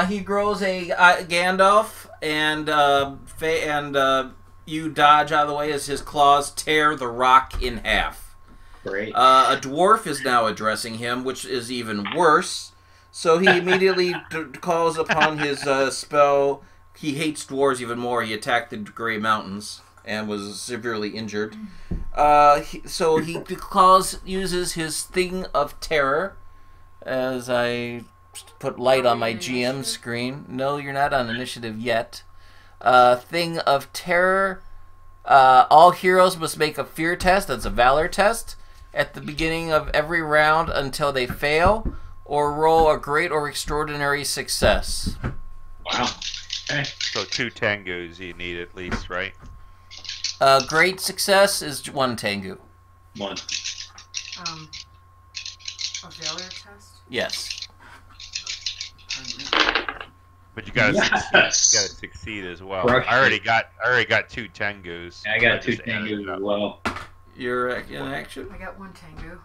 He grows a Gandalf, and you dodge out of the way as his claws tear the rock in half. Great. A dwarf is now addressing him, which is even worse. So he immediately calls upon his spell. He hates dwarves even more. He attacked the Grey Mountains and was severely injured. So he uses his Thing of Terror, as I put light on my GM screen. No, you're not on initiative yet. Thing of Terror. All heroes must make a fear test. That's a valor test at the beginning of every round until they fail or roll a great or extraordinary success. Wow. Okay. So 2 Tengus you need at least, right? Great success is 1 Tengu. 1. A valor test? Yes. But you gotta succeed. You gotta succeed as well. I already got 2 Tengus. I got 2 Tengus as well. You're in action? I got 1 Tengu.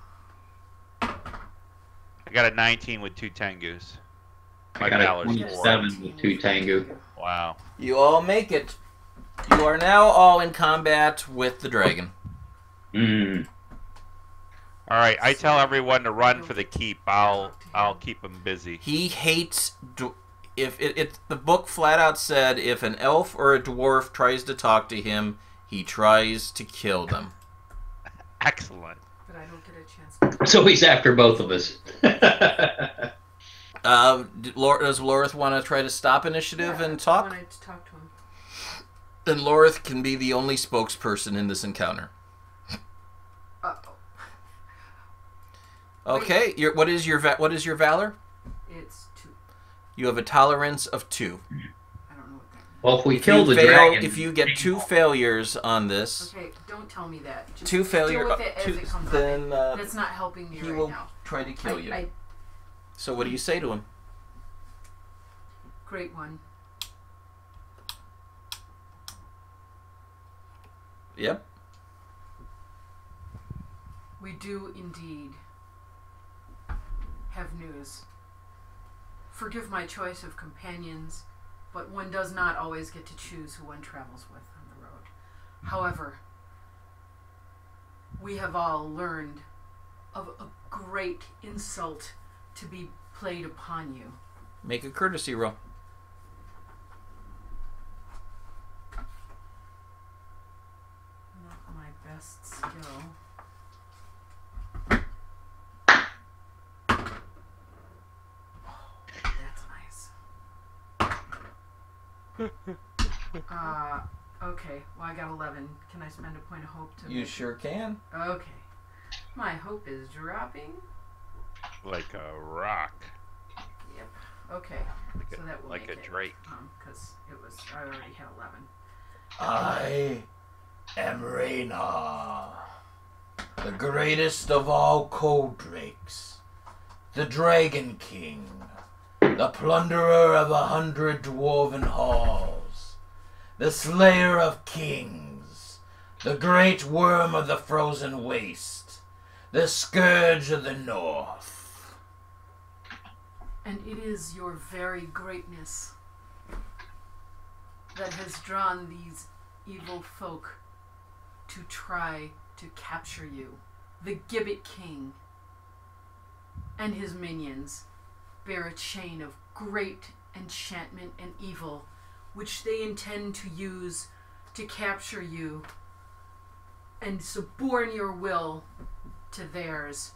I got a 19 with 2 Tengus. I got a 27 with 2 Tengu. Wow. You all make it. You are now all in combat with the dragon. Mm. All right, I tell everyone to run for the keep. I'll keep them busy. He hates. If the book flat out said if an elf or a dwarf tries to talk to him, he tries to kill them. Excellent. But I don't get a chance. So he's after both of us. Does Lorith want to try to stop initiative and talk? I wanted to talk to him. Then Lorith can be the only spokesperson in this encounter. Uh-oh. Okay, what is your valor? It's 2. You have a tolerance of 2. I don't know what that means. Well, if we kill the dragon... If you get 2 failures on this... Okay, don't tell me that. Just 2 failures... deal with it as it comes then up. That's not helping me he right will now. try to kill you. So what do you say to him? Great one. Yep. We do indeed have news. Forgive my choice of companions, but one does not always get to choose who one travels with on the road. However, we have all learned of a great insult to be played upon you. Make a courtesy roll. Not my best skill. Okay. Well, I got 11. Can I spend a point of hope to... You sure can. Okay. My hope is dropping. Like a rock. Yep. Okay. So that will like make a it, drake. Because I already had 11. I am Raynar, the greatest of all cold drakes, the Dragon King, the plunderer of 100 dwarven halls, the slayer of kings, the great worm of the frozen waste, the scourge of the north. And it is your very greatness that has drawn these evil folk to try to capture you. The Gibbet King and his minions bear a chain of great enchantment and evil, which they intend to use to capture you and suborn your will to theirs,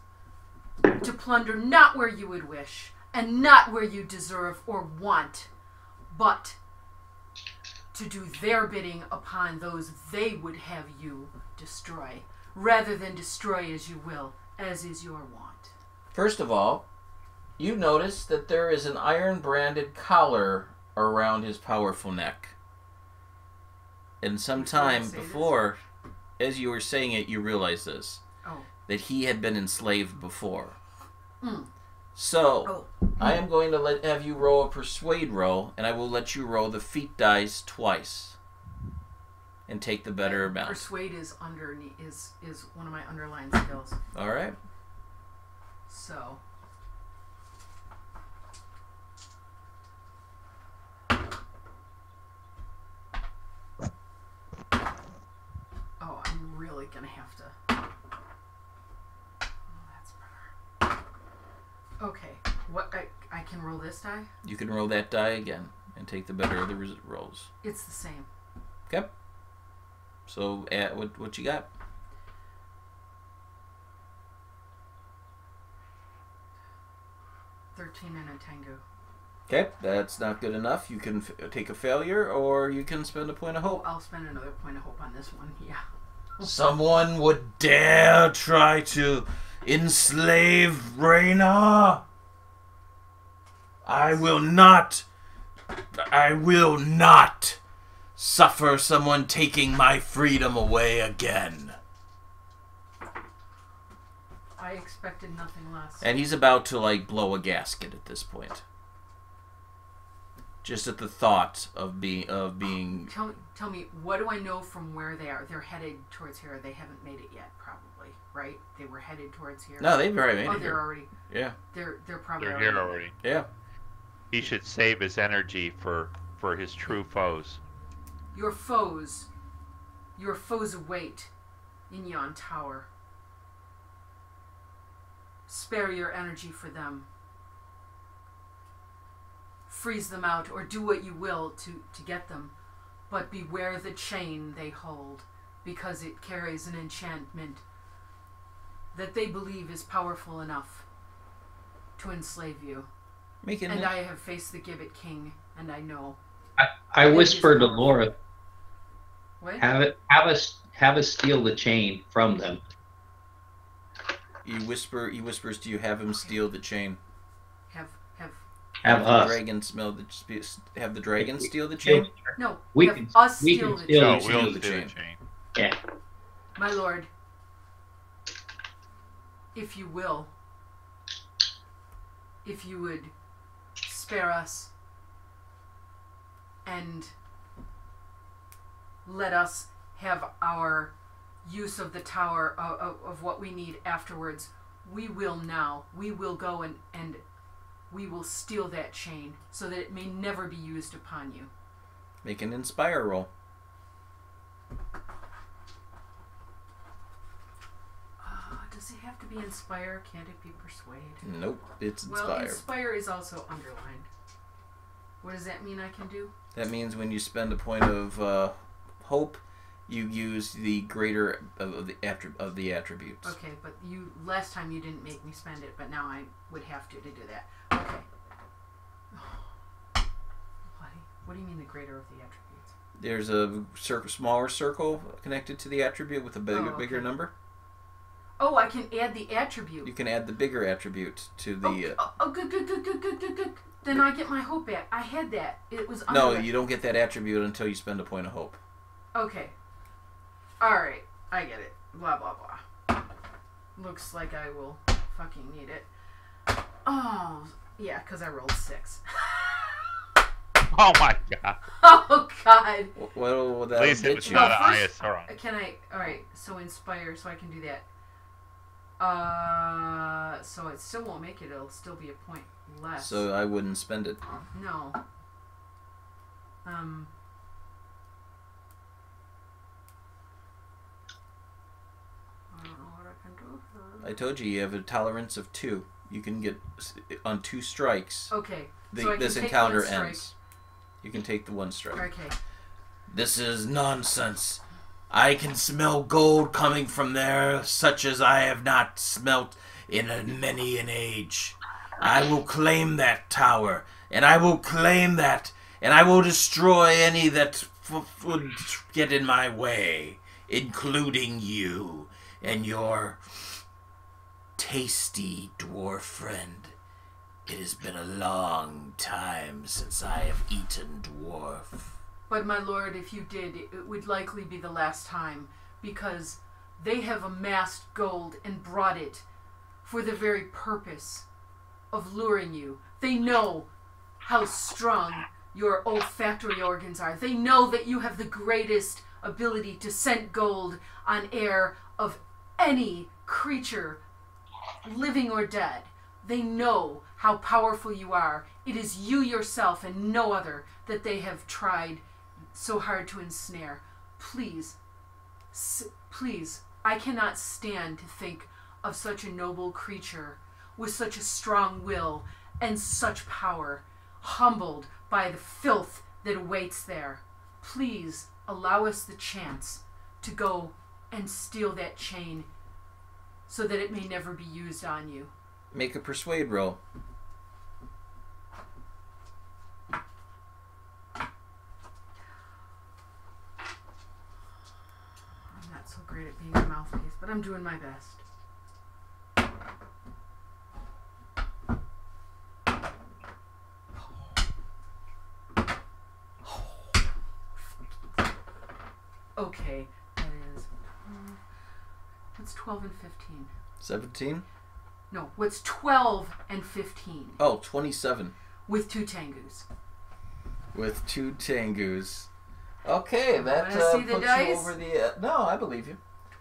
to plunder not where you would wish, and not where you deserve or want, but to do their bidding upon those they would have you destroy, rather than destroy as you will, as is your want. First of all, you notice that there is an iron-branded collar around his powerful neck. And sometime before, as you were saying it, you realize this. Oh. That he had been enslaved before. So, I am going to have you roll a persuade roll, and I will let you roll the feat dice twice. And take the better amount. Persuade is is one of my underlined skills. Alright. So I'm really gonna have to. Oh, that's better. Okay, what I can roll this die? You can roll that die again and take the better of the rolls. It's the same. Okay. So, what you got? $13 and a tango. Okay, that's not good enough. You can take a failure, or you can spend a point of hope. I'll spend another point of hope on this one. Yeah. Someone would dare try to enslave Raynar? I will not suffer someone taking my freedom away again. I expected nothing less. And he's about to, blow a gasket at this point. Just at the thought of being... Tell me, what do I know from where they are? They're headed towards here. They haven't made it yet, probably, right? They were headed towards here. No, they've already made it. Oh, they're already... Yeah. They're probably They're here already. Yeah. He should save his energy for his true foes. Your foes await in yon tower. Spare your energy for them. Freeze them out, or do what you will to get them. But beware the chain they hold, because it carries an enchantment that they believe is powerful enough to enslave you. I have faced the Gibbet King, and I know. I whispered to Laura, what? have us steal the chain from them. He whispers to you, have him steal the chain. Have us. Have the dragon steal the chain? No, we have can us we steal can the steal chain. No, the we'll chain. steal the chain. Yeah. My lord, if you will, if you would spare us and let us have our use of the tower of what we need afterwards, we will go and we will steal that chain so that it may never be used upon you. Make an inspire roll. Does it have to be inspire? Can't it be persuade? Nope, it's inspire. Well, inspire is also underlined. What does that mean I can do? That means when you spend a point of hope, you use the greater of the attributes. Okay, but last time you didn't make me spend it, but now I would have to do that. Okay. What do you mean the greater of the attributes? There's a smaller circle connected to the attribute with a bigger number. Oh, I can add the attribute. You can add the bigger attribute to the... good. Then I get my hope back. I had that. It was No, under- you don't get that attribute until you spend a point of hope. Okay. Alright. I get it. Blah, blah, blah. Looks like I will fucking need it. Oh, yeah, because I rolled 6. Oh my god. Oh, God. Well, At least it was not an ISR. Can I... Alright, so inspire, so I can do that. So it still won't make it. It'll still be a point less. So I wouldn't spend it. No. I don't know what I can do. I told you have a tolerance of 2. You can get on 2 strikes. Okay. So I can This take encounter one strike. ends. You can take the 1 strike. Okay. This is nonsense. I can smell gold coming from there, such as I have not smelt in many an age. I will claim that tower, and I will claim that, and I will destroy any that would get in my way, including you and your tasty dwarf friend. It has been a long time since I have eaten dwarf. But my lord, if you did, it would likely be the last time, because they have amassed gold and brought it for the very purpose of luring you. They know how strong your olfactory organs are. They know that you have the greatest ability to scent gold on air of any creature, living or dead. They know how powerful you are. It is you yourself and no other that they have tried so hard to ensnare. Please, please, I cannot stand to think of such a noble creature with such a strong will and such power, humbled by the filth that awaits there. Please allow us the chance to go and steal that chain so that it may never be used on you. Make a persuade roll. I'm not so great at being a mouthpiece, but I'm doing my best. Okay, that is... what's 12 and 15? 17? No, what's 12 and 15? Oh, 27. With 2 Tengus. With 2 Tengus. Okay, that Wanna see the puts dice? you over the... no, I believe you.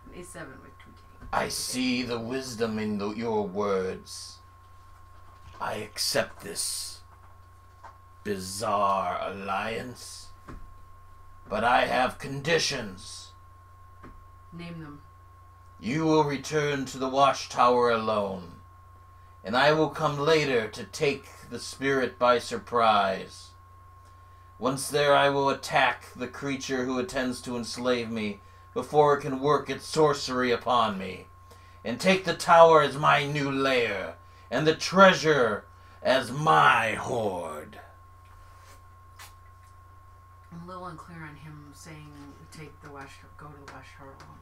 27 with 2 Tengus. I see the wisdom in your words. I accept this bizarre alliance. But I have conditions. Name them. You will return to the watchtower alone, and I will come later to take the spirit by surprise. Once there, I will attack the creature who intends to enslave me before it can work its sorcery upon me, and take the tower as my new lair, and the treasure as my hoard. I'm a little unclear on him saying go to the watchtower alone.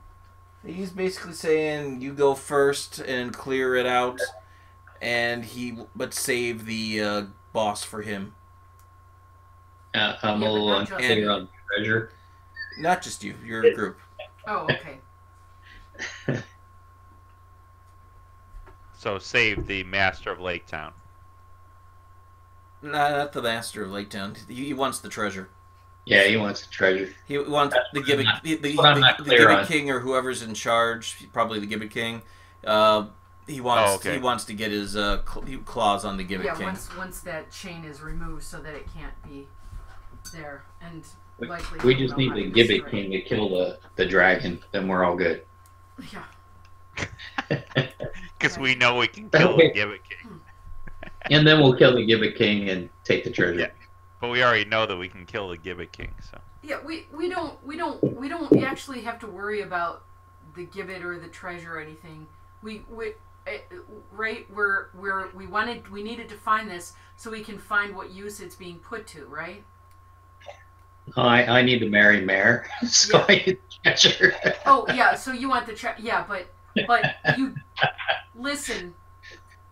He's basically saying you go first and clear it out, and but save the boss for him. I'm Yeah, a but little not just unclear you. on the treasure. Not just you, your group. Oh, okay. So save the master of Lake Town. Not the master of Lake Town. He wants the treasure. Yeah, he wants the treasure. He wants the Gibbet, what I'm not the clear Gibbet on. King, or whoever's in charge. Probably the Gibbet King. He wants to get his claws on the Gibbet Yeah, King. once that chain is removed so that it can't be there, and likely We he'll just know need how the to Gibbet destroy King to kill the dragon, then we're all good. it. Yeah. Because we know we can kill the Gibbet King. And then we'll kill the Gibbet King and take the treasure. Yeah. But we already know that we can kill the Gibbet King, so. Yeah, we don't actually have to worry about the gibbet or the treasure or anything. We needed to find this so we can find what use it's being put to, right? I need to marry Mare, so Yeah. I get the treasure. Oh yeah, so you want the yeah, but you listen.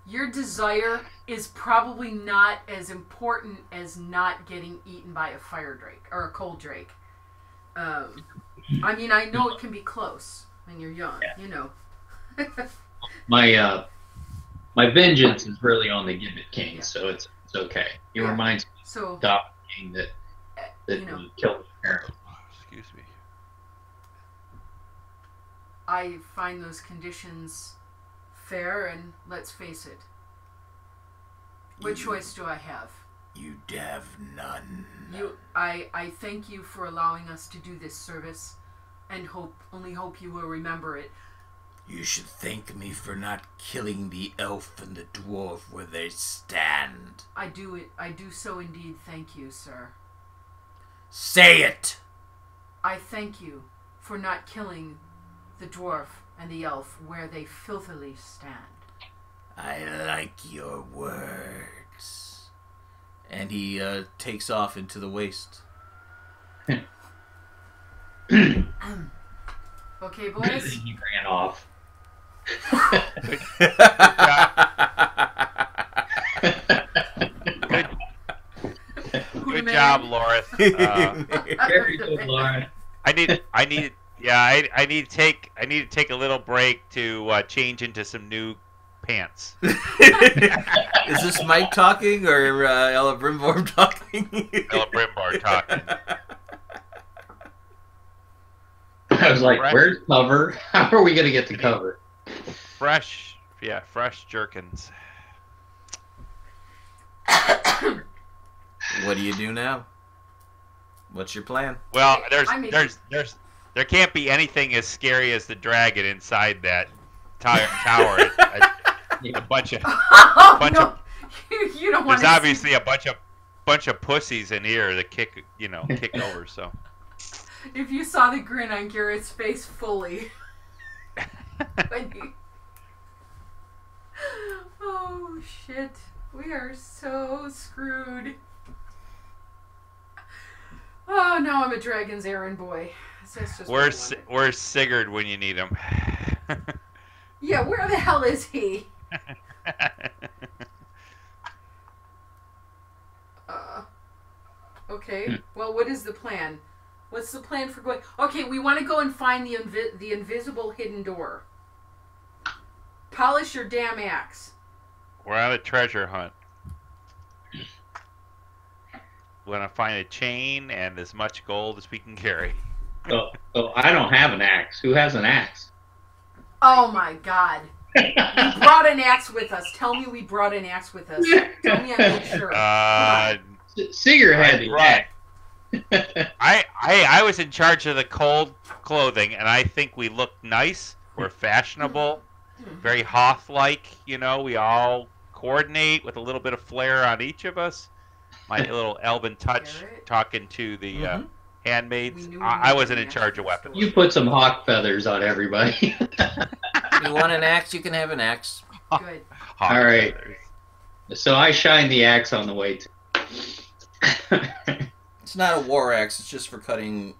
Your desire is probably not as important as not getting eaten by a fire drake or a cold drake. I mean, I know it can be close when you're young, you know. My vengeance is really on the Gibbet King, so it's okay. He reminds me of the King that you know, killed his parents. Excuse me. I find those conditions fair, and let's face it. What choice do I have? You'd have none. I thank you for allowing us to do this service, and only hope you will remember it. You should thank me for not killing the elf and the dwarf where they stand. I do so indeed thank you, sir. Say it! I thank you for not killing the dwarf and the elf where they filthily stand. I like your words. And he takes off into the waste. Okay, boys. He ran off. Good job, Laura. Very good, Laura. I need to take a little break to change into some new pants. Is this Mike talking or Ella Brimborn talking? Ella Brimborn talking. I was like, where's cover? How are we going to get the cover? Fresh jerkins. What do you do now? What's your plan? Well, there can't be anything as scary as the dragon inside that tower. A bunch of you don't want. There's obviously a bunch of pussies in here that kick over. So if you saw the grin on Garrett's face fully, oh shit, we are so screwed. Oh, now I'm a dragon's errand boy. Where's Sigurd when you need him? Yeah, where the hell is he? Okay, well, what is the plan? What's the plan for going? Okay, we want to go and find the invisible hidden door. Polish your damn axe. We're on a treasure hunt. We want to find a chain and as much gold as we can carry. So I don't have an axe. Who has an axe? Oh my god. We brought an axe with us. Tell me we brought an axe with us. Tell me I made sure. Sigurd had the axe. I was in charge of the cold clothing, and I think we looked nice. We're fashionable, very Hoth-like. You know, we all coordinate with a little bit of flair on each of us. My little elven touch talking to the handmaids. I wasn't in charge of weapons. You put some hawk feathers on everybody. You want an axe? You can have an axe. Good. All right. So I shine the axe on the way to. It's not a war axe. It's just for cutting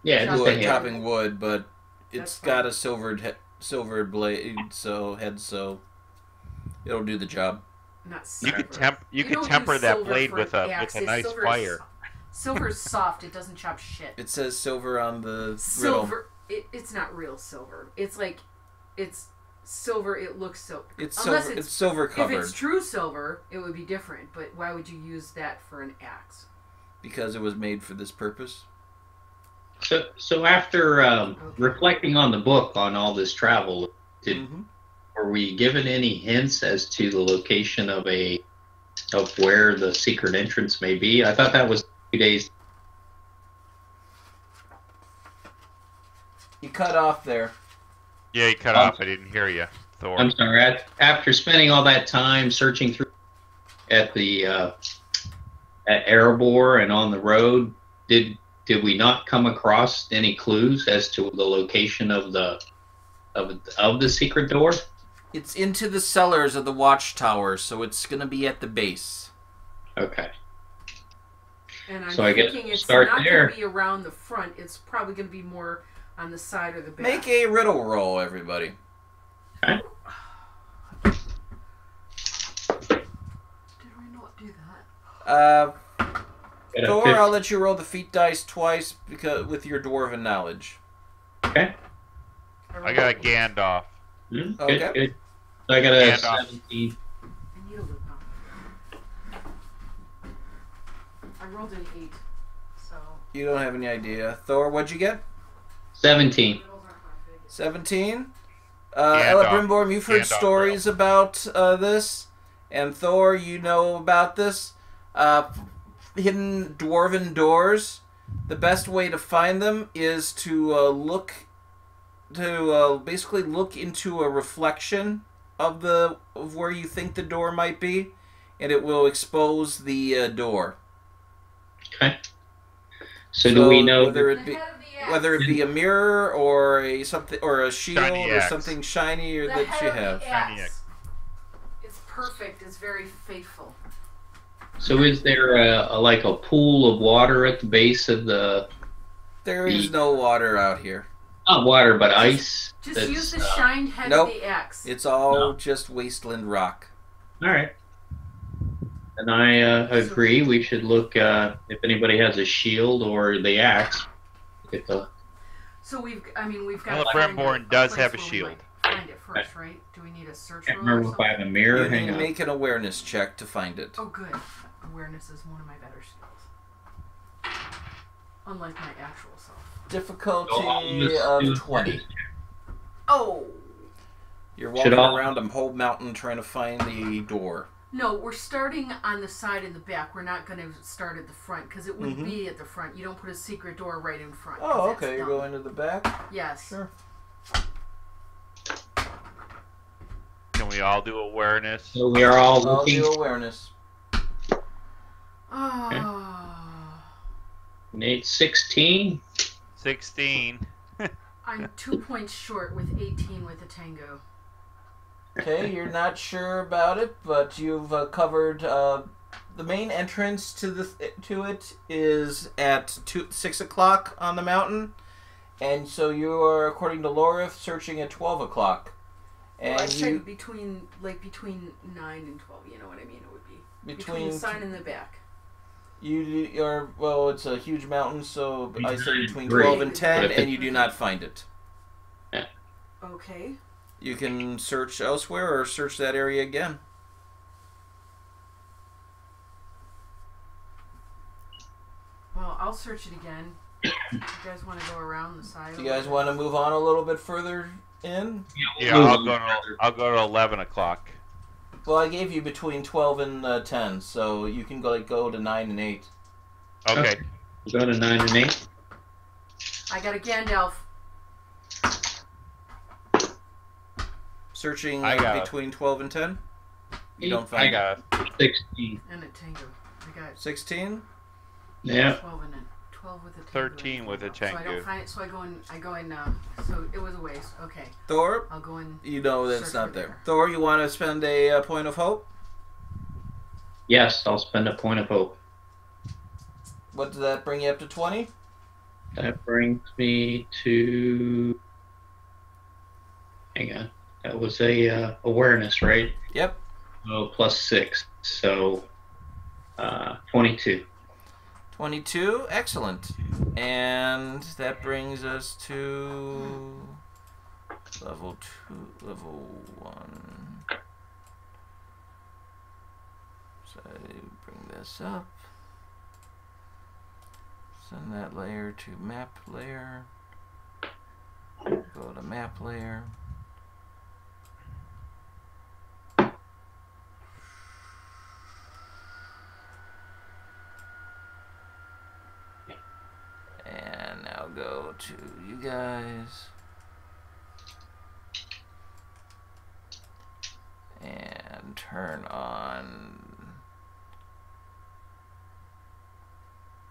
wood, chopping wood, but it's got a silver blade, so it'll do the job. Not you could temper that blade with a nice fire. Silver's soft. It doesn't chop shit. It says silver on the silver. It's not real silver. It's like it's silver. It looks silver. It's silver. It's silver covered. If it's true silver, it would be different. But why would you use that for an axe? Because it was made for this purpose. So after reflecting on the book on all this travel, were we given any hints as to the location of where the secret entrance may be? I thought that was 2 days. You cut off there. Yeah, you cut off. I didn't hear you, Thor. I'm sorry. After spending all that time searching through at Erebor and on the road, did we not come across any clues as to the location of the secret door? It's into the cellars of the watchtower, so it's going to be at the base. Okay. And I'm so I thinking guess it's start not there. going to be around the front. It's probably going to be more on the side or the back. Make a riddle roll, everybody. Okay. do that. Got a Thor, 50. I'll let you roll the feat dice twice because with your dwarven knowledge. Okay. I got a Gandalf. Good, Okay. good. So I got a Gandalf. 17. I need a look now. I rolled an 8, so. You don't have any idea. Thor, what'd you get? 17. 17. Ella Gandalf. Brimborn, you've heard Gandalf stories about this, and Thor, you know about this. Hidden dwarven doors. The best way to find them is to basically look into a reflection of where you think the door might be, and it will expose the door. Okay. So do we know whether it be a mirror or a something or a shield Shiny or axe. something shiny or The that head you of have? the Shiny axe. axe. It's perfect. It's very faithful. So is there like a pool of water at the base of the There is no water out here. not water but ice? Just that's, use the shined head nope. of the axe. It's all No. just wasteland rock. All right. And I agree. We should look if anybody has a shield or the axe. Get the So we've got Ella to find Brimborn a does place have a where we shield. might Find it first, right? Do we need a search can't roll or remember if I something? have a mirror. You Hang need to on. make an awareness check to find it. Oh, good. Awareness is one of my better skills. Unlike my actual self. Difficulty So I'll just do of 20. Oh! You're Should walking all- around a whole mountain trying to find the door. No, we're starting on the side and the back. We're not going to start at the front because it wouldn't Mhm. be at the front. You don't put a secret door right in front. 'cause Oh, that's okay. You're dumb. going to the back? Yes. Sure. Can we all do awareness? So we are all I'll looking. do awareness. Oh. Nate 16. 16. I'm 2 points short with 18 with the tango. Okay, you're not sure about it, but you've covered the main entrance to it is at 6 o'clock on the mountain, and so you are, according to Lorith, searching at 12 o'clock. And Well, I said between 9 and 12. You know what I mean? It would be between the sign and the back. You are, well, it's a huge mountain, so I say between Great. 12 and But 10, if and you do not find it. Okay. You can search elsewhere or search that area again. Well, I'll search it again. You guys want to go around the side? Do you guys want to move on a little bit further in? Yeah, I'll go to 11 o'clock. Well, I gave you between 12 and 10, so you can go to 9 and 8. Okay. Go to 9 and 8. I got a Gandalf. Searching I got it. between 12 and 10? You don't I find it. got it. 16. And a tango. I got 16? Yeah. 12 and a 12 with a tango. 13 with a So I tango. don't find it. So I go in. So it was a waste. Okay. Thor? I'll go in. You know that's Search not for there. Thor, you want to spend a point of hope? Yes, I'll spend a point of hope. What does that bring you up to 20? That brings me to. Hang on. That was a awareness, right? Yep. Oh, plus 6. So 22. 22, excellent. And that brings us to level 1. So I bring this up. Send that layer to map layer. Go to map layer. And now go to you guys. And turn on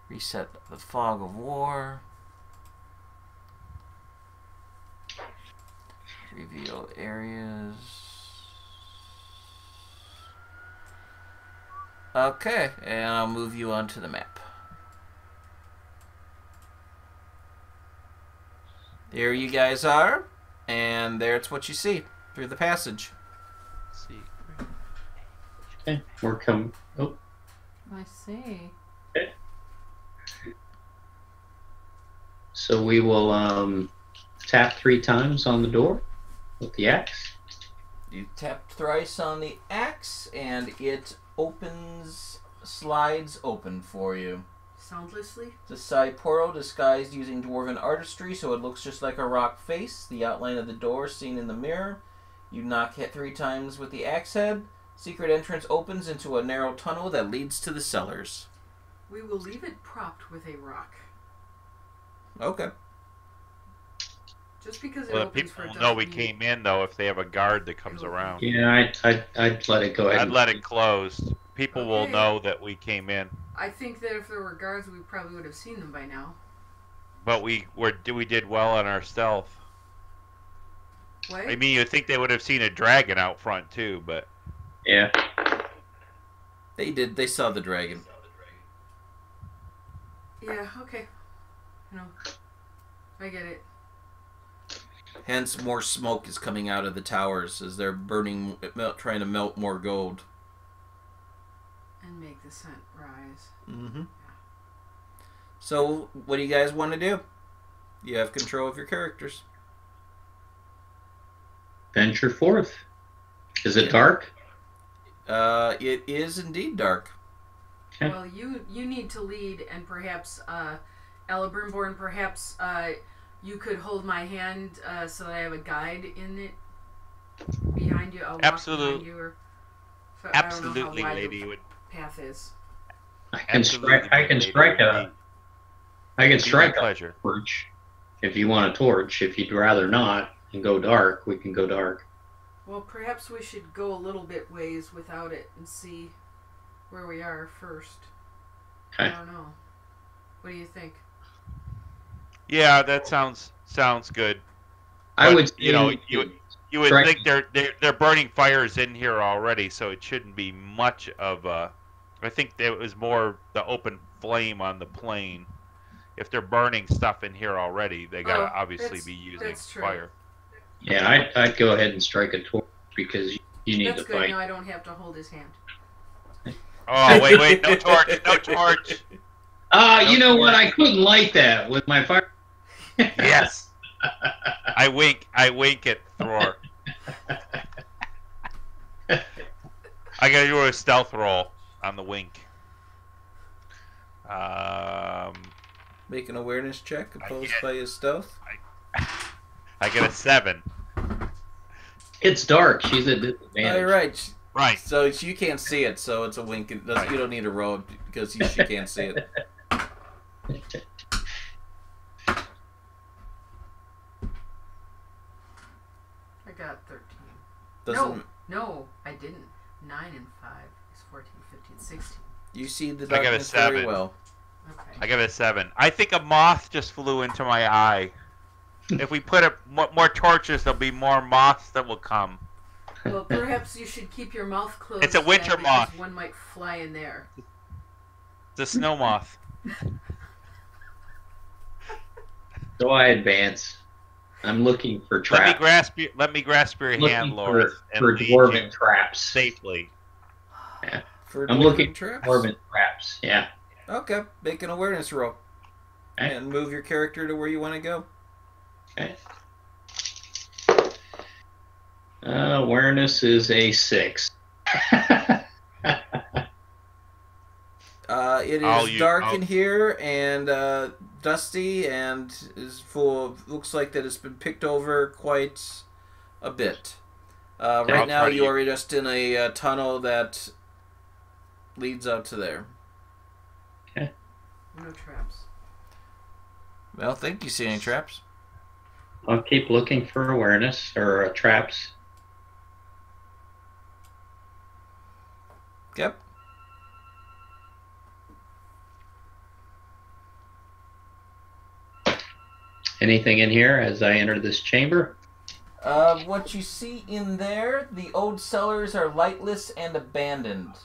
reset the fog of war. Reveal areas. Okay, and I'll move you onto the map. There you guys are, and there's what you see through the passage. Okay, we're coming. Oh, I see. Okay. So we will tap 3 times on the door with the axe. You tap thrice on the axe, and it slides open for you. Soundlessly? It's a side portal disguised using dwarven artistry, so it looks just like a rock face. The outline of the door seen in the mirror. You knock it 3 times with the axe head. Secret entrance opens into a narrow tunnel that leads to the cellars. We will leave it propped with a rock. Okay. Just because it Well, opens people for will it know we doesn't mean- came in, though, if they have a guard that comes around. Yeah, I'd let it go ahead. I'd let it close. People will Okay. know that we came in. I think that if there were guards, we probably would have seen them by now. But we did well on our stealth. What? I mean, you'd think they would have seen a dragon out front, too, but... Yeah. They did. They saw the dragon. Yeah, okay. No. I get it. Hence, more smoke is coming out of the towers as they're burning, trying to melt more gold. And make the scent rise. Mm-hmm. So, what do you guys want to do? You have control of your characters. Venture forth. Is it dark? It is indeed dark. Okay. Well, you need to lead, and perhaps, Eliburnborn, perhaps, you could hold my hand so that I have a guide in it behind you. I'll walk behind you. Or, so Absolutely, I don't know how wide lady. the path is. I can strike a pleasure. torch if you want a torch. If you'd rather not and go dark, we can go dark. Well, perhaps we should go a little bit ways without it and see where we are first. Okay. I don't know. What do you think? Yeah, that sounds good. I But, would say you know, you would strike- think they're burning fires in here already, so it shouldn't be much of a... I think there was more the open flame on the plain. If they're burning stuff in here already, they gotta obviously be using that's true. fire. Yeah, I'd go ahead and strike a torch because you need That's to good. fight. Now I don't have to hold his hand. Oh, wait, no torch, no torch. You know what? I couldn't light that with my fire. Yes. I wink at Thror. I gotta do a stealth roll on the wink. Make an awareness check opposed by his stealth. I get a 7. It's dark. She's at disadvantage. All right. Right. So you can't see it, so it's a wink. You don't need a roll because she can't see it. I got 13. Doesn't No, I didn't. 9 and 5 is 14, 15, 16. you see the I got a darkness very 7. well? Okay. I got a 7. I think a moth just flew into my eye. If we put up more torches, there'll be more moths that will come. Well, perhaps you should keep your mouth closed. It's a winter then, because moth. One might fly in there. It's a snow moth. So I advance. I'm looking for traps. Let me grasp your hand, Looking Lord, and for lead dwarven you traps. safely. For I'm dwarven looking traps? for dwarven traps. Yeah. Okay, make an awareness roll. Okay. And move your character to where you want to go. Okay. Awareness is a 6. It is dark in here and dusty and is full of, looks like that it's been picked over quite a bit. Right now you are just in a tunnel that leads out to there. Okay. No traps. Well, think you see any traps? I'll keep looking for awareness or traps. Yep. Anything in here as I enter this chamber? What you see in there, the old cellars are lightless and abandoned.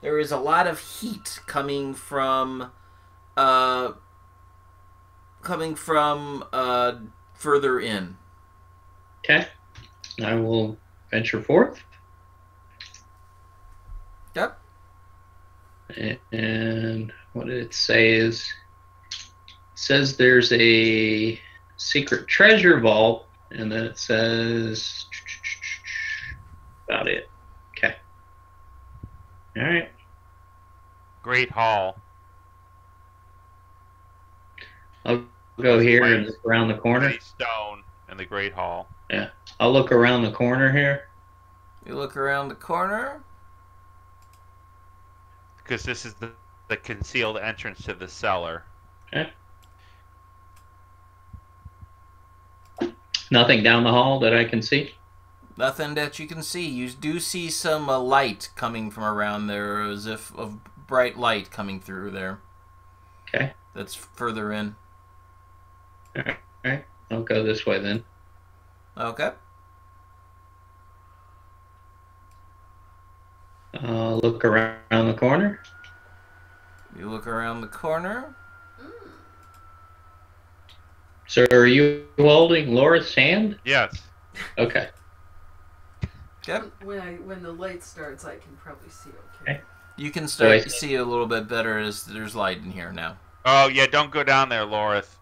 There is a lot of heat coming from further in. Okay. I will venture forth. Yep. And what did it say is, it says there's a secret treasure vault, and then it says about it. Okay. All right. Great hall. I'll go here and look around the corner. Many stone in the Great Hall. Yeah. I'll look around the corner here. You look around the corner. Because this is the concealed entrance to the cellar. Okay. Nothing down the hall that I can see? Nothing that you can see. You do see some light coming from around there, as if of bright light coming through there. Okay. That's further in. All right. I'll go this way then. Okay. Look around the corner. You look around the corner. So are you holding Laura's hand? Yes. Okay. Yep. When the light starts, I can probably see okay. You can start to see a little bit better as there's light in here now. Oh, yeah, don't go down there, Loris.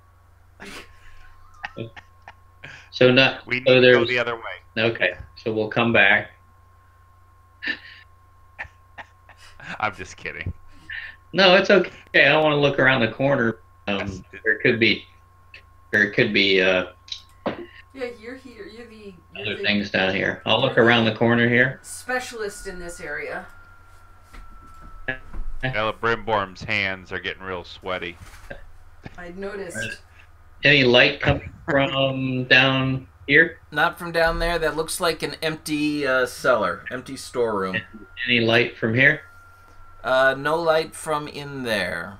So not. We need so to go the other way. Okay. So we'll come back. I'm just kidding. No, it's okay. I don't want to look around the corner. There could be. Yeah, you're here. You're Other the things down here. I'll look around the corner here. specialist in this area. Ella Brimborm's hands are getting real sweaty. I noticed. Any light coming from down here? Not from down there. That looks like an empty cellar, empty storeroom. Any light from here? No light from in there.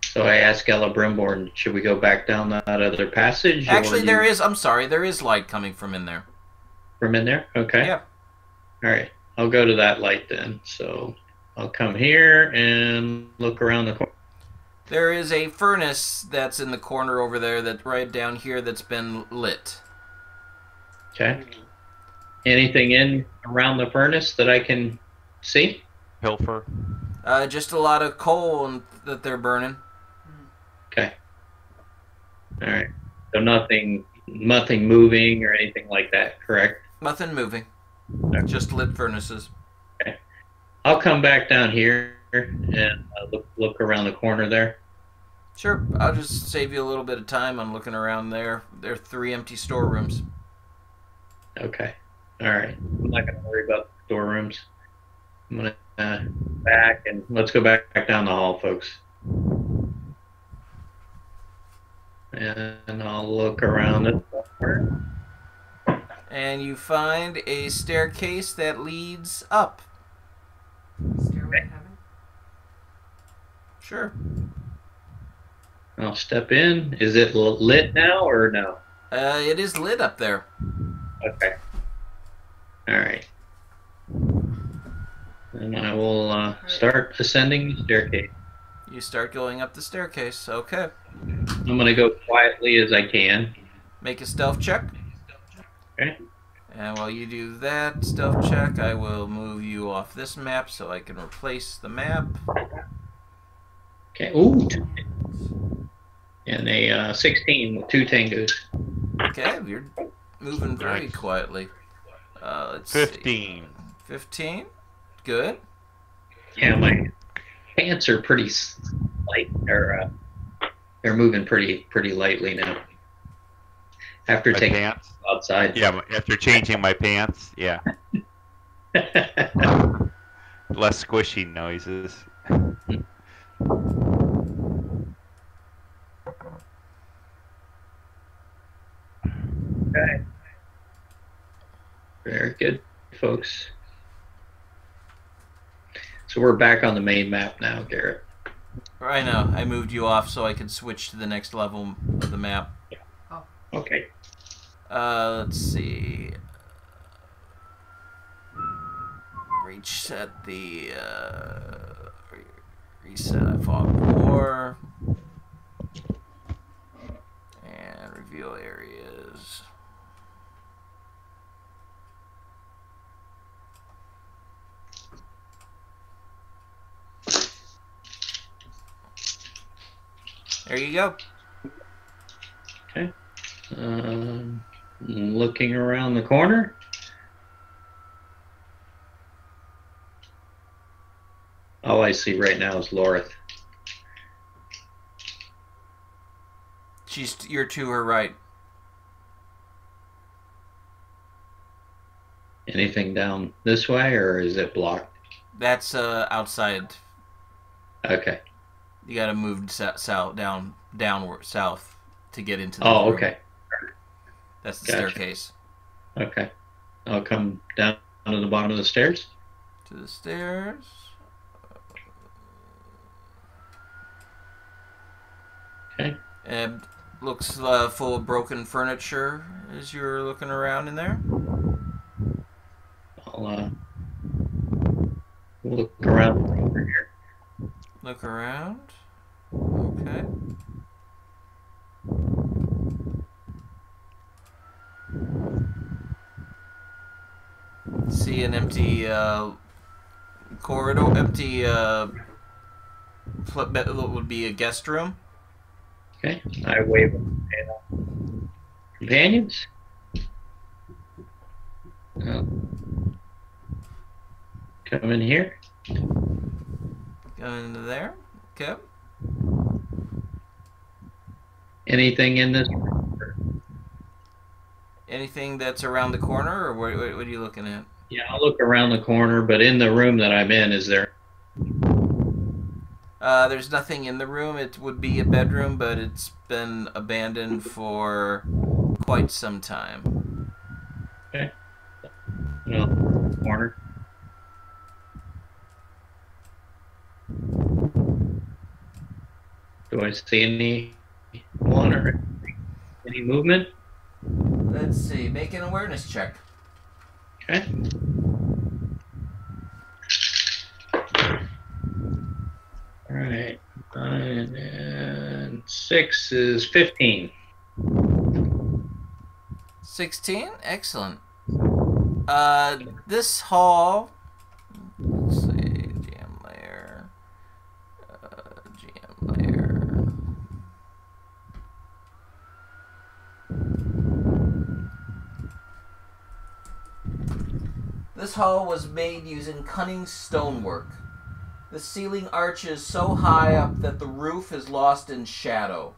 So I asked Ella Brimborn, should we go back down that other passage? Actually, there is. I'm sorry. There is light coming from in there. From in there? Okay. Yeah. All right. I'll go to that light then. So I'll come here and look around the corner. There is a furnace that's in the corner over there, that right down here, that's been lit. Okay. Anything in around the furnace that I can see? Pilfer. Just a lot of coal that they're burning. Okay. All right. So nothing moving or anything like that, correct? Nothing moving. Okay. Just lit furnaces. Okay. I'll come back down here and look around the corner there. Sure. I'll just save you a little bit of time on looking around there. There are 3 empty storerooms. Okay. All right. I'm not going to worry about the storerooms. I'm going to back and let's go back down the hall, folks. And I'll look around the corner. And you find a staircase that leads up. Stairway to heaven. Sure. I'll step in. Is it lit now or no? It is lit up there. Okay. All right. And I will start ascending the staircase. You start going up the staircase. Okay. I'm going to go quietly as I can. Make a stealth check. Okay. And while you do that stealth check, I will move you off this map so I can replace the map. Okay. Ooh. And a 16 with 2 tangos. Okay, you're moving very Nice. quietly. Let's 15. see. 15. Good. Yeah, my pants are pretty light. They're moving pretty lightly now. After My taking pants? outside. Yeah, after changing my pants. Yeah. Less squishy noises. Okay. Very good, folks. So we're back on the main map now, Garrett. I know. I moved you off so I could switch to the next level of the map. Okay. Let's see. Reset the reset fog war and reveal areas. There you go. Okay. Looking around the corner. All I see right now is Lorith. You're to her right. Anything down this way, or is it blocked? That's outside. Okay. You got to move south, downward, south to get into the Oh, room. okay. That's the Gotcha. staircase. Okay. I'll come down to the bottom of the stairs. To the stairs. Okay. And looks full of broken furniture as you're looking around in there. I'll look around over here. Look around. Okay. See an empty corridor, empty would be a guest room. Okay. I wave at companions. Come in here. Go into there. Okay. Anything in this room? Anything that's around the corner, or what are you looking at? Yeah, I'll look around the corner, but in the room that I'm in, is there? There's nothing in the room. It would be a bedroom, but it's been abandoned for quite some time. Okay. No, corner. Do I see anyone or any movement? Let's see. Make an awareness check. Okay. All right. 9 and 6 is 15. 16? Excellent. This hall... Let's see. Jam layer. Jam layer. This hall was made using cunning stonework. The ceiling arches so high up that the roof is lost in shadow.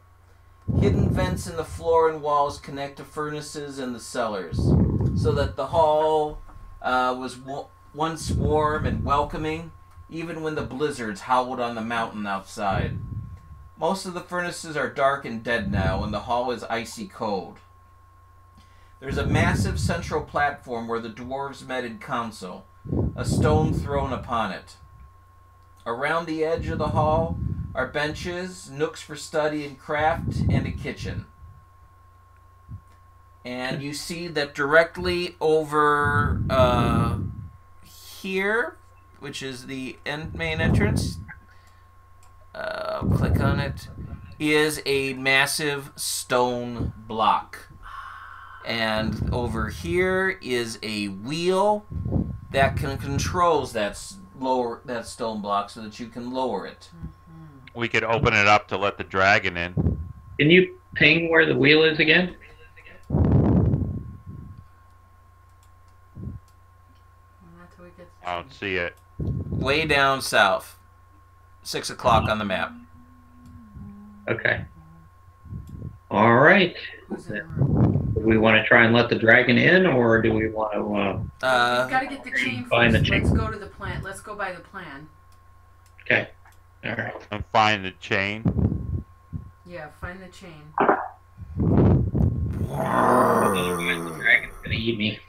Hidden vents in the floor and walls connect to furnaces and the cellars, so that the hall was once warm and welcoming, even when the blizzards howled on the mountain outside. Most of the furnaces are dark and dead now, and the hall is icy cold. There's a massive central platform where the dwarves met in council, a stone throne upon it. Around the edge of the hall are benches, nooks for study and craft, and a kitchen. And you see that directly over here, which is the main entrance, click on it, is a massive stone block. And over here is a wheel that controls that stone block so that you can lower it. We could open it up to let the dragon in. Can you ping where the wheel is again? I don't see it. Way down south. 6 o'clock on the map. Okay. All right. Do we want to try and let the dragon in, or do we want to... We've got to get the chain find first. the chain. Let's go to the plan. Let's go by the plan. Okay. All right. And find the chain. Yeah, find the chain. Otherwise, the dragon's going to eat me.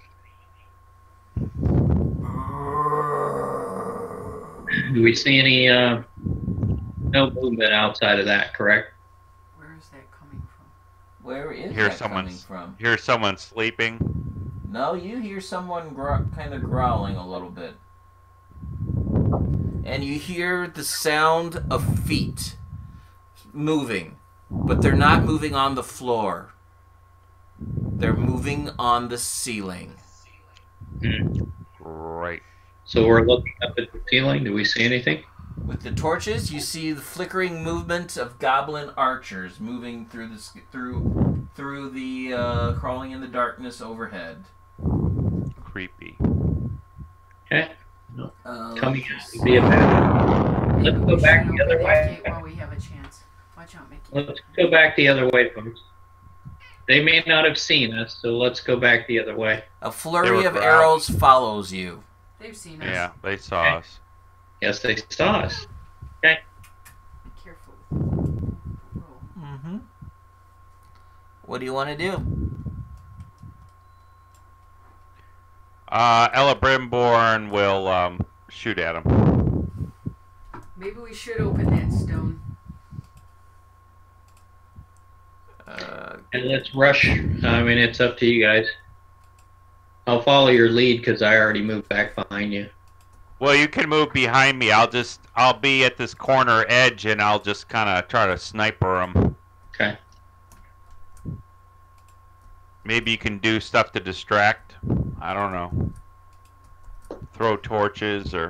Do we see any... no movement outside of that, correct? Where is that coming from? Where is Hear that coming someone's from? Hear someone sleeping. No, you hear someone kind of growling a little bit. And you hear the sound of feet moving, but they're not moving on the floor. They're moving on the ceiling. Hmm. Great. So we're looking up at the ceiling. Do we see anything? With the torches, you see the flickering movement of goblin archers moving through the crawling in the darkness overhead. Creepy. Okay. Coming Let's to be a bad. Maybe Let's we go back should the other open that way. gate while we have a chance. Watch out, Mickey. Let's go back the other way, folks. They may not have seen us, so let's go back the other way. A They flurry were of crouched. arrows follows you. They've seen us. Yeah, they saw us. Yes, they saw us. Okay. Be careful. Roll. Mm-hmm. What do you want to do? Ella Brimborn will shoot at him. Maybe we should open that stone. And let's rush. I mean, it's up to you guys. I'll follow your lead because I already moved back behind you. Well, you can move behind me. I'll be at this corner edge, and I'll just kind of try to sniper him. Okay. Maybe you can do stuff to distract. I don't know. Throw torches or.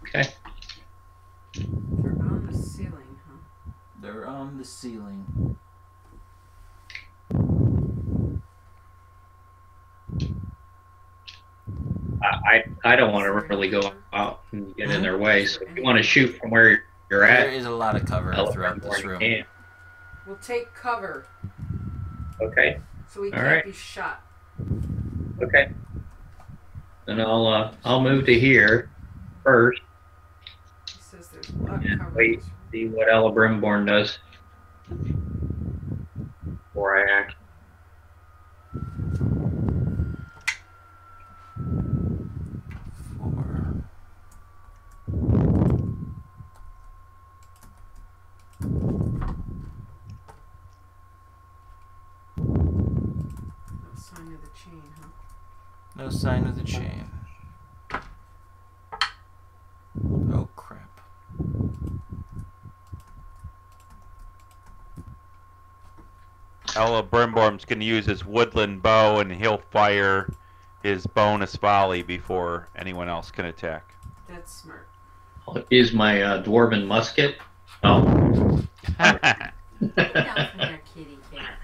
Okay. They're on the ceiling, huh? They're on the ceiling. I don't want to really go out and get in their way. So if you want to shoot from where you're There at, is a lot of cover Ella throughout this Brimborn, you room. can. We'll take cover Okay. so we All can't right. be shot. Okay. Then I'll move to here first He says there's a lot of and cover. wait, see what Ella Brimborn does before I act. Four. No sign of the chain, huh? No sign of the chain. Oh crap. Ella Brimborn's going to use his woodland bow, and he'll fire his bonus volley before anyone else can attack. That's smart. I'll use my dwarven musket. Oh. Get down from there, kitty cat.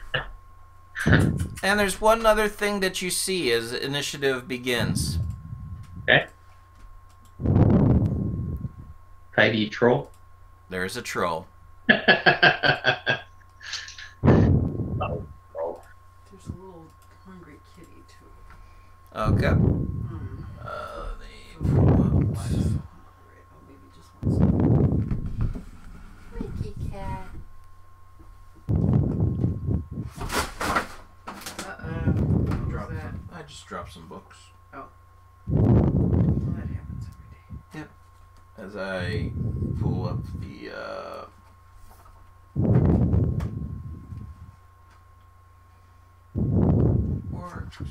And there's one other thing that you see as initiative begins. Okay. Tidy troll. There's a troll. Oh, troll. There's a little hungry kitty too. Okay. Hmm. They So pull why out. is it so hungry? Oh, maybe just wants Mickey cat. What was that? I just dropped some books. Well, that happens every day. As I pull up the orcs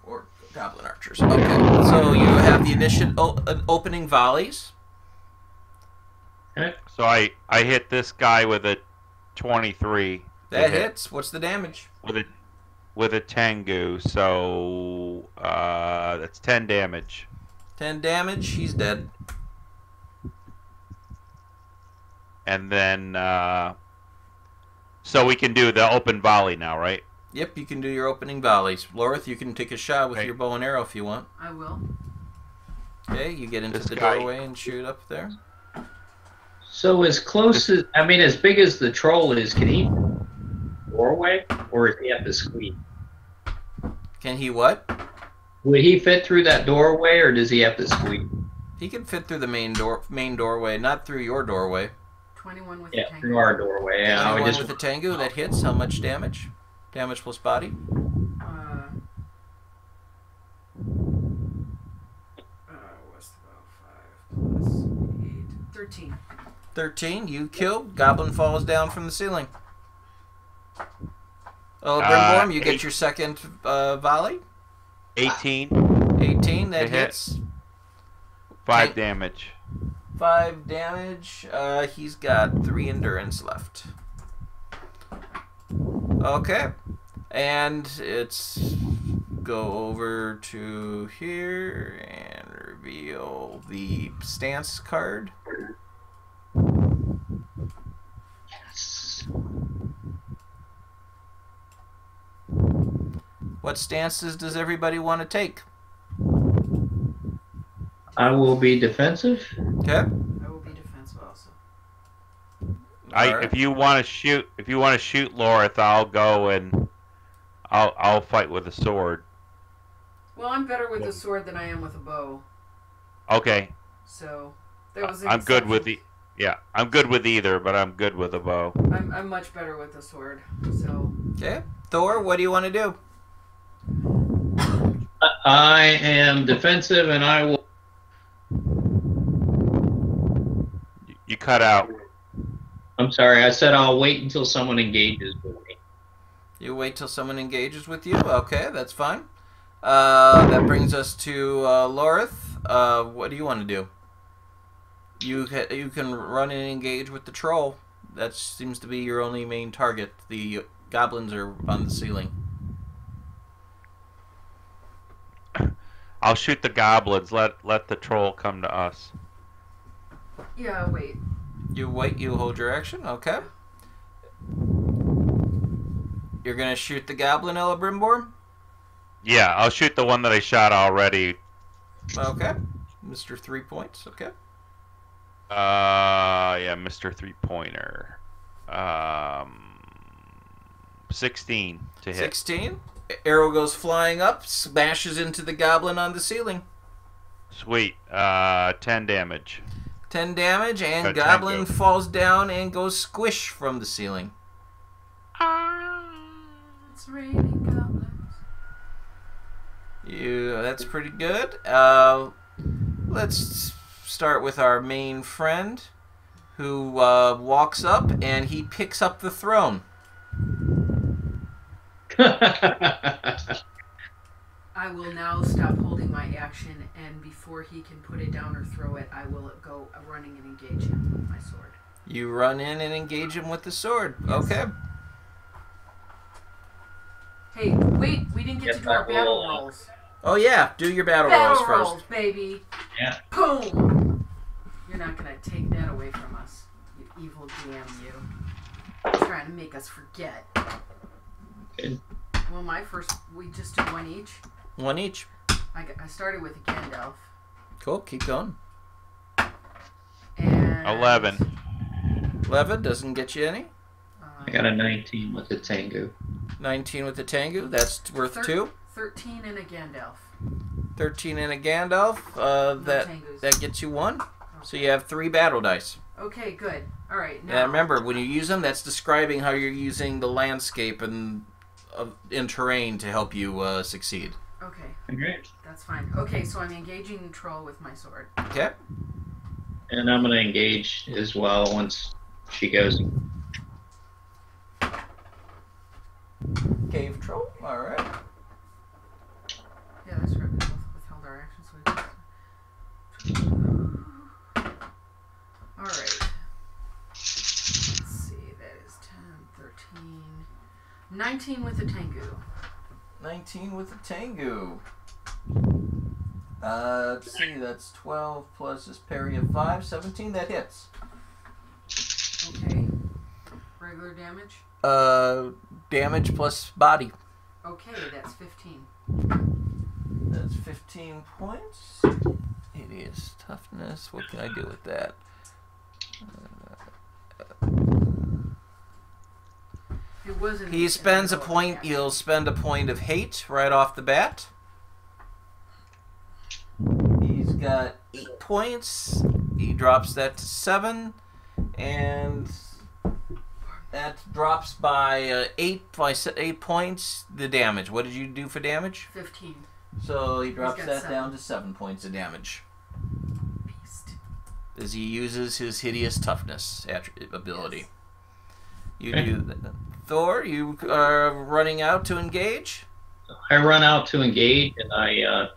or goblin archers. Okay, so you have the initiative opening volleys. So I hit this guy with a 23. That hits. What's the damage? With a Tengu, so that's 10 damage. 10 damage. He's dead. And then so we can do the open volley now, right? Yep, you can do your opening volleys. Lorith, you can take a shot with Right. your bow and arrow if you want. I will. Okay, you get into This the guy- doorway and shoot up there. So as close as, I mean, as big as the troll is, can he doorway, or is he have to squeeze? Can he what? Would he fit through that doorway, or does he have to squeeze? He can fit through the main doorway, not through your doorway. 21 with Yeah, the tank. through our doorway. Yeah, I Anyone would just. with a Tengu that hits, how much damage? Damage plus body? What's about 5 plus 8? 13. 13, you kill. Goblin falls down from the ceiling. Oh, Brimborn, you get 8. your second volley. 18, 18, that To hit. hits. 5 Okay. damage. 5 damage. He's got 3 endurance left. Okay. And it's go over to here and reveal the stance card. Yes. What stances does everybody want to take? I will be defensive. Okay. I will be defensive also. Alright. If you want to shoot Lorith, I'll go and I'll fight with a sword. Well, I'm better with a sword than I am with a bow. Okay. So that was an I'm good with exception. I'm good with either, but I'm good with a bow. I'm much better with the sword. So Okay. Thor, what do you want to do? I am defensive, and I will. You cut out. I'm sorry. I said I'll wait until someone engages with me. You wait till someone engages with you? Okay, that's fine. That brings us to Lorith. What do you want to do? You can run and engage with the troll. That seems to be your only main target. The goblins are on the ceiling. I'll shoot the goblins. Let the troll come to us. yeah, wait. You wait, you hold your action, okay. You're gonna shoot the goblin, Elebrimbor? Yeah, I'll shoot the one that I shot already. Okay. Mr. 3 points, okay. Yeah, Mr. 3-pointer. 16 to hit. 16. Arrow goes flying up, smashes into the goblin on the ceiling. Sweet. 10 damage. 10 damage, and Got goblin tango. falls down and goes squish from the ceiling. It's raining goblins. That's pretty good. Let's start with our main friend, who walks up and he picks up the throne. I will now stop holding my action, and before he can put it down or throw it, I will go running and engage him with my sword. You run in and engage him with the sword. Okay. Hey, wait, we didn't get Yes, to do our I will, battle rolls. Oh yeah, do your battle rolls Battle first. rolls, baby. Yeah. Boom. You're not gonna take that away from us, you evil DM. You trying to make us forget. Good. Well, we just did one each. One each. I started with a Gandalf. Cool, keep going. And 11. 11 doesn't get you any. I got a 19 with the Tengu. 19 with the Tengu, that's worth 2. 13 and a Gandalf. 13 and a Gandalf, Tengus. that gets you 1. So you have 3 battle dice. Okay, good. All right. Now, And remember, when you use them, that's describing how you're using the landscape and in terrain to help you succeed. Okay, Great. that's fine. Okay, so I'm engaging the troll with my sword. Okay. And I'm going to engage as well once she goes. Cave troll. All right. Yeah, that's right. We both withheld our actions. All right. Let's see. That is 10, 13, 19 with the Tengu. 19 with the Tengu. Let's see, that's 12 plus his parry of 5, 17. That hits. Okay. Regular damage. Damage plus body. Okay, that's 15. That's 15 points. It is toughness. What can I do with that? It wasn't. He spends a point. He'll spend a point of hate right off the bat. He's got 8 points. He drops that to 7, and that drops by 8 points. The damage. What did you do for damage? 15. So he drops got that 7. down to 7 points of damage Beast. as he uses his hideous toughness ability. You Okay. do that. Thor, you are running out to engage. I run out to engage, and I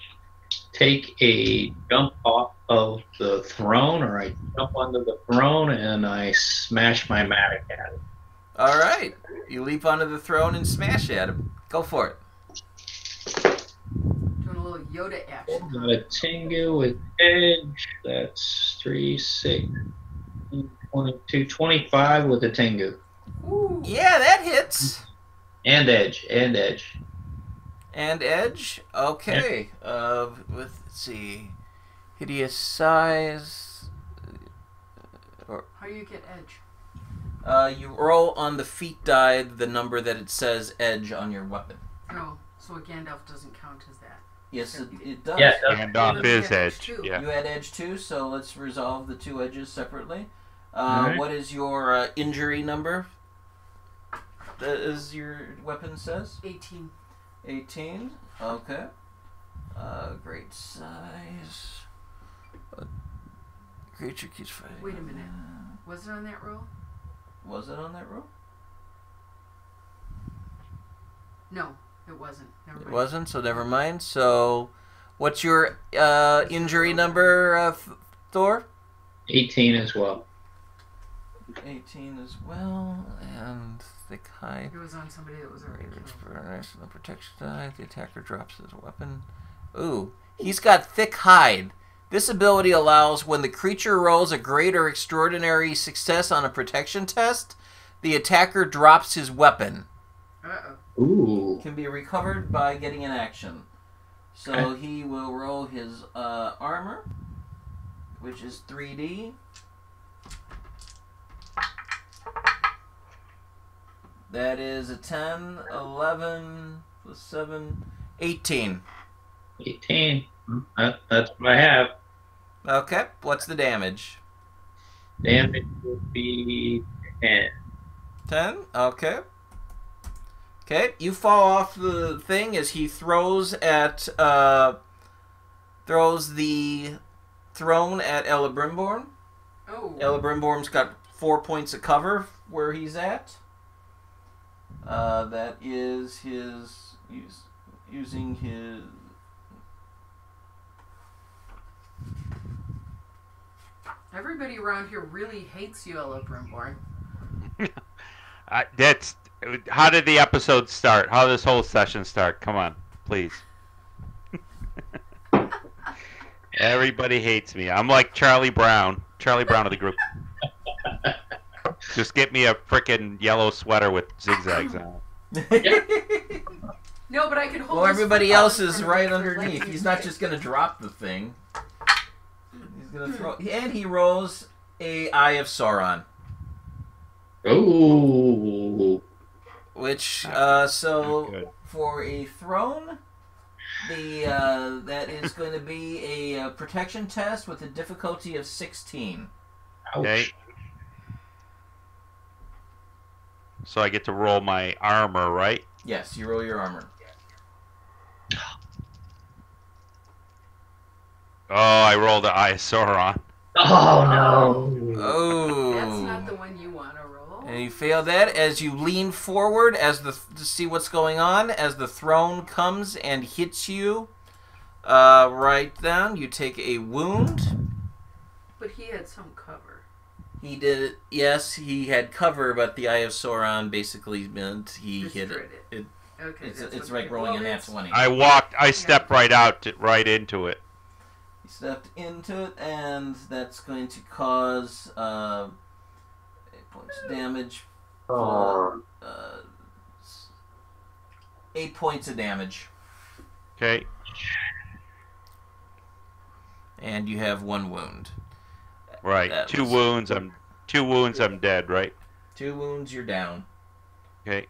take a jump off of the throne, or I jump onto the throne, and I smash my mattock at it. All right, you leap onto the throne and smash at him. Go for it. Doing a little Yoda action. Got a Tengu with edge. That's 3, 6, 22, 25 with a Tengu. Ooh. Yeah, that hits. And edge. And edge. And edge. Okay. With let's see, hideous size. How you get edge? You roll on the feat die the number that it says edge on your weapon. Oh, so a Gandalf doesn't count as that. Yes, it does. Yeah, it does. And off his edge. Too. Yeah. You had edge too, so let's resolve the 2 edges separately. Alright. What is your injury number? As your weapon says? 18. 18. Okay. Great size. Creature keeps fighting. Wait a minute. Was it on that roll? Was it on that roll? No, it wasn't. Never mind. It wasn't, so never mind. So, what's your injury number, Thor? 18 as well. 18 as well, and thick hide. It was on somebody that was already killed. No protection die. The attacker drops his weapon. Ooh, he's got thick hide. This ability allows when the creature rolls a great or extraordinary success on a protection test, the attacker drops his weapon. Uh-oh. Ooh. Can be recovered by getting an action. So Okay. he will roll his armor, which is 3D. That is a 10, 11, plus 7, 18. 18. That's what I have. Okay, what's the damage? Damage would be 10. 10? Okay. Okay, you fall off the thing as he throws the throne at Elebrimborn. Oh. Elebrimborn's got 4 points of cover where he's at. That is his using his. Everybody around here really hates you, Elebrimborn. That's how did the episode start? How did this whole session start? Come on, please. Everybody hates me. I'm like Charlie Brown of the group. Just get me a frickin' yellow sweater with zigzags on it. No, but I can hold. Well, his everybody foot out else in is front of right him for underneath. lightning He's not strike. just gonna drop the thing. He's gonna throw, and he rolls a Eye of Sauron, Ooh. which Not so good. for a throne, the that is going to be a protection test with a difficulty of 16. Ouch. Okay. So I get to roll my armor, right? Yes, you roll your armor. Oh, I rolled an Eye of Sauron. Oh, no. Oh, That's not the one you want to roll. And you fail that as you lean forward to see what's going on. As the throne comes and hits you, right down, you take a wound. But he had some cover. He did it. Yes, he had cover, but the Eye of Sauron basically meant he hit Destroyed it. Okay, It's that's like what- rolling well, a nat it's- 20. I stepped right into it. He stepped into it, and that's going to cause 8 points of damage. Oh. 8 points of damage, Okay. and you have 1 wound. Right. That Two was- wounds, I'm dead, right? 2 wounds, you're down. Okay.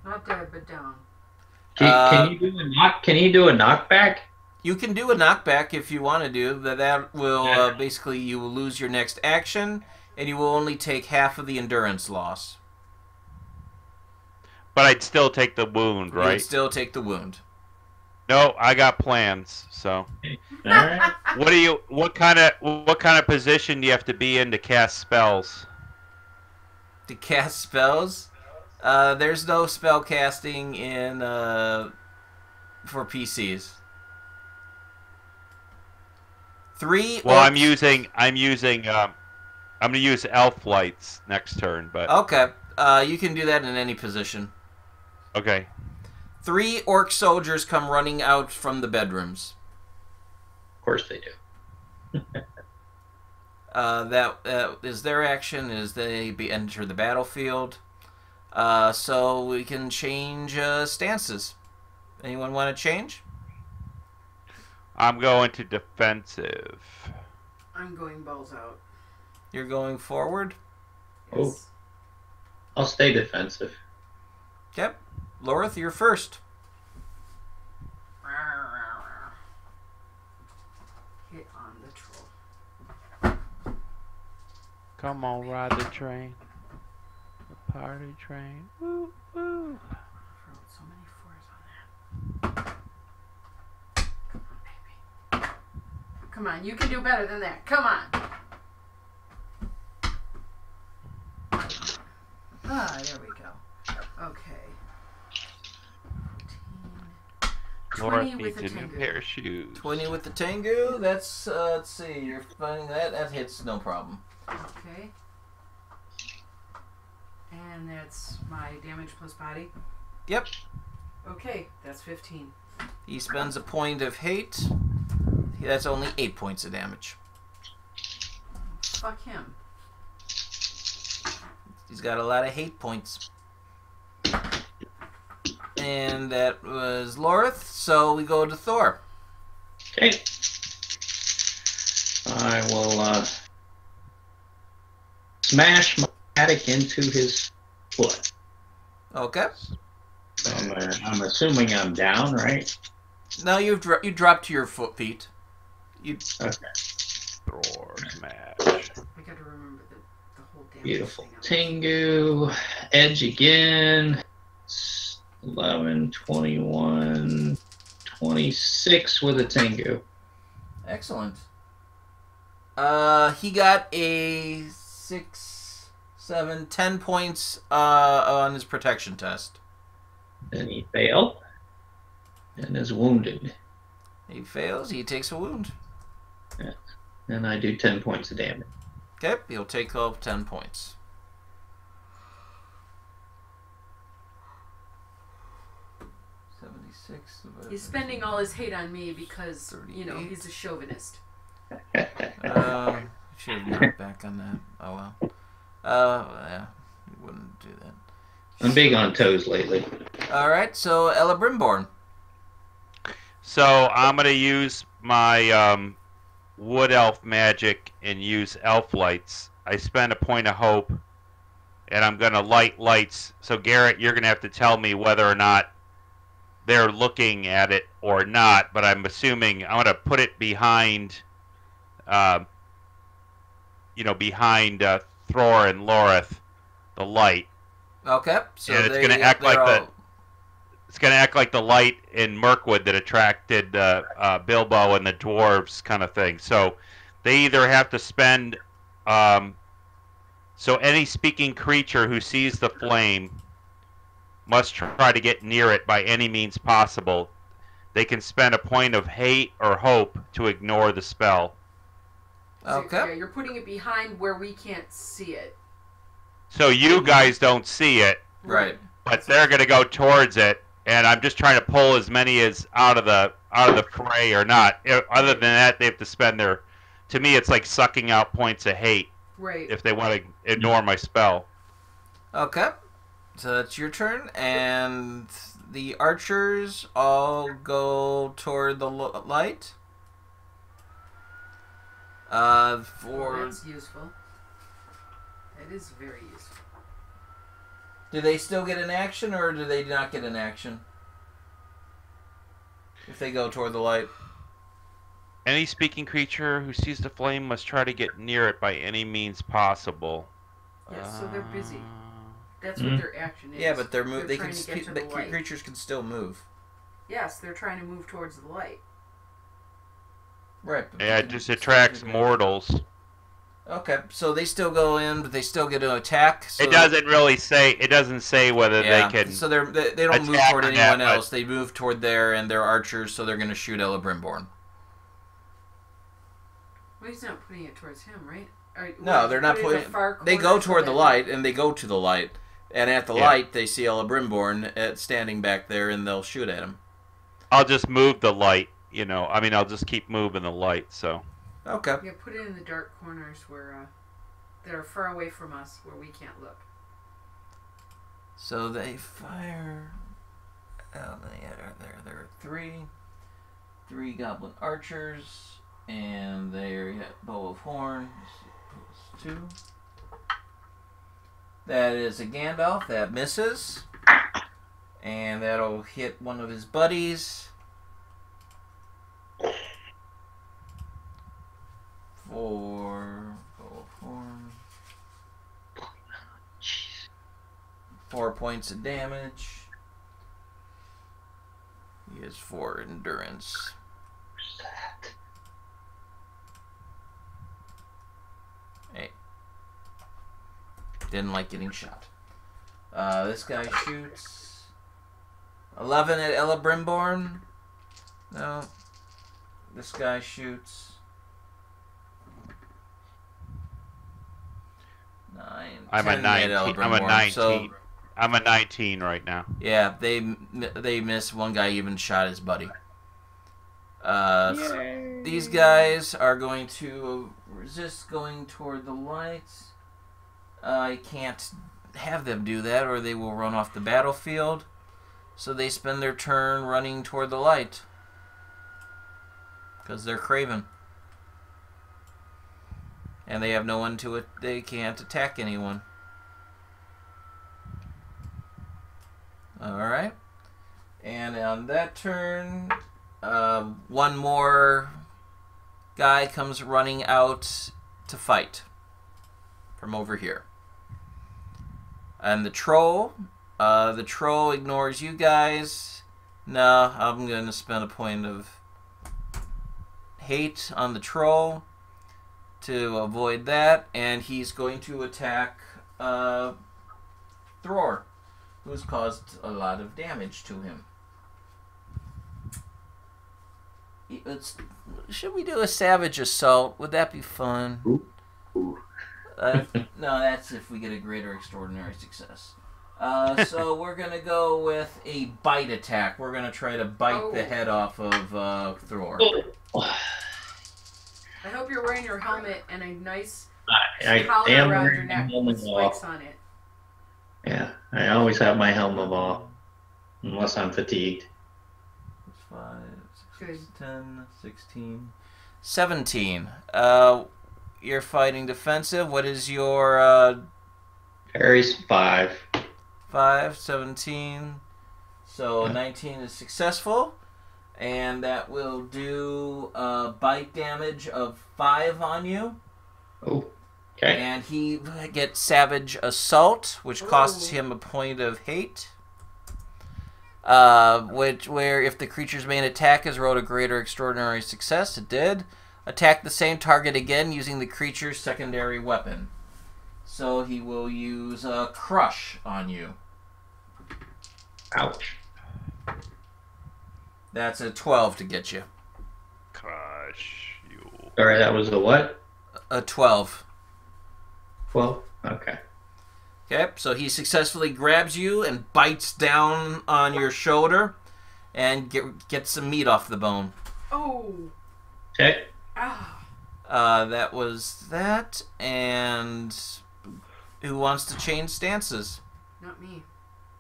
Not dead, but down. Can you do a knock? Can you do a knockback? You can do a knockback if you want to do that. That will Yeah. basically you will lose your next action, and you will only take half of the endurance loss. But I'd still take the wound, You would right? still take the wound. No, I got plans. So, All right. what kind of position do you have to be in to cast spells? To cast spells, there's no spell casting in for PCs. 3. Well, I'm gonna use elf lights next turn, but Okay, you can do that in any position. okay. 3 orc soldiers come running out from the bedrooms. course they do. That is their action. Is they enter the battlefield. So we can change stances. Anyone want to change? I'm going to defensive. I'm going balls out. You're going forward. Oh, I'll stay defensive. Yep. Lorith, you're first. Hit on the troll. Come on, ride the train. The party train. Woo, woo. Rolled so many fours on that. Come on, baby. Come on, you can do better than that. Come on. Ah, there we go. Okay. 14. Laura 20 with needs a a new Tengu. pair of shoes. 20 with the Tengu. That's, let's see, you're finding that. That hits no problem. Okay. And that's my damage plus body. Yep. Okay, that's 15. He spends a point of hate. That's only 8 points of damage. Fuck him. He's got a lot of hate points. And that was Lorith, so we go to Thor. Okay. I will smash my attic into his foot. Okay. So I'm assuming I'm down, right? Now you drop to your feet. Okay. Thor smash. I gotta remember the whole damage Beautiful. thing. Tengu. Edge again. 11, 21, 26 with a Tengu. Excellent. He got a 6, 7, 10 points on his protection test. Then he failed. And is wounded. He fails. He takes a wound. Yeah. And I do 10 points of damage. Okay, he'll take off 10 points. He's spending all his hate on me because, 38. he's a chauvinist. Should have knocked back on that. Oh well. Yeah, you wouldn't do that. I'm big on toes lately. All right, so Ella Brimborn. So I'm going to use my wood elf magic and use elf lights. I spend a point of hope, and I'm going to light lights. So Garrett, you're going to have to tell me whether or not they're looking at it or not. But I'm assuming I'm going to put it behind, behind Thror and Lorith, the light. Okay, so And it's going to act like it's going to act like the light in Mirkwood that attracted Bilbo and the dwarves, kind of thing. So they either have to spend. So any speaking creature who sees the flame must try to get near it by any means possible. They can spend a point of hate or hope to ignore the spell. Okay. So, yeah, you're putting it behind where we can't see it. So you guys don't see it, Right. but they're going to go towards it, and I'm just trying to pull as many as out of the fray or not. Other than that, they have to spend their. To me, it's like sucking out points of hate Right. if they want to ignore my spell. Okay, so that's your turn, and the archers all go toward the light. That's useful. That is very useful. Do they still get an action, or do they not get an action? If they go toward the light. Any speaking creature who sees the flame must try to get near it by any means possible. Yes, so they're busy. That's what their action is. Yeah, but they're they can. trying to get to the light. Creatures can still move. Yes, they're trying to move towards the light. Right. But Yeah, it just attracts mortals. Okay, so they still go in, but they still get to attack. So It doesn't really say. It doesn't say whether yeah, they can. so they don't move attack toward or anyone not, but- else. They move toward there, and they're archers, so they're going to shoot Ella Brimborn. Well, he's not putting it towards him, right? No, they're not putting. They go toward the light, and they go to the light, and at the light they see Ella Brimborn standing back there, and they'll shoot at him. I'll just move the light you know, I mean, I'll just keep moving the light. So. Okay. Yeah, put it in the dark corners where that are far away from us, where we can't look. So they fire. Oh, there are three goblin archers, and they bow of horns. Two. That is a Gandalf that misses, and that'll hit one of his buddies. For bow of horns. 4 points of damage. He has 4 endurance. Where's that? Hey. Didn't like getting shot. This guy shoots 11 at Ella Brimborn. No. This guy shoots 9. I'm a 10 at Ella 19. I'm a Brimborn. 19. So, I'm a 19 right now. yeah, they miss. One guy even shot his buddy. These guys are going to resist going toward the lights. I can't have them do that, or they will run off the battlefield. So they spend their turn running toward the light. Because they're craven. And they have no one to it. They can't attack anyone. Alright. And on that turn, one more guy comes running out to fight from over here. And the troll ignores you guys. No, I'm going to spend a point of hate on the troll to avoid that, and he's going to attack Thror, who's caused a lot of damage to him. Should we do a savage assault? Would that be fun? Ooh. No, that's if we get a greater extraordinary success. So we're going to go with a bite attack. We're going to try to bite the head off of Thror. I hope you're wearing your helmet and a nice I collar am around your wearing my neck helmet with spikes off. on it. Yeah, I always have my helmet off, unless I'm fatigued. 5, 6, Good. 10, 16, 17. You're fighting defensive. What is your Parry's 5. 5, 17? So 19 is successful. And that will do bite damage of 5 on you. Oh, okay. And he gets Savage Assault, which costs him a point of hate. Where if the creature's main attack has rolled a greater extraordinary success, it did. Attack the same target again using the creature's secondary weapon. So he will use Crush on you. Ouch. That's a 12 to get you. Crush you. Sorry, that was a what? A 12. 12? Okay. Okay, so he successfully grabs you and bites down on your shoulder and gets some meat off the bone. Oh. Okay. Ah. That was that. And who wants to change stances? Not me.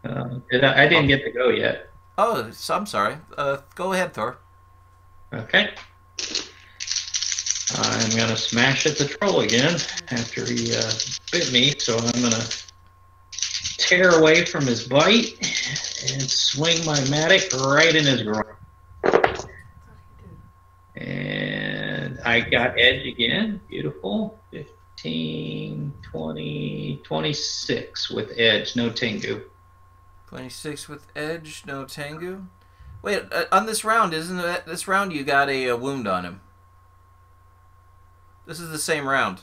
I didn't get to go yet. Oh, so I'm sorry. Go ahead, Thor. Okay. I'm going to smash at the troll again after he bit me, so I'm going to tear away from his bite and swing my mattock right in his groin. And I got edge again. Beautiful. 15, 20, 26 with edge, no Tengu. 26 with edge, no Tengu. Wait, on this round, isn't it? This round you got a wound on him. This is the same round.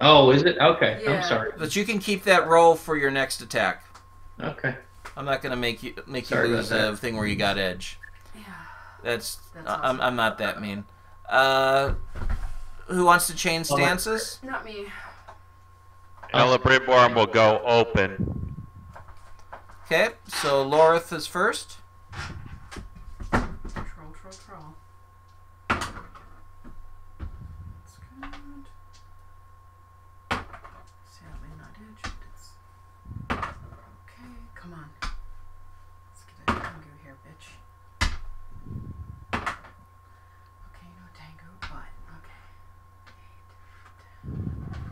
Oh, is it? Okay, Yeah. I'm sorry. But you can keep that roll for your next attack. Okay. I'm not going to make you Sorry lose about a thing where you got edge. Yeah. That's awesome. I'm not that mean. Who wants to change stances? Not me. Ella Brimborn will go open. Okay, so Lorith is first. Troll. come on. Let's get a tango here, bitch. Okay, no tango, but okay.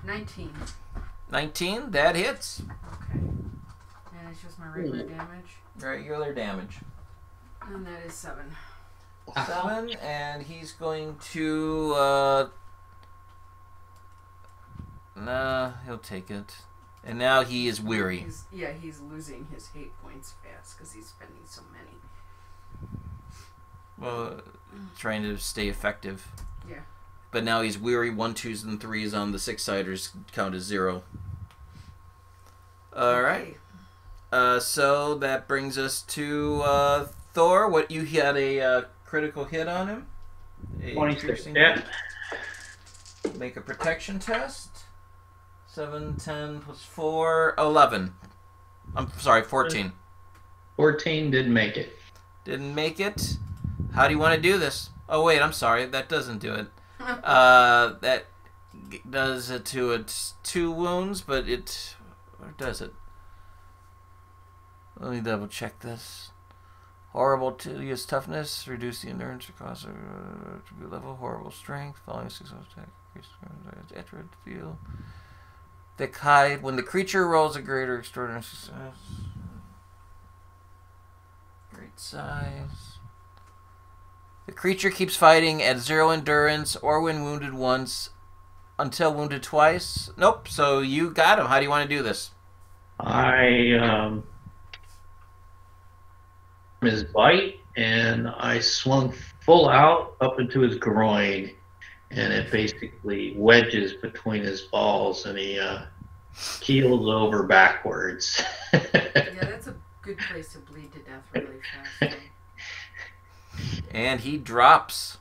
19. 19, that hits. Okay. And it's just my regular damage. Regular damage. And that is 7. 7, and he's going to, nah, he'll take it. And now he is weary. He's losing his hate points fast because he's spending so many. Well, trying to stay effective. Yeah. But now he's weary. 1, 2s, and 3s on the 6-siders count as 0. All right. So that brings us to Thor. What, you had a critical hit on him? 26. Yeah. Make a protection test. 7, 10 plus 4, 11. I'm sorry, 14. 14 didn't make it. Didn't make it. How do you want to do this? Oh wait, I'm sorry. That doesn't do it. That does it to its 2 wounds, but it... Or does it? Let me double check this. Horrible to use toughness, reduce the endurance across a attribute level, horrible strength, following 6 attack, increase attribute feel. Thick hide. When the creature rolls a greater extraordinary success. Great size. The creature keeps fighting at 0 endurance or when wounded once until wounded twice. Nope, so you got him. How do you want to do this? His bite, and I swung full out up into his groin, and it basically wedges between his balls, and he keels over backwards. Yeah, that's a good place to bleed to death really fast. And he drops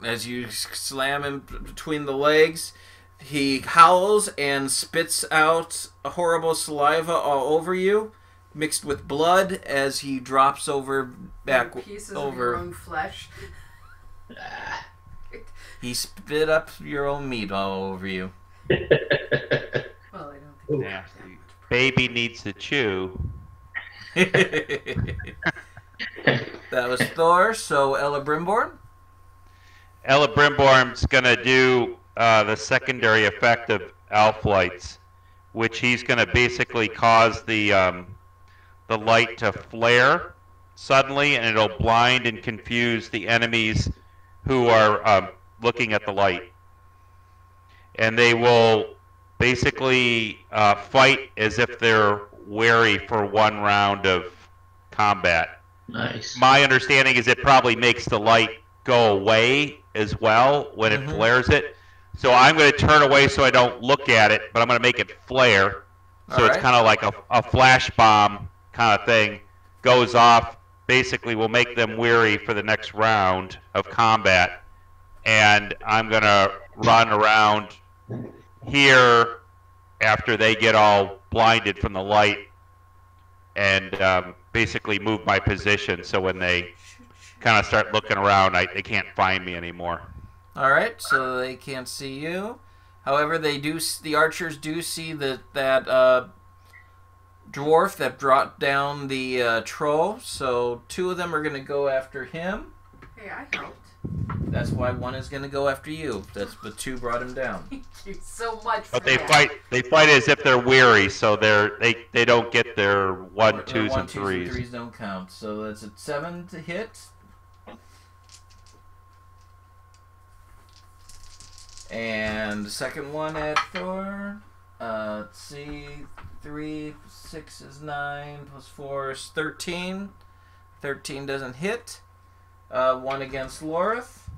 as you slam him between the legs. He howls and spits out a horrible saliva all over you, mixed with blood, as he drops over back Pieces over. of your own flesh. He spit up your own meat all over you. Well, I don't think Nasty. Baby needs to chew. That was Thor. So Ella Brimborn. Ella Brimborn's gonna do the secondary effect of elf lights, which he's gonna basically cause the light to flare suddenly, and it'll blind and confuse the enemies who are looking at the light, and they will basically fight as if they're wary for 1 round of combat. Nice. My understanding is it probably makes the light go away as well when it flares it. So I'm going to turn away so I don't look at it, but I'm going to make it flare. So it's kind of like a flash bomb kind of thing. Goes off, basically will make them weary for the next round of combat. And I'm going to run around here after they get all blinded from the light and basically move my position so when they kind of start looking around, they can't find me anymore. All right, so they can't see you. However, they do. The archers do see that dwarf that brought down the troll. So 2 of them are going to go after him. Hey, I helped. That's why 1 is going to go after you. That's but 2 brought him down. Thank you so much. But they fight. They fight as if they're weary, so they don't get their 1, 2s, and 3s. 3s don't count. So that's a 7 to hit. And the second one at Thor. Let's see. 3 plus 6 is 9. Plus 4 is 13. 13 doesn't hit. 1 against Lorith.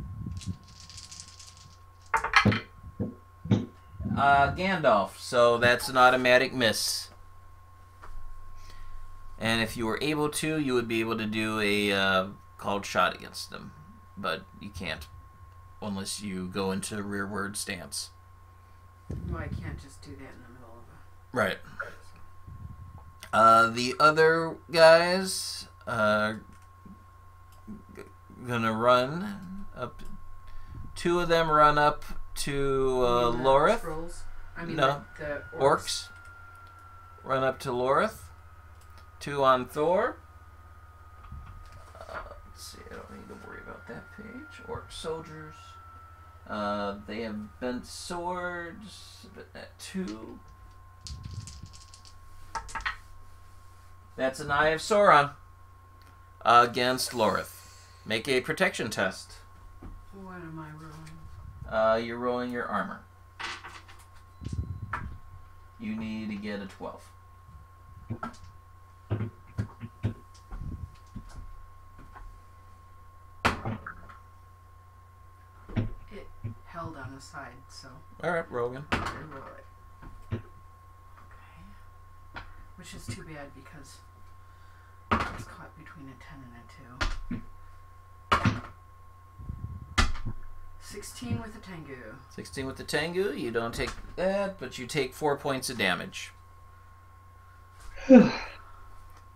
Gandalf. So that's an automatic miss. And if you were able to, you would be able to do a called shot against them. But you can't. Unless you go into rearward stance. Well, I can't just do that in the middle of a... Right. The other guys gonna run up. 2 of them run up to Lorith. Trolls? I mean, No. the Orcs. Run up to Lorith. 2 on Thor. Let's see, I don't need to worry about that page. Orc soldiers. They have bent swords. At 2. That's an Eye of Sauron against Lorith. Make a protection test. What am I rolling? You're rolling your armor. You need to get a 12. It held on the side, so Alright, Rogan. I roll it. Okay. Which is too bad because I was caught between a 10 and a 2. 16 with the Tengu. 16 with the Tengu. You don't take that, but you take 4 points of damage.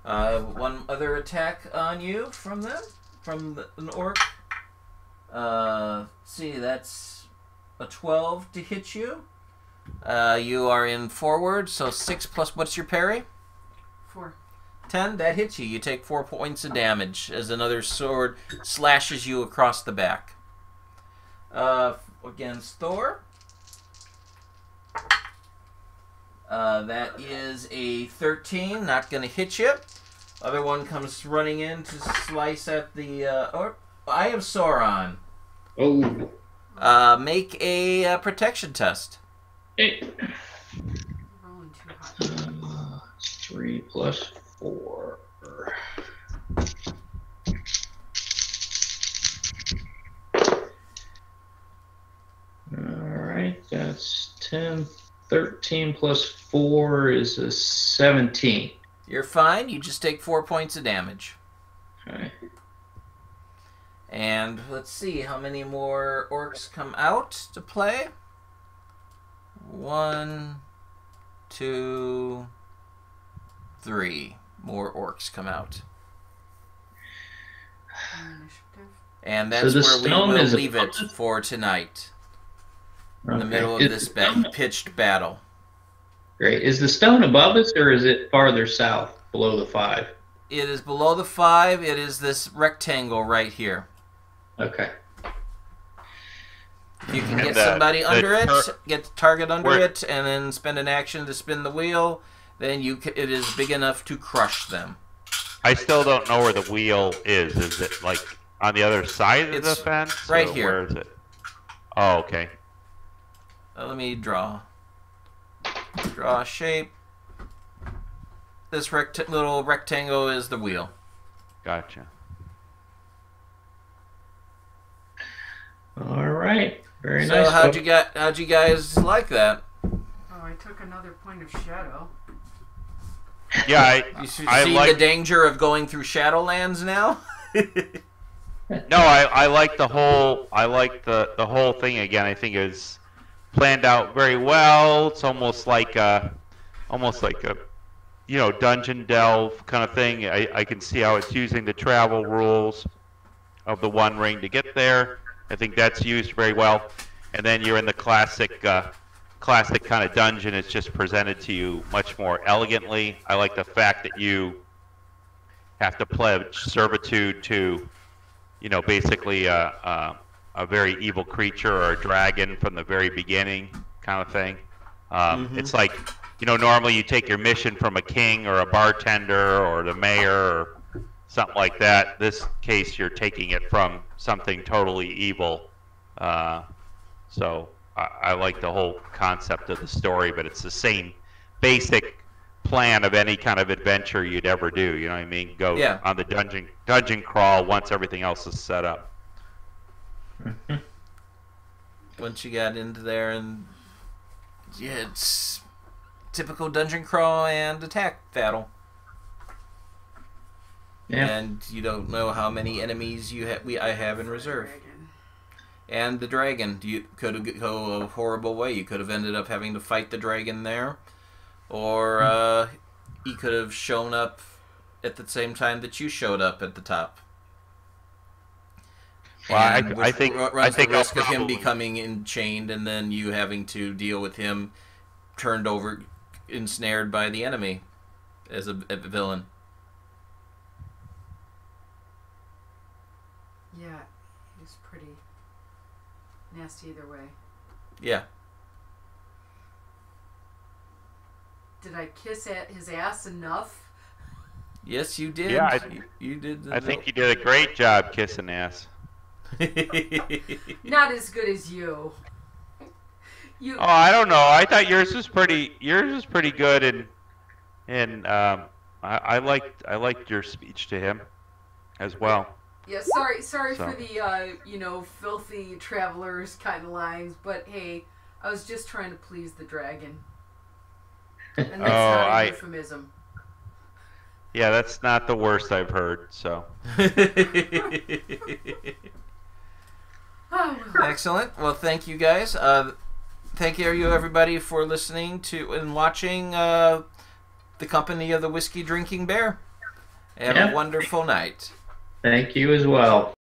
One other attack on you from them, from an orc. See, that's a 12 to hit you. You are in forward, so 6 plus, what's your parry? 4. 10, that hits you. You take 4 points of damage as another sword slashes you across the back. Against Thor. That is a 13, not going to hit you. Other one comes running in to slice at the Eye of Sauron. Oh. Make a protection test. 8. Rolling too hot. 3 plus 4. Alright, that's 10. 13 plus 4 is a 17. You're fine. You just take 4 points of damage. Okay. And let's see how many more orcs come out to play. 1, 2, 3 more orcs come out. Initiative. And that's So the where we stone will is leave it above- for tonight. In the Okay. middle of Is this the stone- pitched battle. Great. Is the stone above us, or is it farther south, below the 5? It is below the 5. It is this rectangle right here. Okay. If you can And get the- somebody the under it, tur- get the target under Where- it, and then spend an action to spin the wheel, then it is big enough to crush them. I still don't know where the wheel is. Is it like on the other side of the It's fence? right or here. Where is it? Oh, okay. Let me draw. Draw a shape. This little rectangle is the wheel. Gotcha. All right. Very So nice. how'd you guys like that? Oh, I took another point of shadow. Yeah, You see I the like. danger of going through Shadowlands now? No, I like the whole. I like the whole thing again. I think is planned out very well. It's almost like a, dungeon delve kind of thing. I can see how it's using the travel rules of the One Ring to get there. I think that's used very well. And then you're in the classic kind of dungeon. It's just presented to you much more elegantly. I like the fact that you have to pledge servitude to, basically a very evil creature or a dragon from the very beginning kind of thing. It's like, normally you take your mission from a king or a bartender or the mayor or something like that. This case, you're taking it from something totally evil. So I like the whole concept of the story, but it's the same basic plan of any kind of adventure you'd ever do. You know what I mean? Go on the dungeon crawl once everything else is set up. Once you got into there, and it's typical dungeon crawl and attack battle. Yeah. And you don't know how many enemies I have in reserve. Dragon. And the dragon, you could go a horrible way. You could have ended up having to fight the dragon there, or he could have shown up at the same time that you showed up at the top. Well, I think runs the risk I'll of him probably- becoming enchained, and then you having to deal with him turned over, ensnared by the enemy as a villain. Yeah, he's pretty nasty either way. Yeah. Did I kiss at his ass enough? Yes, you did. Yeah, you did. I think you did a great job kissing ass. Not as good as you. You. Oh, I don't know. I thought yours was pretty. Yours was pretty good, and I liked your speech to him as well. Yeah, sorry So. for the filthy travelers kind of lines, but hey, I was just trying to please the dragon, and that's not a euphemism. Yeah, that's not the worst I've heard. So. Excellent. Well, thank you guys. Thank you everybody for listening to and watching the Company of the Whiskey Drinking Bear. Have a wonderful night. Thank you as well.